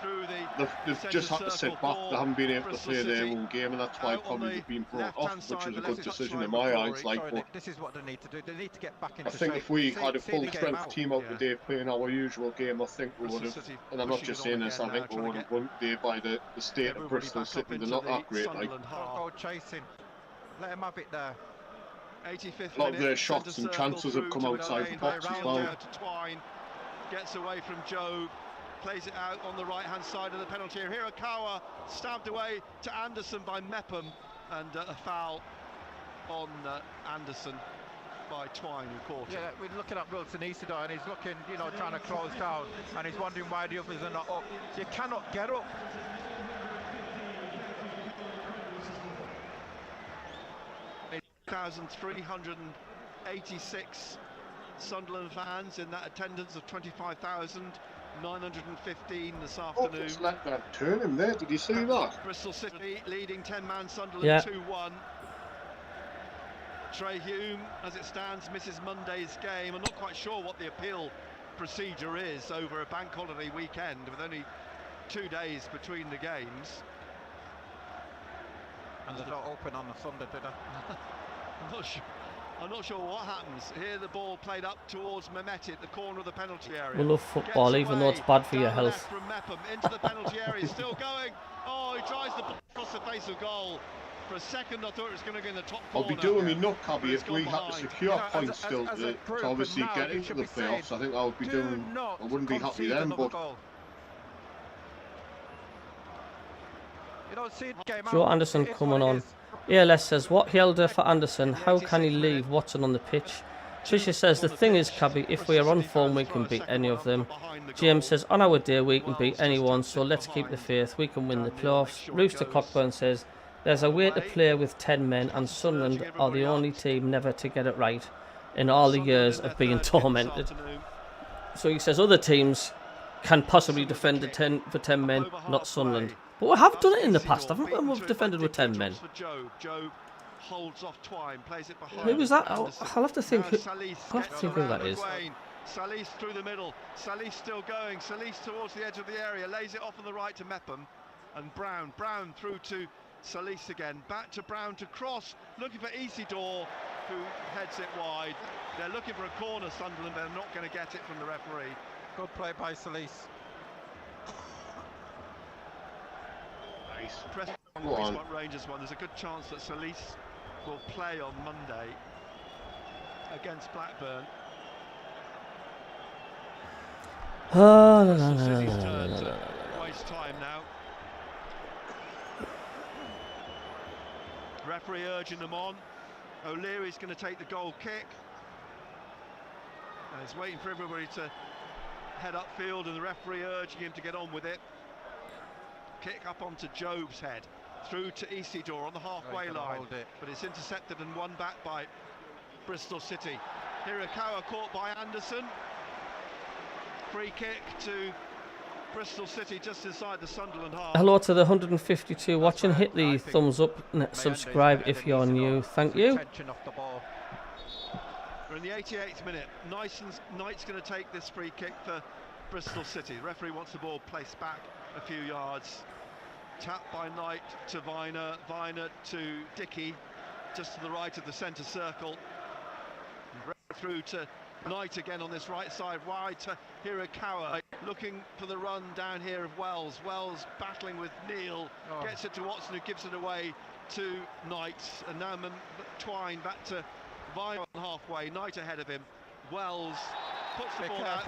through the They've just had to sit back. They haven't been able to play their own game, and that's why probably they've been brought off, which is a good decision in my eyes. Like, but this is what they need to do. They need to get back into I think shape. if we had a See full the game strength out. team out today playing our usual game, I think we would have. And I'm not just saying this. I think we would have won today by the state of Bristol City. They're not that great. Like, Go chasing. Let him have it there. 85th a lot of their shots and chances have come outside the box as well. Twine gets away from Joe, plays it out on the right hand side of the penalty area. Hirakawa stabbed away to Anderson by Mepham, and a foul on Anderson by Twine, who caught it. Yeah, we're looking at Wilson Isidore, and he's looking, you know, trying to close down, and he's wondering why the others are not up. You cannot get up. 1,386 Sunderland fans in that attendance of 25,915 this afternoon. Just let that turn him there. Did you see that? Bristol City leading 10-man Sunderland Yeah. 2-1. Trey Hume, as it stands, misses Monday's game. I'm not quite sure what the appeal procedure is over a bank holiday weekend with only 2 days between the games. And they're not open on the Sunday, did they? I'm not sure what happens. Here the ball played up towards Mehmeti at the corner of the penalty area. We love football, even though it's bad for your health. From Mepham into the penalty area, still going. Oh, he tries the ball across the face of goal. For a second, I thought it was going to go in the top corner. I'll be doing me nut, Cabby, if we had to secure points still to obviously get into the playoffs. I think I would be doing. I wouldn't be happy then, but. You don't see the game Joe out. Anderson It is coming what it on. is. ELS says, what Helder for Anderson? How can he leave Watson on the pitch? Trisha says, the thing is, Cabby, if we are on form, we can beat any of them. GM says, on our day, we can beat anyone, so let's keep the faith. We can win the playoffs. Rooster Cockburn says, there's a way to play with 10 men, and Sunderland are the only team never to get it right in all the years of being tormented. So he says, other teams can possibly defend the 10 men, not Sunderland. But we have done it in the past, haven't we? We've defended with 10 men. Joe holds off Twine, plays it behind. Who was that? I'll have to think. I'll have to think who that is. Salis through the middle. Salis still going. Salis towards the edge of the area. Lays it off on the right to Mepham. And Brown through to Salis again. Back to Brown to cross. Looking for Isidore, who heads it wide. They're looking for a corner, Sunderland. They're not going to get it from the referee. Good play by Salis. Press Rangers one. There's a good chance that Salis will play on Monday against Blackburn. City's turn to waste time now. Referee urging them on. O'Leary's going to take the goal kick. And he's waiting for everybody to head upfield, and the referee urging him to get on with it. Kick up onto Job's head, through to Isidore on the halfway line, but it's intercepted and won back by Bristol City. Hirakawa caught by Anderson. Free kick to Bristol City just inside the Sunderland half. Hello to the 152 watching. Hit the thumbs up and subscribe if you're new. Thank you. We're in the 88th minute. Knight's going to take this free kick for Bristol City. The referee wants the ball placed back a few yards. Tap by Knight to Viner, Viner to Dickey, just to the right of the centre circle. Through to Knight again on this right side, wide to Hirakawa, looking for the run down here of Wells. Wells battling with Neil, gets it to Watson, who gives it away to Knight, and now Twine back to Viner halfway. Knight ahead of him. Wells puts the ball out.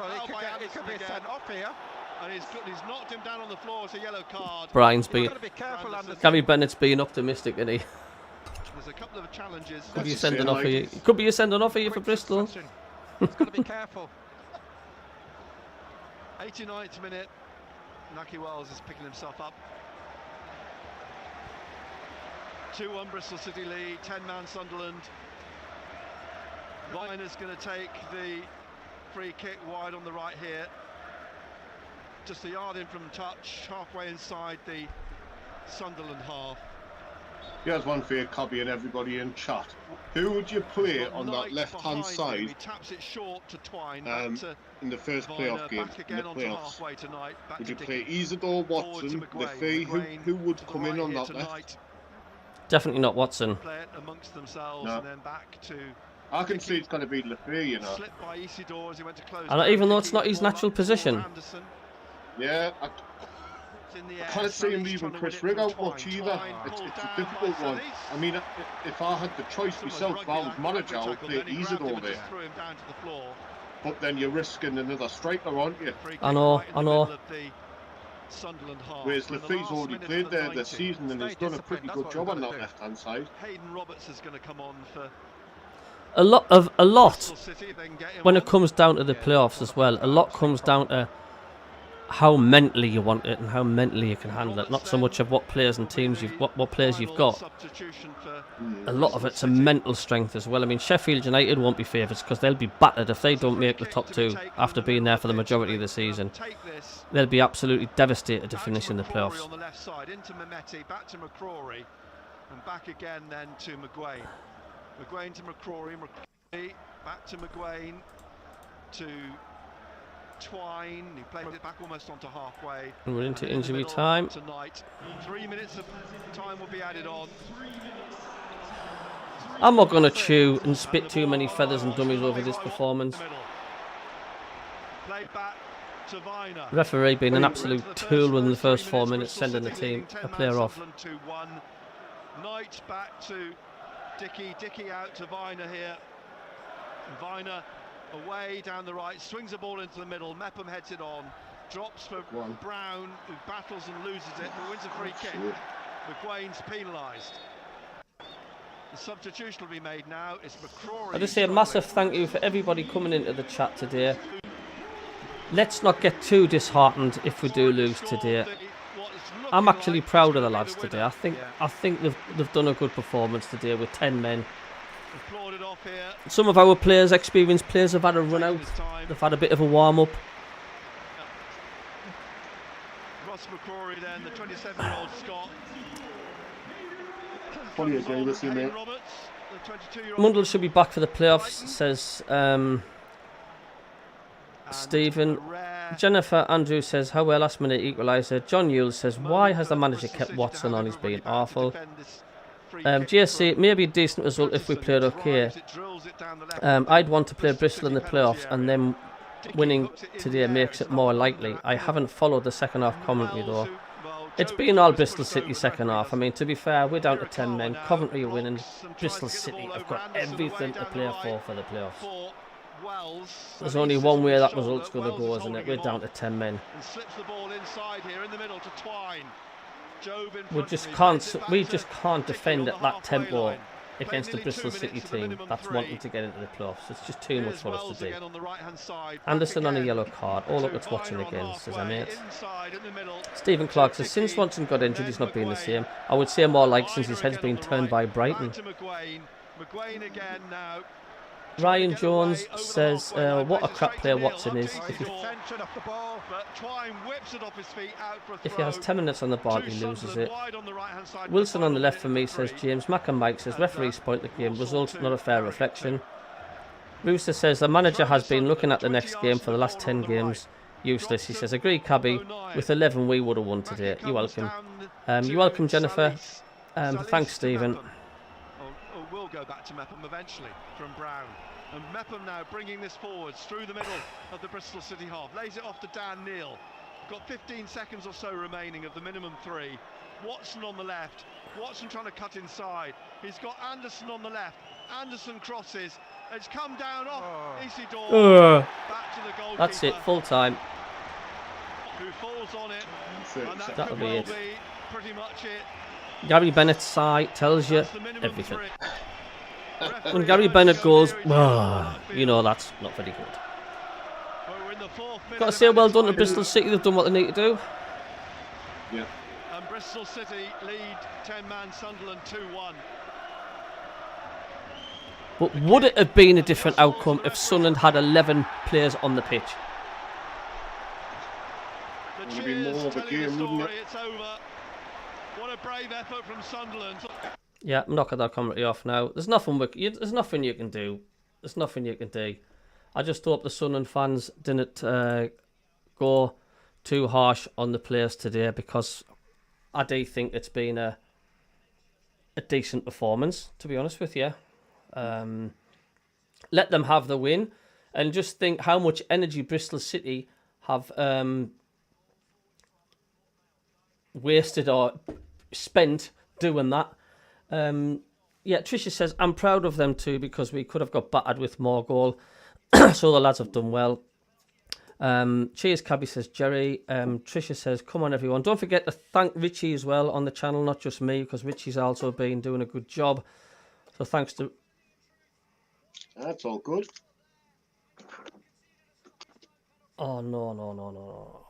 He could be sent off here. And he's knocked him down on the floor. It's a yellow card. Brian's being. Be careful, Gary Bennett's being optimistic, isn't he? There's a couple of challenges. Could be a sending off here. Could be a sending off here for Bristol. He's got to be careful. 89th minute. Naki Wells is picking himself up. 2-1 Bristol City lead. 10-man Sunderland. Viner's going to take the free kick wide on the right here. Just a yard in from touch, halfway inside the Sunderland half. Here's one for you, Cabby, and everybody in chat. Who would you play on that left-hand side He taps it short to Twine, back to in the first playoff game, back in again the onto playoffs? halfway tonight. Back Would to you play Dickey. Isidore, Forward Watson, to McGuane. Lefay? McGuane Who would to the come in right on here that tonight. left? Definitely not Watson. Play it amongst themselves No. and then back to I can see it's going to be Lefay, you know. slipped by Isidore as he went to close. And down. even though it's Dickey not his ball natural up towards position. Anderson. Yeah, It's in the I air. can't see him Sunny's leaving trying to Chris win it Rigg from out much Twine. either. Twine It's pulled a down difficult by one. Sunny's. I mean, if I had the choice Someone's myself, if rugby I was like manager, I would tackle, play then he grabbed him Isidore and there. just threw him down to the floor. But then you're risking another striker, aren't you? Free kick I know, right in I the know. middle of the Sunderland half. Whereas In the Lefay's last already minute played of the there 90, this season and Stay he's done a disciplined, pretty that's good what job we've on got that to do. left-hand side. Hayden Roberts is going to come on for A lot Bristol City. If they can get him when on. it comes down to the playoffs as well. A lot comes down to how mentally you want it and how mentally you can handle it. Not so much of what players and teams what players you've got. Substitution for A lot of it's a mental strength as well. I mean, Sheffield United won't be favourites because they'll be battered if they don't make the top two after being there for the majority of the season. They'll be absolutely devastated to finish in the playoffs. On the left side, into Mehmeti, back to McCrory, and back again then to McGuane. McGuane to McCrory, back to McGuane, to Twine. He played it back almost onto halfway. And we're into And in the injury middle time. Tonight, 3 minutes of time will be added on. I'm not going to chew and spit too many feathers and dummies over this performance. Played back to Viner. Referee being an absolute Into the tool within the first 3 4 minutes, minutes, Bristol sending the City team leading a 10-man player off. Sunderland 2-1. Knight back to Dickey. Dickey out to Viner here. Viner away down the right, swings the ball into the middle. Mepham heads it on, drops for Brown, who battles and loses it, but wins a free kick. McGuane's penalised. The substitution will be made now. It's McCrory. I just say a massive thank you for everybody coming into the chat today. Let's not get too disheartened if we do lose today. I'm actually proud of the lads today. I think they've done a good performance today with 10 men. Some of our players, experienced players, have had a run out. They've had a bit of a warm up. Ross McCrory then, the 27-year-old Scot. Fully agree with you, mate. Mundell should be back for the playoffs, says Stephen. Jennifer Andrew says, how well last minute equaliser. John Yule says, why has the manager kept Watson on? He's been awful. JC, maybe a decent result if we played okay. I'd want to play Bristol in the playoffs, and then winning today makes it more likely. I haven't followed the second half commentary though. It's been all Bristol City second half. I mean, to be fair, we're down to 10 men. Coventry are winning. Bristol City have got everything to play for the playoffs. There's only one way that result's going to go, isn't it? We're down to 10 men. We just can't defend at that tempo against the Bristol City team that's wanting to get into the playoffs. It's just too much for us to do. Anderson on a yellow card. Oh look, it's Watson again, says mate. Stephen Clark says, since Watson got injured, he's not been the same. I would say more like since his head's been turned by Brighton. Ryan Jones says, what a crap player Watson is. If he has 10 minutes on the ball, he loses it. Wilson on the left for me, says James. MACKEM Mike says, referee spoilt the game. Result, not a fair reflection. Rooster says, the manager has been looking at the next game for the last 10 games. Useless. He says, agree, Cabby. With 11, we would have won today. You're welcome. You're welcome, Jennifer. Thanks, Stephen. Will go back to Mepham eventually from Brown, and Mepham now bringing this forwards through the middle of the Bristol City half, lays it off to Dan Neal. Got 15 seconds or so remaining of the minimum 3. Watson on the left, Watson trying to cut inside. He's got Anderson on the left. Anderson crosses. It's come down off Isidore. Back to the goalkeeper. That's it, full time. Who falls on it? And that That'll could be well it. be pretty much it. Gary Bennett's side tells you everything. When Gary Bennett goes, you know that's not very good. Got to say well done to Bristol City. They've done what they need to do. Yeah. And Bristol City lead 10-man Sunderland 2-1. But would it have been a different outcome if Sunderland had 11 players on the pitch? It would have been more of a game, wouldn't it? It's over. What a brave effort from Sunderland. Yeah, I'm knocking that commentary off now. There's nothing there's nothing you can do. There's nothing you can do. I just hope the Sunderland fans didn't go too harsh on the players today, because I do think it's been a decent performance, to be honest with you. Let them have the win, and just think how much energy Bristol City have wasted or spent doing that. Yeah, Tricia says, I'm proud of them too, because we could have got battered with more goal. So the lads have done well. Cheers, Cabby, says Jerry. Tricia says, come on, everyone. Don't forget to thank Richie as well on the channel, not just me, because Richie's also been doing a good job. So thanks to... That's all good. Oh, no.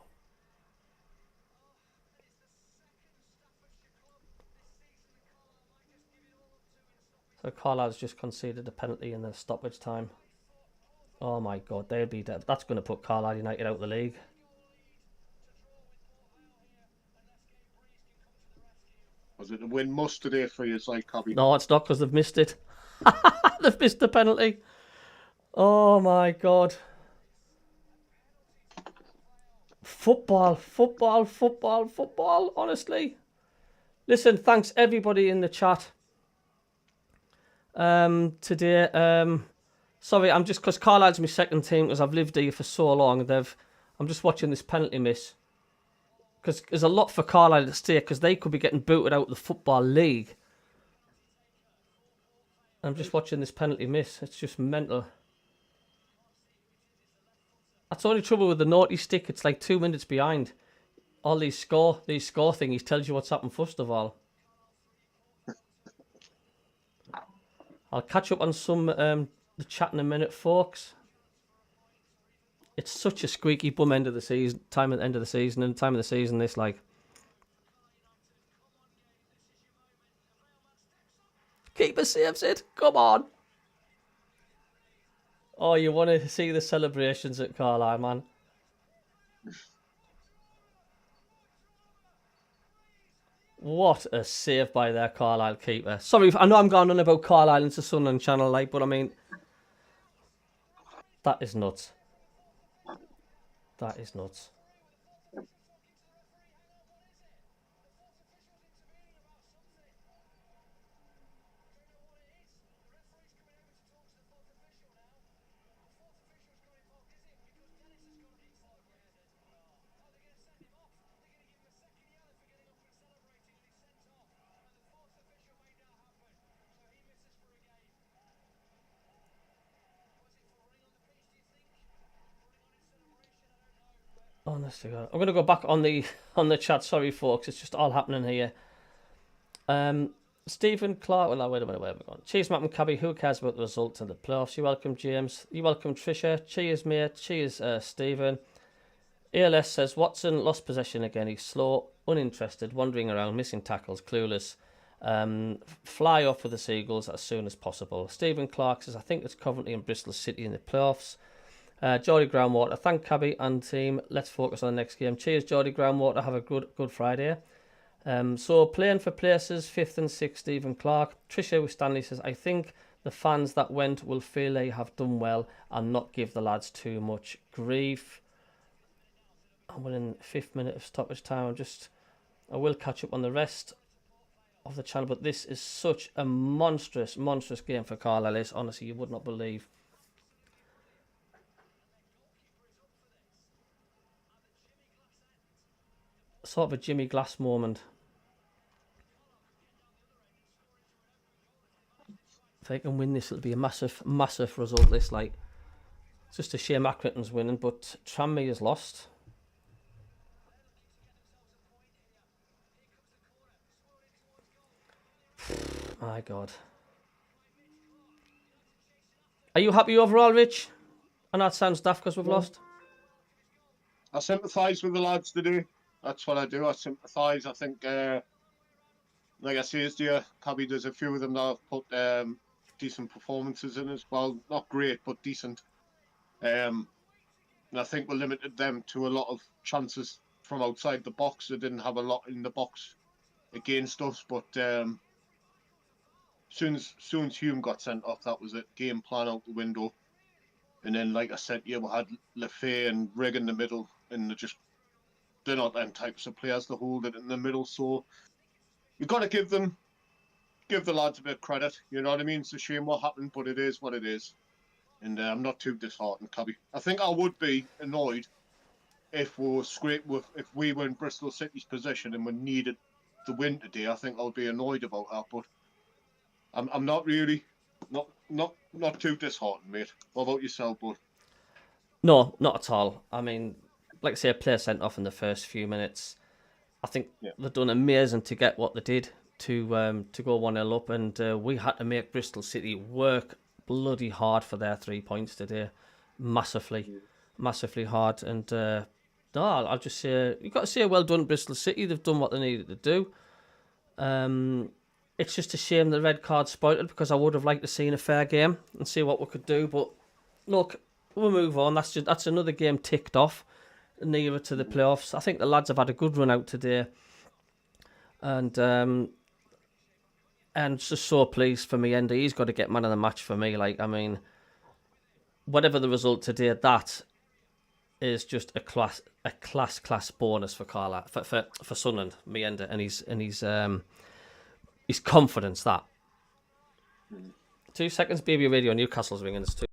So Carlisle's just conceded a penalty in the stoppage time. Oh my God, they'll be dead. That's going to put Carlisle United out of the league. Was it a win must today for you, like Cabby? No, it's not, because they've missed it. They've missed the penalty. Oh my God. Football. Honestly. Listen, thanks everybody in the chat. Today, sorry, I'm just, because Carlisle's my second team, because I've lived here for so long. I'm just watching this penalty miss, because there's a lot for Carlisle at stake, because they could be getting booted out of the Football League. I'm just watching this penalty miss. It's just mental. That's the only trouble with the naughty stick. It's like 2 minutes behind. All these score thingies tells you what's happened first of all. I'll catch up on some the chat in a minute, folks. It's such a squeaky bum end of the season, time of the season, this like. Keeper saves it. Come on. Oh, you want to see the celebrations at Carlisle, man. What a save by their Carlisle keeper. Sorry, I know I'm going on about Carlisle into Sunderland channel, like, but I mean, that is nuts. That is nuts. Honestly, God. I'm going to go back on the chat. Sorry, folks. It's just all happening here. Stephen Clark. Well, wait a minute. Where have we gone? Cheers, Matt and Cabby. Who cares about the results in the playoffs? You're welcome, James. You're welcome, Tricia. Cheers, mate. Cheers, Stephen. ALS says, Watson lost possession again. He's slow, uninterested, wandering around, missing tackles, clueless. Fly off with the Seagulls as soon as possible. Stephen Clark says, I think it's Coventry and Bristol City in the playoffs. Geordie Groundwater, thank Cabby and team. Let's focus on the next game. Cheers, Geordie Groundwater. Have a good Friday. So playing for places 5th and 6th, Stephen Clark. Tricia with Stanley says, I think the fans that went will feel they have done well and not give the lads too much grief. I'm in 5th minute of stoppage time. I will catch up on the rest of the channel, but this is such a monstrous game for Carlisle. Honestly, you would not believe. Sort of a Jimmy Glass moment. If they can win this, it'll be a massive result. This, like, it's just a shame Accrington's winning, but Tranmere has lost. My God. Are you happy overall, Rich? And that sounds daft because we've lost. I sympathise with the lads today. That's what I do. I sympathise. I think, like I say, Cabby, there's a few of them that have put decent performances in as well. Not great, but decent. And I think we limited them to a lot of chances from outside the box. They didn't have a lot in the box against us, but soon as Hume got sent off, that was it. Game plan out the window. And then, like I said, we had Lefay and Rigg in the middle, and they're not them types of players to hold it in the middle. So you've got to give the lads a bit of credit. You know what I mean? It's a shame what happened, but it is what it is. And I'm not too disheartened, Cabbie. I think I would be annoyed if we were in Bristol City's position and we needed the win today. I think I would be annoyed about that, but I'm not really not too disheartened, mate. What about yourself, bud? No, not at all. I mean, like I say, a player sent off in the first few minutes. I think they've done amazing to get what they did to go 1-0 up, and we had to make Bristol City work bloody hard for their 3 points today, massively hard. And no, I'll just say you've got to say well done, Bristol City. They've done what they needed to do. It's just a shame the red card spoiled it, because I would have liked to seen a fair game and see what we could do. But look, we'll move on. That's another game ticked off, nearer to the playoffs. I think the lads have had a good run out today, and just so pleased for Menda. He's got to get man of the match for me. Like, I mean, whatever the result today, that is just a class bonus for Carlisle, for Sunderland, Menda, and his confidence. That 2 seconds, baby radio. Newcastle's ringing us too.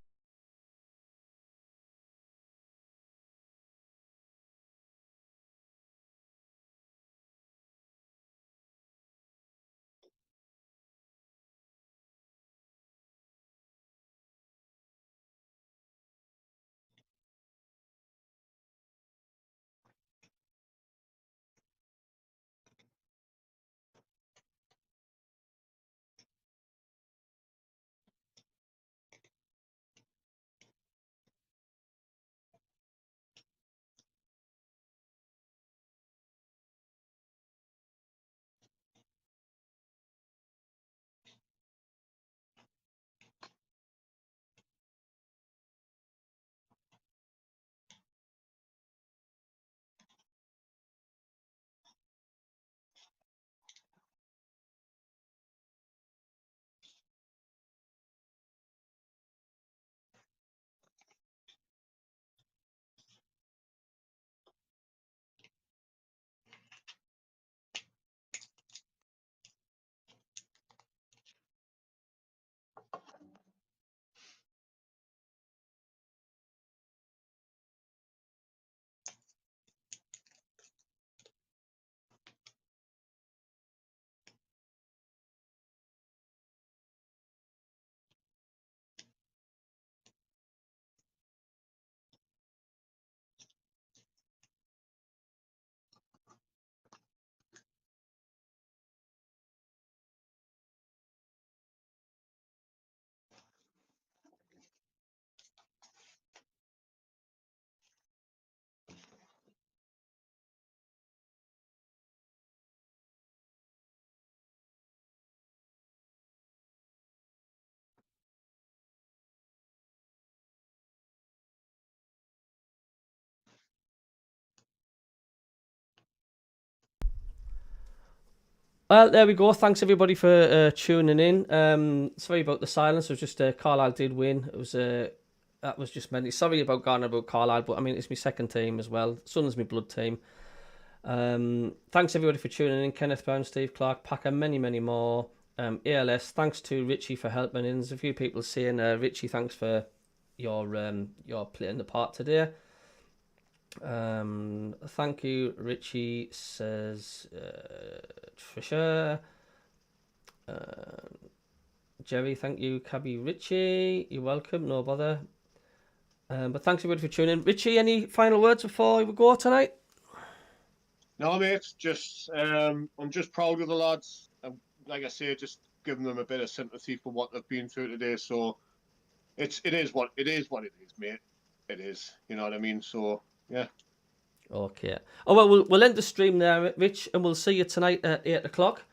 Well, there we go. Thanks everybody for tuning in. Sorry about the silence. It was just Carlisle did win. It was that was just meant. Sorry about Garner about Carlisle, but I mean it's my second team as well. Sunderland's my blood team. Thanks everybody for tuning in. Kenneth Brown, Steve Clark, Packer, many more. ALS. Thanks to Richie for helping in. There's a few people saying, Richie, thanks for your playing the part today. Thank you, Richie, says Trisha. Jerry, thank you, Cabby Richie. You're welcome, no bother. But thanks everybody for tuning in. Richie, any final words before we go tonight? No, mate. Just I'm just proud of the lads. Like I say, just giving them a bit of sympathy for what they've been through today. So it is what it is, mate. It is. You know what I mean? So. Yeah. Okay. Oh well, we'll end the stream there, Rich, and we'll see you tonight at 8 o'clock.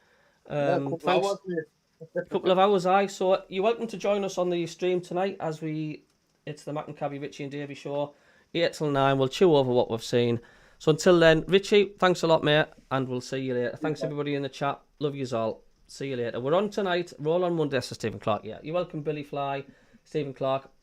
Thanks. A couple of hours, So you're welcome to join us on the stream tonight it's the Mac and Cabby, Richie and Davey show, 8 till 9. We'll chew over what we've seen. So until then, Richie, thanks a lot, mate, and we'll see you later. Thanks everybody in the chat. Love yous all. See you later. We're on tonight. We're all on Monday. So Stephen Clark. Yeah, you're welcome, Billy Fly, Stephen Clark.